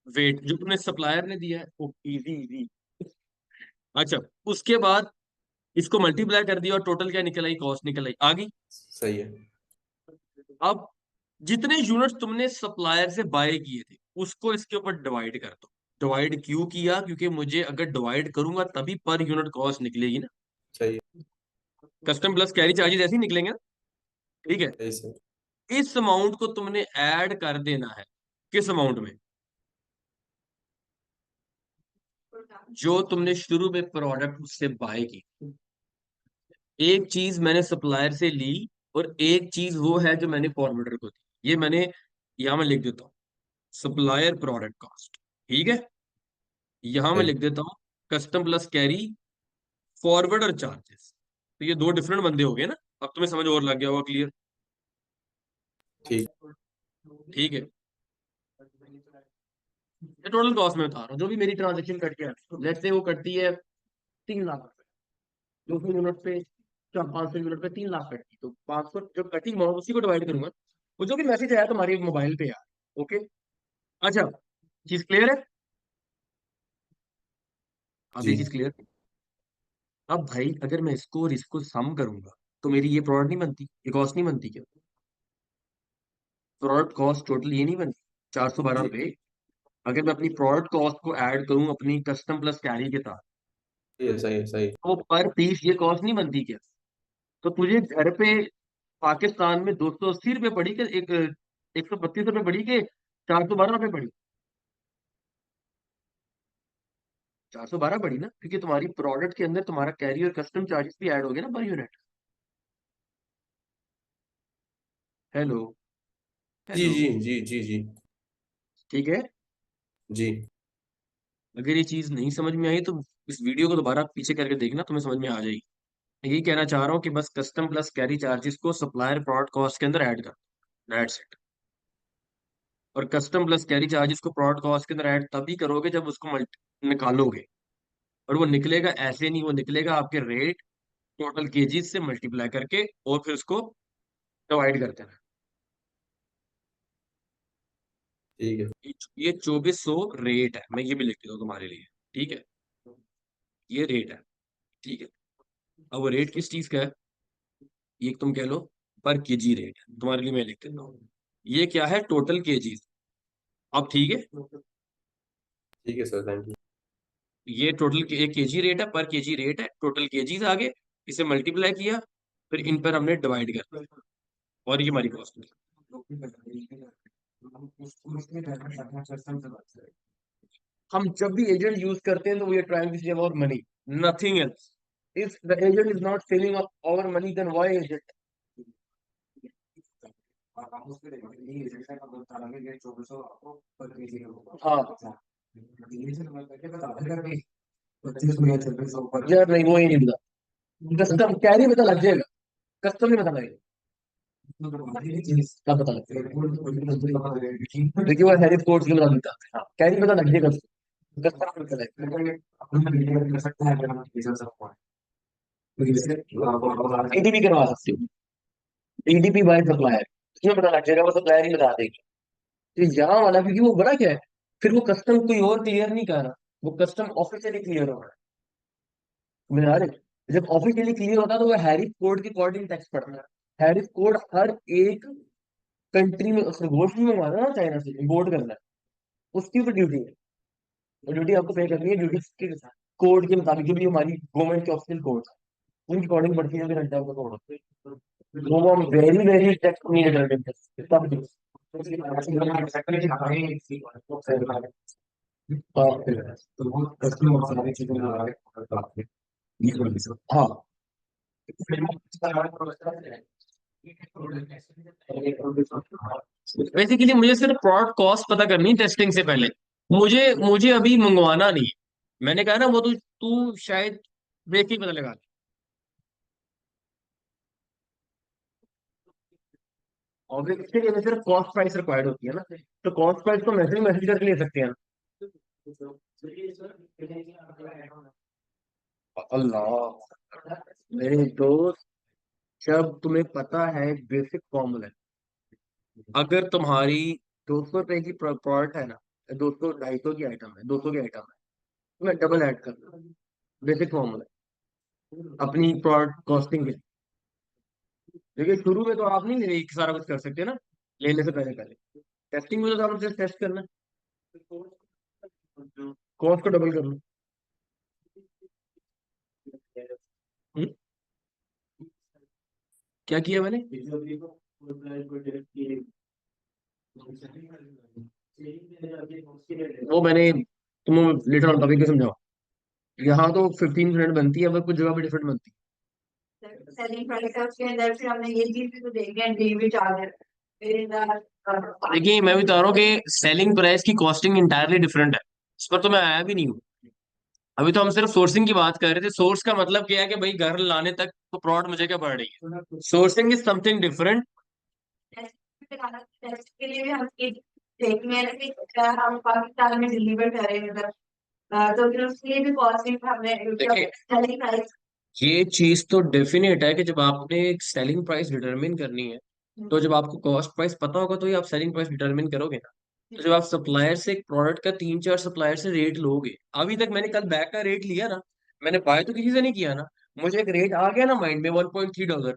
वेट जो तुम्हें सप्लायर ने दिया है, वो इजी इजी। अच्छा, उसके बाद इसको मल्टीप्लाई कर दिया और टोटल क्या निकल आई? कॉस्ट निकल आई, आ गई। सही है। अब जितने यूनिट्स तुमने सप्लायर से बाय किए थे, उसको इसके ऊपर डिवाइड कर दो। डिवाइड क्यों किया? क्योंकि मुझे अगर डिवाइड करूंगा तभी पर यूनिट कॉस्ट निकलेगी ना। सही है। कस्टम प्लस कैरी चार्जेस ऐसे ही निकलेंगे ना, ठीक है। सही सही। इस अमाउंट को तुमने ऐड कर देना है, किस अमाउंट में? जो तुमने शुरू में प्रोडक्ट उससे बाय की। एक चीज मैंने सप्लायर से ली, और एक चीज वो है जो मैंने फॉर्वर्डर को दी। ये मैंने यहां मैं लिख देता हूँ, सप्लायर प्रोडक्ट कॉस्ट, ठीक है। यहां मैं सही। लिख देता हूँ custom plus carry forwarder charges. तो ये दो डिफरेंट बंदे हो गए ना। अब तुम्हें समझ और लग गया होगा, क्लियर? ठीक। ठीक है। ये टोटल कॉस्ट में बता रहा हूँ, जो भी मेरी ट्रांजेक्शन कट के लेट्स से वो कटती है 3 लाख रुपए, 200 यूनिट पे, 500 यूनिट पे 3 लाख कटती, तो 500 जो कटिंग अमाउंट उसी को डिवाइड करूंगा। वो जो भी मैसेज आया तुम्हारे मोबाइल पे यार, ओके। अच्छा, चीज क्लियर है? अब जी। ये चीज क्लियर। अब भाई अगर मैं इसको और इसको सम करूंगा, तो मेरी ये प्रोडक्ट नहीं बनती, ये कॉस्ट नहीं बनती क्या? प्रोडक्ट कॉस्ट टोटल ये नहीं बनती 412 रुपए? अगर मैं अपनी प्रोडक्ट कॉस्ट को ऐड करूं अपनी कस्टम प्लस कैरी के साथ, सही है। सही है। सही। तो पर पीस ये कॉस्ट नहीं बनती क्या? तो तुझे घर पे पाकिस्तान में 280 रुपये पड़ी के, एक 132 रुपये पड़ी के 412 रुपये पड़ी? 412 पड़ी ना, क्योंकि तुम्हारी प्रोडक्ट के अंदर तुम्हारा कैरी और कस्टम चार्जेस भी ऐड हो गए ना पर यूनिट। हेलो? जी हेलो? जी जी जी जी ठीक है। जी। अगर ये चीज नहीं समझ में आई तो इस वीडियो को दोबारा पीछे करके देखना, तुम्हें समझ में आ जाएगी। यही कहना चाह रहा हूँ कि बस कस्टम प्लस कैरी चार्जेस को सप्लायर प्रोडक्ट कॉस्ट के अंदर ऐड कर, दैट्स इट। और कस्टम प्लस कैरी चार्जेस को प्रोडक्ट कॉस्ट के अंदर ऐड तभी करोगे जब उसको निकालोगे। और वो निकलेगा ऐसे नहीं, वो निकलेगा आपके रेट टोटल केजीज से मल्टीप्लाई करके, और फिर उसको डिवाइड करते हैं। ठीक है। ये 2400 रेट है, मैं ये भी लिख देता हूँ तुम्हारे लिए, ठीक है। ये रेट है, ठीक है। अब वो रेट किस चीज का है? ये तुम कह लो पर केजी रेट है, तुम्हारे लिए मैं लिख देता हूँ। ये क्या है? Total KGs. अब ठीक है, ठीक है सर, थैंक यू। ये टोटल एक केजी रेट है, पर केजी रेट है, टोटल केजीज आगे, इसे मल्टीप्लाई किया, फिर इन पर हमने डिवाइड कर दिया, और ये हमारी कॉस्ट। हम जब भी एजेंट यूज करते हैं तो we are trying to save our money, nothing else. If the agent is not saving our money, then why agent? हाँ यार, नहीं वो ही नहीं मिला। कस्टम कैरी पता लग जाएगा, कस्टम नहीं पता लगेगा। क्या पता लगेगा? देखिए वो हैरी पोर्ट की बता देता है, कैरी पता लग जाएगा, कस्टम नहीं पता लगेगा। एडीपी करवा सकते हो, एडीपी बाय सप्लायर, इसमें पता लग जाएगा, वो सप्लायर ही बता देगा। तो यहाँ वाला क्योंकि वो बड़ा क्या है, फिर वो कस्टम कोई और क्लियर नहीं कर रहा, वो कस्टम ऑफिशियली क्लियर हो रहा है। समझ आ रहे हैं? जब ऑफिशियली क्लियर होता है तो वो हैरिस कोड के अकॉर्डिंग टैक्स पड़ता है। हैरिस कोड हर एक कंट्री में, खरगोश भी मंगवाना है ना चाइना से, इम्पोर्ट करना है, उसकी ऊपर ड्यूटी है, वो ड्यूटी आपको पे करनी है, ड्यूटी के कोड के मुताबिक, जो भी हमारी गवर्नमेंट के ऑफिशियल कोड है उनके अकॉर्डिंग बढ़ती है, फिर घंटा का कोड होता है। वो हम वेरी वेरी टैक्स नहीं डिटरमिन कर तब भी। हाँ, बेसिकली मुझे सिर्फ प्रोडक्ट कॉस्ट पता करनी है टेस्टिंग से पहले, मुझे मुझे अभी मंगवाना नहीं है। मैंने कहा ना, वो तो तू शायद देख के ही पता लगा। ऑब्वियसली इसके लिए सिर्फ कॉस्ट प्राइस रिक्वायर्ड होती है ना, तो कॉस्ट प्राइस को मैसेज मैसेज करके ले सकते हैं ना। अल्लाह, मेरे दोस्त, जब तुम्हें पता है बेसिक फॉर्मूला, अगर तुम्हारी 200 रुपए की प्रोडक्ट है ना, 200 250 की आइटम है, 200 की आइटम है, तुम्हें डबल ऐड करना, बेसिक फॉर्मूला अपनी प्रोडक्ट कॉस्टिंग के। देखिए शुरू में तो आप नहीं सारा कुछ कर सकते ना, लेने से पहले पहले टेस्टिंग में तो आपको जस्ट टेस्ट करना है, कॉस्ट को डबल करना। हम्म? क्या किया मैंने? वो मैंने तुम लेटर ऑन टॉपिक पे समझाओ। यहाँ तो 15 मिनट बनती है, पर कुछ जगह पे डिफरेंट बनती सेलिंग प्राइस है, उसके अंदर फिर हमने ये चीज भी तो देखी है, डिलीवरी चार्ज है। देखिए मैं भी बता रहा हूँ कि सेलिंग प्राइस की कॉस्टिंग इंटायरली डिफरेंट है, इस पर तो मैं आया भी नहीं हूँ। अभी तो हम सिर्फ सोर्सिंग की बात कर रहे थे। सोर्स का मतलब क्या है कि भाई घर लाने तक तो प्रोडक्ट मुझे क्या पड़ रही है। Sourcing is something different. Test के लिए भी हम ये देखने हैं कि क्या हम पाकिस्तान में डिलीवर करें, मतलब तो फिर उसके लिए भी कॉस्टिंग हमने देखिए सेलिंग प्राइस। ये चीज तो डेफिनेट है कि जब आपने एक सेलिंग प्राइस डिटरमिन करनी है, तो जब आपको कॉस्ट प्राइस पता होगा तो ही आप सेलिंग प्राइस डिटरमिन करोगे ना। तो जब आप सप्लायर से एक प्रोडक्ट का 3 4 सप्लायर से रेट लोगे, अभी तक मैंने कल बैग का रेट लिया ना, मैंने बाय तो किसी से नहीं किया ना, मुझे एक रेट आ गया ना माइंड में $1.3,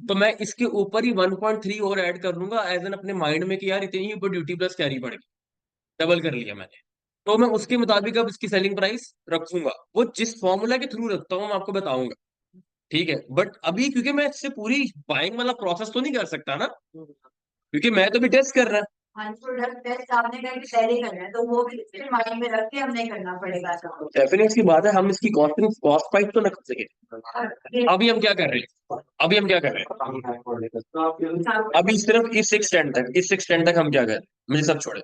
तो मैं इसके ऊपर ही 1.3 और ऐड कर लूंगा एज एन अपने माइंड में कि यार इतनी ऊपर ड्यूटी प्लस कैरी पड़ेगी, डबल कर लिया मैंने। तो मैं उसके मुताबिक अब इसकी सेलिंग प्राइस रखूंगा, वो जिस फॉर्मूला के थ्रू रखता हूँ मैं आपको बताऊंगा, ठीक है। बट अभी क्योंकि मैं इससे पूरी बाइंग वाला प्रोसेस तो नहीं कर सकता ना, क्योंकि मैं तो भी टेस्ट कर रहा। हाँ, प्रोडक्ट टेस्ट आपने कहा कि पहले करना है, तो वो भी फिर माइंड में रख के हमने करना पड़ेगा। डेफिनेट सी बात है, हम इसकी कॉस्टिंग कॉस्ट प्राइस तो न कर सके। अभी हम क्या कर रहे हैं, अभी हम क्या कर रहे हैं, अभी सिर्फ इस एक्सटेंड तक, इस एक्सटेंड तक हम क्या कर रहे हैं, मुझे सब छोड़े।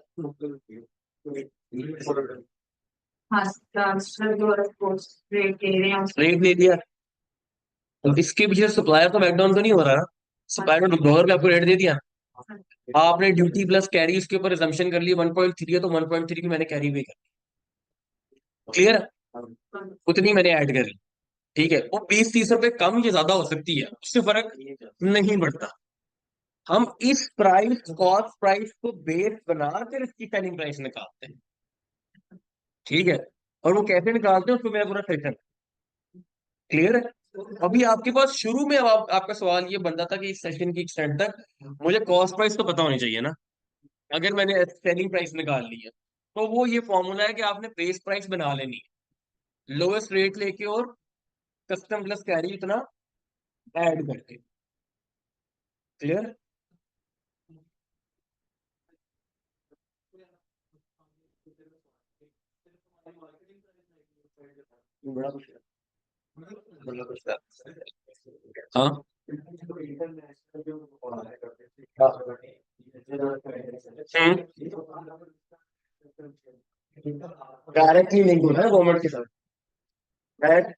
हाँ, ट्रांसफर जो रेट दे रहे हैं रेट ले दिया, तो इसके पीछे सप्लायर तो बैकडाउन तो नहीं हो रहा ना, सप्लायर ने $2 पे आपको रेट दे दिया, आपने ड्यूटी प्लस कैरी उसके ऊपर assumption कर लिया 1.3 है, तो 1.3 की मैंने कैरी पे कर, क्लियर है, उतनी मैंने ऐड करी, ठीक है। वो 20 30 रुपए कम या ज्यादा हो सकती है, उससे फर्क नहीं पड़ता। हम इस प्राइस कॉस्ट प्राइस को बेस बनाकर इसकी सेलिंग प्राइस निकालते हैं, ठीक है। और वो कैसे निकालते हैं उसको मेरा पूरा सेशन क्लियर है। अभी आपके पास शुरू में, अब आपका सवाल ये बनता था कि इस सेशन की एक्सटेंड तक मुझे कॉस्ट प्राइस तो पता होनी चाहिए ना, अगर मैंने सेलिंग प्राइस निकाल ली है, तो वो ये फॉर्मूला है कि आपने बेस प्राइस बना लेनी है, लोएस्ट रेट लेके और कस्टम प्लस कैरी इतना ऐड करके, क्लियर। बड़ा कुछ है, बड़ा कुछ है। हाँ डायरेक्टली लिंक होना है गवर्नमेंट के साथ, डायरेक्ट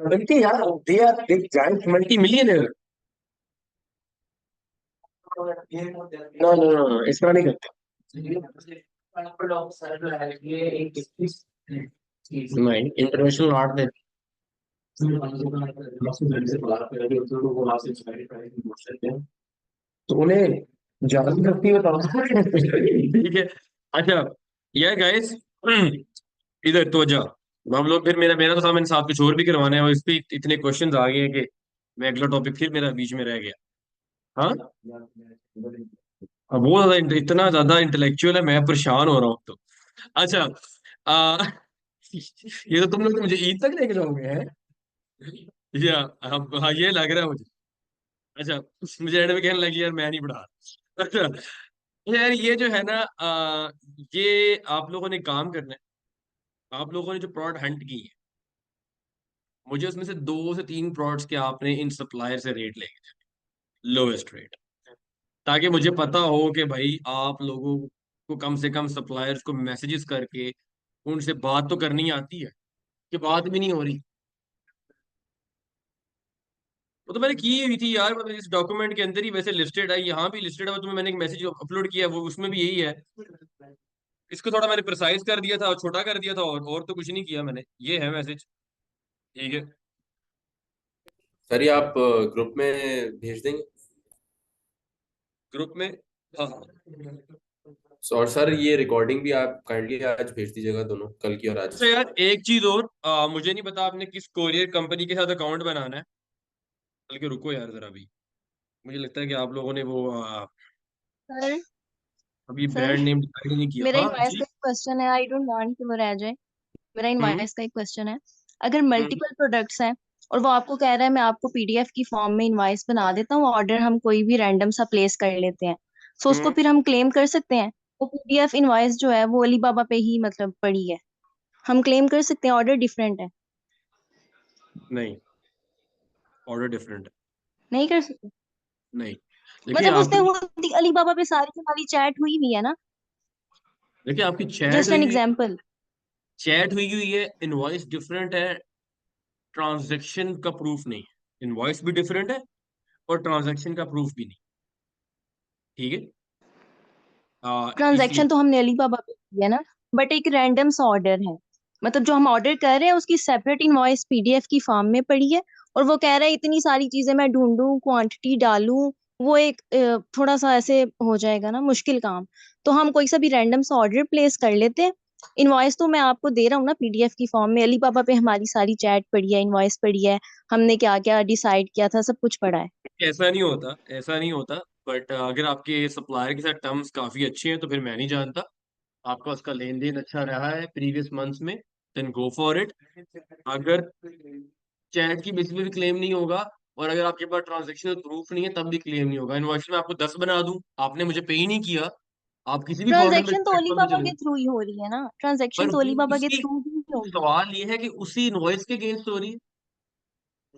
मल्टी यार, they are big giant multi millionaire. No no no, इस तरह नहीं करते। नहीं, इंटरनेशनल आर्ट में तो उन्हें ज्यादा करती बताओ। ठीक है। अच्छा यार गाइस, इधर तो जा। हम लोग फिर मेरा मेरा तो था, मैंने साथ कुछ और भी करवाना है और इस पे इतने क्वेश्चंस आ गए हैं कि मैं अगला टॉपिक फिर मेरा बीच में रह गया। हाँ, अब वो ज्यादा इतना ज्यादा इंटेलेक्चुअल है, मैं परेशान हो रहा हूँ तो। अच्छा, आ, ये तो तुम लोग तो मुझे ईद तक लेके जाओगे हैं। या अब हाँ, ये लग रहा है मुझे। अच्छा, मुझे एंड में कहने लगी यार मैं नहीं पढ़ा। अच्छा यार, ये जो है ना, ये आप लोगों ने काम करना है। आप लोगों ने जो प्रोडक्ट हंट की है, मुझे उसमें से 2 से 3 प्रोडक्ट्स के आपने इन सप्लायर से रेट लेंगे, लोएस्ट रेट, ताकि मुझे पता हो कि भाई आप लोगों को कम से कम सप्लायर्स को मैसेजेस करके उनसे बात तो करनी आती है, कि बात भी नहीं हो रही। वो तो मैंने की हुई थी यार, मतलब इस डॉक्यूमेंट के अंदर ही वैसे लिस्टेड है, यहाँ भी लिस्टेड है, वो तुम्हें मैंने एक मैसेज अपलोड किया है, वो उसमें भी यही है। इसको थोड़ा मैंने प्रिसाइज कर दिया था और छोटा कर दिया था, और तो कुछ नहीं किया मैंने, ये है मैसेज। ठीक है। सर ये आप ग्रुप में भेज देंगे? ग्रुप में, हाँ। और सर ये रिकॉर्डिंग भी आप काइंडली आज भेज दीजिएगा, दोनों, कल की और अच्छा आज। यार, एक चीज और, मुझे नहीं पता आपने किस कोरियर कंपनी के साथ अकाउंट बनाना है, बल्कि रुको यार जरा भी, मुझे लगता है कि आप लोगों ने वो सर अभी सर ब्रांड नेम डिसाइड नहीं किया। मेरा हाँ इनवॉइस जी। का एक क्वेश्चन है, आई डोंट वांट कि वो रह जाए। मेरा हम्म इनवॉइस का एक क्वेश्चन है, अगर हम्म मल्टीपल प्रोडक्ट्स हैं और वो आपको कह रहा है मैं आपको पीडीएफ की फॉर्म में इनवॉइस बना देता हूँ, ऑर्डर हम कोई भी रैंडम सा प्लेस कर लेते हैं, सो उसको हम्म। फिर हम क्लेम कर सकते हैं? वो पीडीएफ इनवॉइस जो है वो अलीबाबा पे ही मतलब पड़ी है, हम क्लेम कर सकते हैं, ऑर्डर डिफरेंट है? नहीं, ऑर्डर डिफरेंट है। नहीं कर सकते? नहीं, देखिए मतलब उसने आपकी, वो अलीबाबा पे सारी की सारी चैट हुई हुई है ना? देखिए आपकी चैट जस्ट हुई एन हुई है। एग्जाम्पल। चैट हुई हुई है, इनवॉइस डिफरेंट है, ट्रांजैक्शन का प्रूफ नहीं है। इनवॉइस भी डिफरेंट है और ट्रांजैक्शन का प्रूफ भी नहीं। ठीक है। इसलिए ट्रांजैक्शन तो हमने अलीबाबा पे की है ना, बट एक रैंडम सा ऑर्डर है, मतलब जो हम ऑर्डर कर रहे हैं उसकी सेपरेट इनवॉइस पीडीएफ की फॉर्म में पड़ी है, और वो कह रहा है इतनी सारी चीजें मैं ढूंढूं, क्वांटिटी डालूं, वो एक थोड़ा सा ऐसे हो जाएगा ना मुश्किल काम। तो हम कोई सा भी रैंडम सा ऑर्डर प्लेस कर लेते हैं, इनवॉइस तो मैं आपको दे रहा हूँ ना पीडीएफ की फॉर्म में, अलीबाबा पे हमारी सारी चैट पड़ी है, इनवॉइस पड़ी है, हमने क्या क्या डिसाइड किया था सब कुछ पड़ा है। ऐसा नहीं होता, ऐसा नहीं होता। बट अगर आपके सप्लायर के साथ टर्म्स काफी अच्छे हैं तो फिर मैं नहीं जानता, आपका उसका लेन देन अच्छा रहा है प्रीवियस मंथ्स में, देन गो फॉर इट। अगर चैट की बेसिस पे भी क्लेम नहीं होगा, और अगर आपके पास ट्रांजेक्शनल प्रूफ नहीं है तब भी क्लेम नहीं होगा। इनवॉइस में आपको 10 बना दूं, आपने मुझे पे ही नहीं किया, आप किसी भी फॉर्म में ट्रांजैक्शन तो प्लेटफॉर्म में अलीबाबा चले के जाओ। थ्रू ही हो रही है ना, ट्रांजैक्शन पर तो वो अलीबाबा के उसी, थ्रू ही होगी। सवाल ये है कि उसी इनवॉइस के अगेंस्ट हो रही है,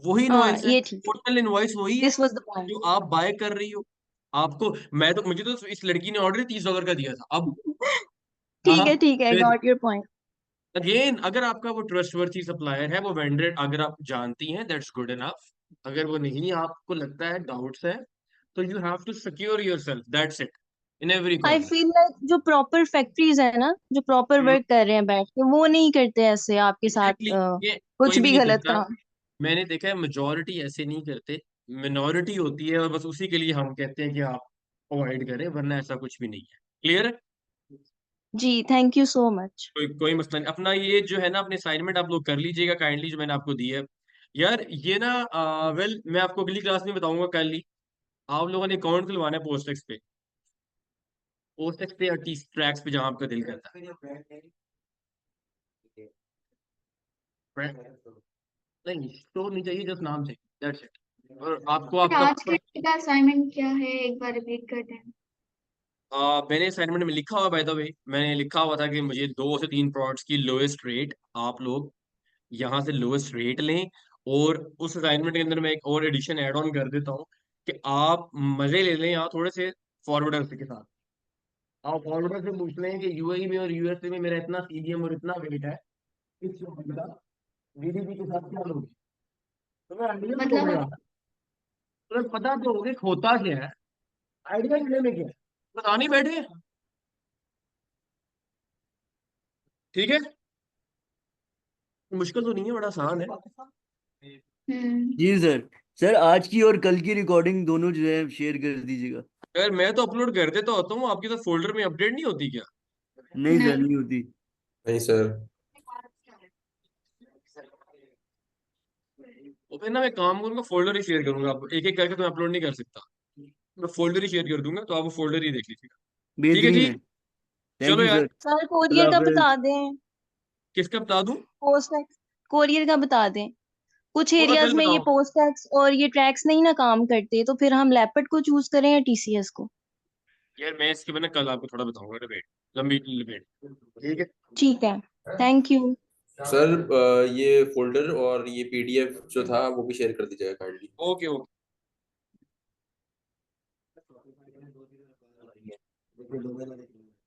वही हाँ इनवॉइस है, ये ठीक है, टोटल इनवॉइस वही है दिस वाज द पॉइंट। जो आप बाय कर रही हो। आपको, मैं तो, मुझे तो इस लड़की ने ऑर्डर $30 का दिया था। अब हाँ, ठीक है, फिर गॉट योर पॉइंट। अगेन, अगर आपका वो ट्रस्टवर्थी सप्लायर है, वो वेंडर अगर आप जानती हैं, दैट्स गुड इनफ। अगर वो नहीं, आपको लगता है, डाउट्स है, तो you have to secure yourself, that's it, in every I corner. Feel like जो प्रॉपर फैक्ट्रीज है ना, जो प्रॉपर वर्क कर रहे हैं बैठ के, वो नहीं करते ऐसे आपके साथ एग्जैक्टली, ये कुछ कोई भी भी नहीं गलत करता। काम। मैंने देखा है मेजोरिटी ऐसे नहीं करते, मिनॉरिटी होती है, और बस उसी के लिए हम कहते हैं कि आप अवॉइड करें, वरना ऐसा कुछ भी नहीं है। क्लियर है? जी थैंक यू सो मच। कोई मसला नहीं। अपना ये जो है ना, अपने असाइनमेंट आप लोग कर लीजिएगा काइंडली, जो मैंने आपको दी है। यार ये ना, वेल मैं आपको अगली क्लास में बताऊंगा कल ही। आप लोगों ने अकाउंट खुलवाना है पोस्टेक्स पे, पोस्टेक्स पे या टी ट्रैक्स पे, जहां आपका दिल करता है। नहीं, तो नहीं चाहिए, जस्ट नाम चाहिए, दैट्स इट। और आपको फिर आपका आज का असाइनमेंट क्या है, एक बार रिपीट करते हैं? मैंने असाइनमेंट में लिखा हुआ, बाय द वे, मैंने लिखा हुआ था कि मुझे 2 से 3 प्रोडक्ट्स की लोएस्ट रेट आप लोग यहाँ से लोएस्ट रेट लें। और उस असाइनमेंट के अंदर मैं एक और एडिशन ऐड ऑन कर देता हूँ कि आप मजे ले लें यहाँ थोड़े से फॉरवर्डर के साथ। आप फॉरवर्डर से पूछ लें कि यूएई में और यूएसए में मेरा इतना सीडीएम और इतना वेट है, इस जीडीपी के साथ क्या लोगे, तुम्हें आइडिया तो मतलब होगा, तुम्हें पता तो होगा कि होता क्या है, आइडिया लेने में क्या है, बता नहीं बैठे, ठीक है, मुश्किल तो नहीं है, बड़ा आसान है। जी सर। सर आज की और कल की रिकॉर्डिंग दोनों जो है शेयर कर दीजिएगा। यार मैं तो अपलोड कर देता होता हूँ, आपकी तो फोल्डर में अपडेट नहीं होती क्या? नहीं सर, नहीं। नहीं होती। नहीं सर। तो फिर ना मैं काम करूंगा, फोल्डर ही शेयर करूंगा, आप एक एक करके तो अपलोड नहीं कर सकता, मैं फोल्डर ही शेयर कर दूंगा, तो आप वो फोल्डर ही देख लीजिएगा। ठीक है बेहतरीन जी, है। थैंक चलो यू यार, सर। सर कोरियर अल्लाह का हाफिज। बता दें, किसका बता दूं? पोस्ट टैक्स, कोरियर का बता दें। कुछ वो मैं एरियाज कल में ये बताऊं। पोस्ट टैक्स और ये ट्रैक्स नहीं ना काम करते, तो फिर हम लेपर्ड को चूज करें या टीसीएस को? यार मैं इसके मैंने कल आपको थोड़ा बताऊंगा, डिबेट, लंबी डिबेट, ठीक है। ठीक है, थैंक यू। सर ये फोल्डर और ये पीडीएफ जो था वो भी शेयर कर दीजिएगा काइंडली। Okay okay.